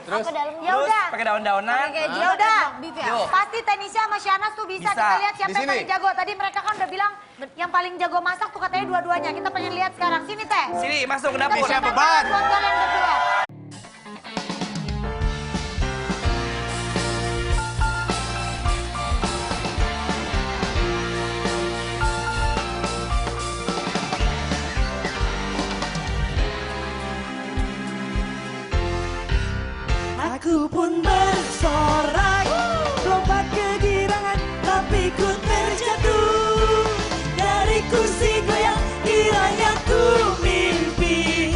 Terus Apa dalamnya? Ya Terus udah. pakai daun-daunan. Ya udah. Yuk. Pasti Tanisha sama Shanas tuh bisa. Bisa. Kita lihat siapa Di yang sini. paling jago. Tadi mereka kan udah bilang yang paling jago masak tuh katanya dua-duanya. Kita pengen lihat sekarang. Sini Teh. Sini masuk ke Kita dapur. Siapa, tepuk Ban? tangan buat kalian berdua. Aku pun bersorak, lompat kegirangan, tapi ku terjatuh dari kursi goyang. Kiranya ku mimpi,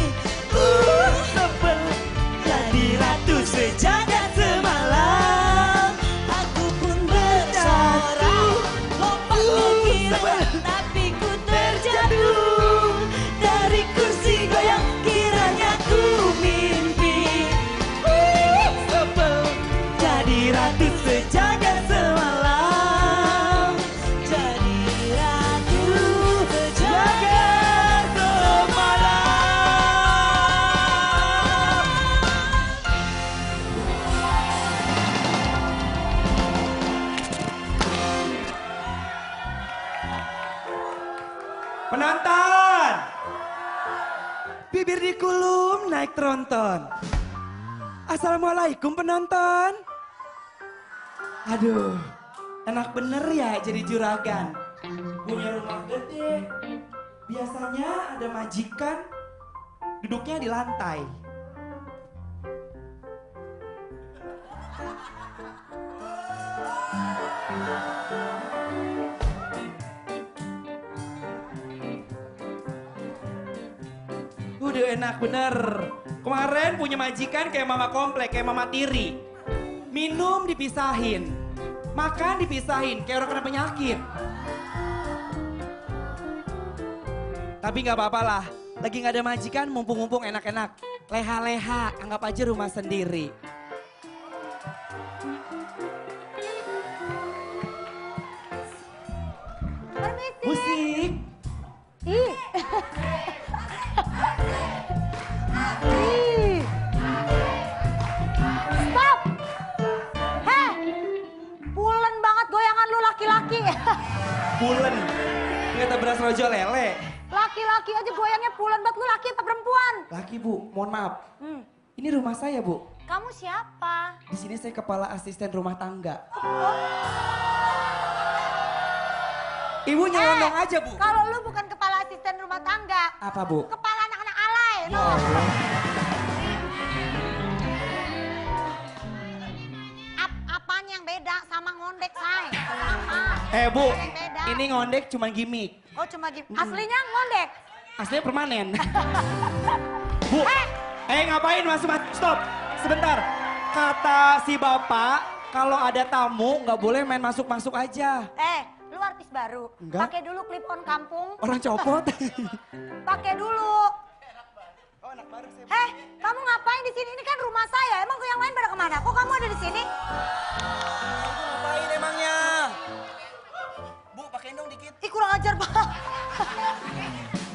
sebel jadi ratu sejagat semalam. Aku pun bersorak, lompat kegirangan, tapi ku terjatuh dari kursi goyang. Kiranya ku mimpi. Jadi ratu sejagat semalam. Jadi ratu sejagat semalam. Penonton! Bibir dikulum naik tronton. Assalamualaikum penonton. Aduh, enak bener ya jadi juragan. Punya rumah gede. Biasanya ada majikan duduknya di lantai. Udah enak bener. Kemarin punya majikan kayak mama komplek, kayak mama tiri. Minum dipisahin, makan dipisahin, kayak orang kena penyakit. Tapi nggak apa-apa lah, lagi nggak ada majikan, mumpung-mumpung enak-enak. Leha-leha, anggap aja rumah sendiri. Permisi. Musik. Ih. Ih. Stop. Heh. Pulen banget goyangan lu laki-laki. Pulen. Kata beras rojo lele. Laki-laki aja goyangnya pulen banget. Lu laki apa perempuan? Laki bu, mohon maaf. Ini rumah saya bu. Kamu siapa? Di sini saya kepala asisten rumah tangga. Ibu nyelonong aja bu. Kalau lu bukan kepala asisten rumah tangga. Apa bu? Kepala anak-anak alay. No. Apanya yang beda sama ngondek, say? Apa? Bu, Yang beda. ini ngondek cuma gimmick. Oh cuma gitu. Aslinya ngondek. Aslinya permanen. Bu, ngapain masuk? Stop, sebentar. Kata si bapak, kalau ada tamu nggak boleh main masuk-masuk aja. Lu artis baru. Enggak. Pakai dulu clip on kampung. Orang copot. Pakai dulu. Kamu ngapain di sini? Ini kan rumah saya. Emang yang lain pada kemana? Kok kamu ada di sini? Ngapain emangnya? Bu, pakein dong dikit. Ih kurang ajar banget.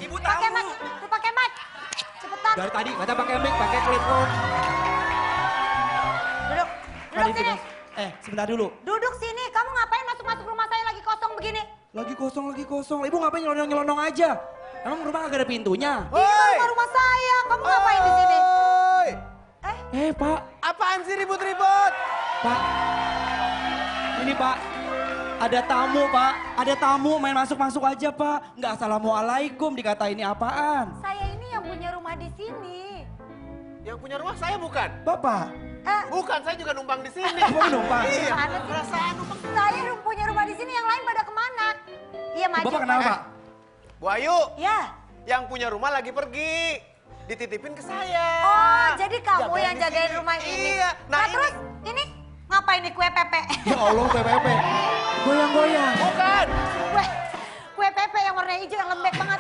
Ibu Pakai tamu. mic. Tuh pakai mic. Cepetan. Dari tadi kata pakai mic, pakai clip on. Duduk. Duduk Tadi sini. tidak. Sebentar dulu. Duduk sini. Kamu ngapain masuk-masuk rumah saya lagi kosong begini? Lagi kosong. Ibu ngapain nyelonong-nyelonong aja? Emang rumah agak ada pintunya? Ini kan rumah saya. Kamu ngapain di sini? Pak. Apaan sih ribut-ribut? Pak. Ini Pak. Ada tamu Pak. Ada tamu main masuk-masuk aja Pak. Nggak assalamualaikum dikata ini apaan? Saya ini yang punya rumah di sini. Yang punya rumah saya bukan? Bapak. Bukan, saya juga numpang di sini. Bapak numpang? Iya, Mana sih? perasaan numpang. Saya punya rumah di sini. Yang lain pada kemana? Iya maju. Bapak kenal Pak? Bu Ayu, Ya. yang punya rumah lagi pergi. Dititipin ke saya. Oh, jadi kamu Jagain yang di jagain sini. rumah ini? Iya. Nah, terus ini ngapain nih kue pepe? Ya Allah, PPP. Goyang-goyang. Bukan. kue yang warna hijau yang lembek banget.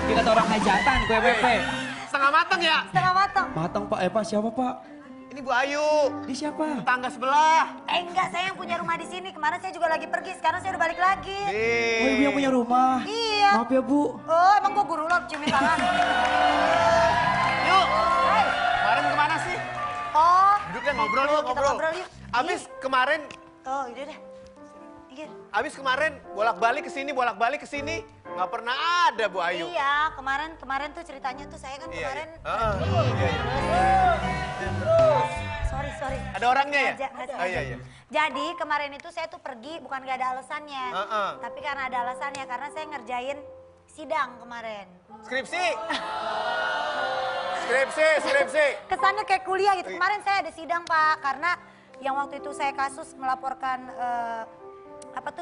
Kita tuh orang hajatan, kue PP. Setengah mateng ya? Setengah matang. Matang Pak, Pak siapa Pak? Ini Bu Ayu. Di siapa? Tetangga sebelah. Enggak, saya yang punya rumah di sini. Kemarin saya juga lagi pergi, sekarang saya udah balik lagi. Oh ibu yang punya rumah? Iya. Maaf ya Bu. Oh, emang gua guru lo ciumin tangan. Yuk. Hai. Kemarin kemana sih? Oh. Duduk deh ngobrol yuk, Kita ngobrol. ngobrol yuk. Abis kemarin, Oh, udah deh. Iya. abis kemarin bolak-balik ke sini, nggak pernah ada Bu Ayu. Iya, kemarin tuh ceritanya tuh saya kan Iya, kemarin. Sorry. Ada orangnya ya? Nggak sengaja. Oh iya. Jadi kemarin itu saya tuh pergi bukan gak ada alasannya. Heeh. Tapi karena ada alasannya, karena saya ngerjain sidang kemarin. Skripsi. Skripsi. Kesannya kayak kuliah gitu. Kemarin saya ada sidang Pak, karena yang waktu itu saya kasus melaporkan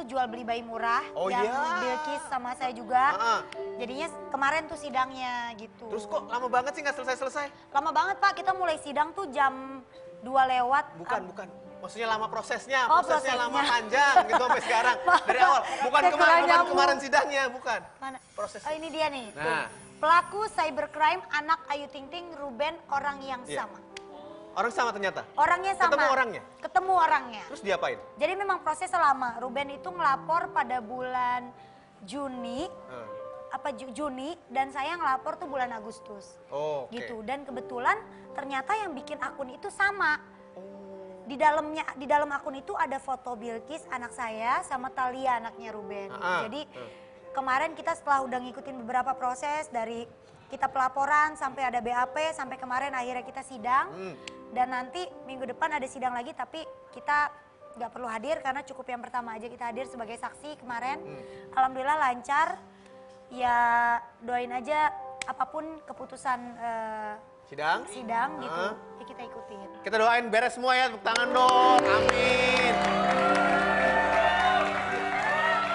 jual beli bayi murah. Oh yang iya. Bilkis sama saya juga. Heeh. Jadinya kemarin tuh sidangnya gitu. Terus kok lama banget sih nggak selesai-selesai? Lama banget Pak, kita mulai sidang tuh jam 2 lewat. Bukan. Maksudnya lama prosesnya, Oh, prosesnya lama prosesnya. panjang gitu sampai sekarang. Dari awal, bukan Saya kurang nyambung. kemarin sidangnya, bukan. Mana? Proses. Oh ini dia nih. Nah. Tuh. Pelaku cybercrime anak Ayu Ting Ting Ruben orang yang Iya. sama. Orang sama ternyata? Orangnya sama. Ketemu orangnya? Ketemu orangnya. Terus diapain? Jadi memang prosesnya lama. Ruben itu ngelapor pada bulan Juni, Juni dan saya ngelapor tuh bulan Agustus. Oh, oke. Gitu. Dan kebetulan ternyata yang bikin akun itu sama. Oh. Di dalam akun itu ada foto Bilkis anak saya sama Talia anaknya Ruben. Jadi kemarin kita setelah udah ngikutin beberapa proses dari kita pelaporan sampai ada BAP sampai kemarin akhirnya kita sidang. Dan nanti minggu depan ada sidang lagi tapi kita nggak perlu hadir karena cukup yang pertama aja kita hadir sebagai saksi kemarin. Alhamdulillah lancar. Ya doain aja apapun keputusan sidang gitu, ya kita ikutin. Kita doain beres semua ya, tepuk tangan dong, amin.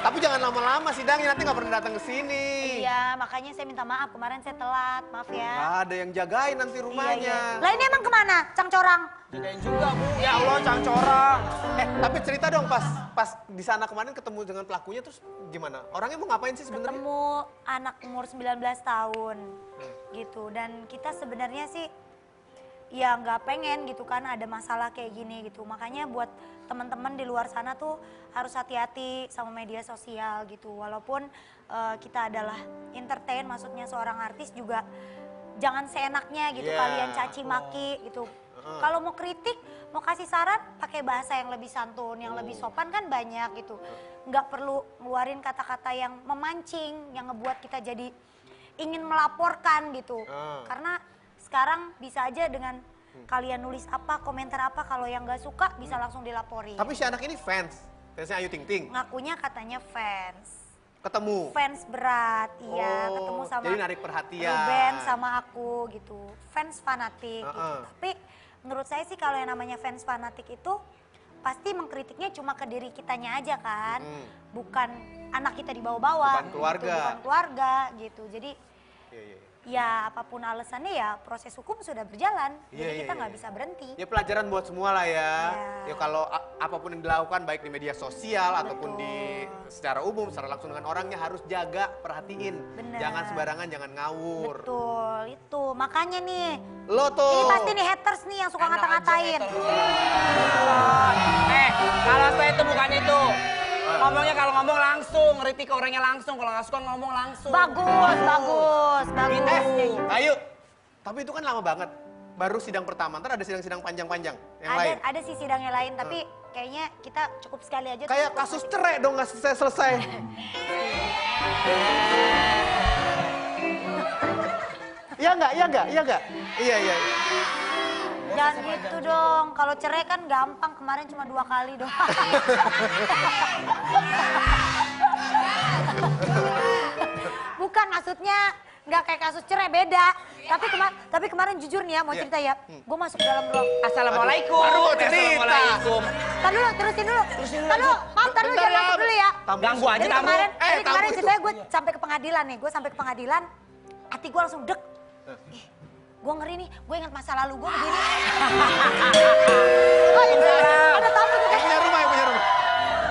Tapi jangan lama-lama sidangnya, nanti nggak pernah datang ke sini. Iya, makanya saya minta maaf, kemarin saya telat, maaf ya. Nggak ada yang jagain nanti rumahnya. Lah ini emang kemana, Cangcorang? Jagain juga Bu. Ya Allah cangcorang. Tapi cerita dong pas di sana kemarin ketemu dengan pelakunya terus gimana? Orangnya mau ngapain sih sebenarnya? Ketemu anak umur 19 tahun gitu, dan kita sebenarnya sih ya nggak pengen gitu kan ada masalah kayak gini gitu. Makanya buat teman-teman di luar sana tuh harus hati-hati sama media sosial gitu. Walaupun kita adalah entertain, maksudnya seorang artis juga jangan seenaknya gitu kalian caci maki gitu. Kalau mau kritik, mau kasih saran, pakai bahasa yang lebih santun, yang lebih sopan kan banyak gitu. Nggak perlu ngeluarin kata-kata yang memancing, yang ngebuat kita jadi ingin melaporkan gitu. Karena sekarang bisa aja dengan kalian nulis apa, komentar apa, kalau yang nggak suka bisa langsung dilaporin. Tapi si anak ini fansnya Ayu Ting Ting. Ngakunya katanya fans. Ketemu. Fans berat, iya. Ketemu sama jadi narik perhatian. Ruben sama aku gitu. Fans fanatik gitu. Tapi menurut saya sih kalau yang namanya fans fanatik itu pasti mengkritiknya cuma ke diri kitanya aja kan. Bukan anak kita dibawa-bawa. Bukan keluarga. Gitu. Bukan keluarga gitu. Jadi ya apapun alasannya ya proses hukum sudah berjalan. Jadi kita nggak bisa berhenti. Ya pelajaran buat semua lah ya. Ya kalau apapun yang dilakukan baik di media sosial ataupun di secara umum, secara langsung dengan orangnya harus jaga, perhatiin. Bener. Jangan sembarangan, jangan ngawur. Betul, itu. Makanya nih. Lo tuh. Ini pasti nih haters nih yang suka ngata-ngatain. Kalau saya itu bukan itu. Ngomongnya kalau ngomong langsung, ngeritik ke orangnya langsung. Kalau nggak suka ngomong langsung. Bagus. Ayo. Tapi itu kan lama banget. Baru sidang pertama, ntar ada sidang-sidang panjang-panjang yang lain. Ada sih sidangnya lain, tapi kayaknya kita cukup sekali aja. Kayak kasus cerai dong nggak selesai-selesai. Iya nggak? Iya. Jangan gitu dong, kalau cerai kan gampang, kemarin cuma 2 kali doang. Bukan, maksudnya nggak kayak kasus cerai, beda. Tapi kemarin jujur nih ya, mau cerita ya, gue masuk dalam ruang. Assalamualaikum. Baru cerita. Assalamualaikum. Terusin dulu. Maaf, jangan masuk dulu ya. Ganggu aja Jadi tamu. kemarin ceritanya gue sampai ke pengadilan nih, hati gue langsung dek. Gue ngeri nih, gue ingat masa lalu gue begini. Ada tamu juga. Yang punya rumah.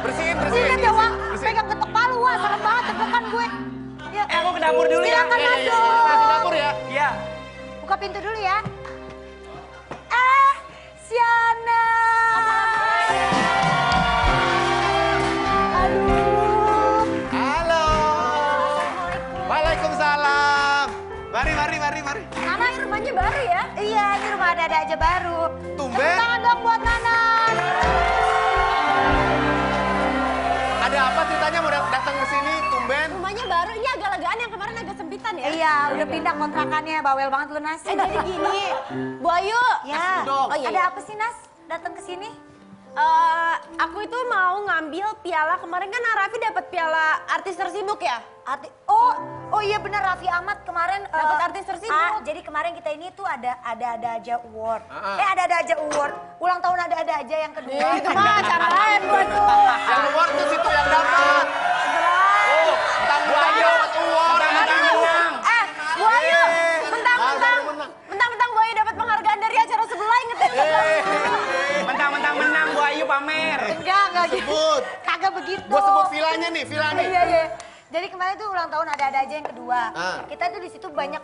Bersihin. Ingat ya, Wak, pegang ketok palu, Wak, serem banget deg-degan gue. aku ke dapur dulu ya. Silakan masuk. Masih dapur ya? Iya. Buka pintu dulu ya. Siana. Aduh. Halo. Waalaikumsalam. Mari. Nana ini rumahnya baru ya? Iya, ini rumah ada aja baru. Tumben. Tepuk tangan dong buat Nana. Ada apa ceritanya mau datang ke sini tumben? Rumahnya baru, ini agak legaan yang kemarin agak sempitan ya. Iya, udah pindah kontrakannya, bawel banget lu Nas. Jadi gini, Bu Ayu. Ya, Oh, iya, ada iya. apa sih Nas? Datang ke sini? Aku itu mau ngambil piala, kemarin kan Raffi dapat piala artis tersibuk ya? Oh iya benar Raffi Ahmad kemarin Dapat artis tersibuk. jadi kemarin kita ini tuh ada aja award. Ada aja award. Ulang tahun ada aja yang kedua. Itu mah acara lain Bu Ayu. Yang award tuh situ yang dapat. Oh, mentang-mentang dapat award. Bu Ayu, Baru menang. mentang-mentang Bu Ayu dapat penghargaan dari acara sebelah, ingetin Bu Ayu. Mentang-mentang menang Bu Ayu pamer. Enggak gitu. Sebut. Kagak begitu. Gua sebut villanya nih, villa nih. Iya. Jadi kemarin tuh ulang tahun ada aja yang kedua. Ah. Kita tuh di situ banyak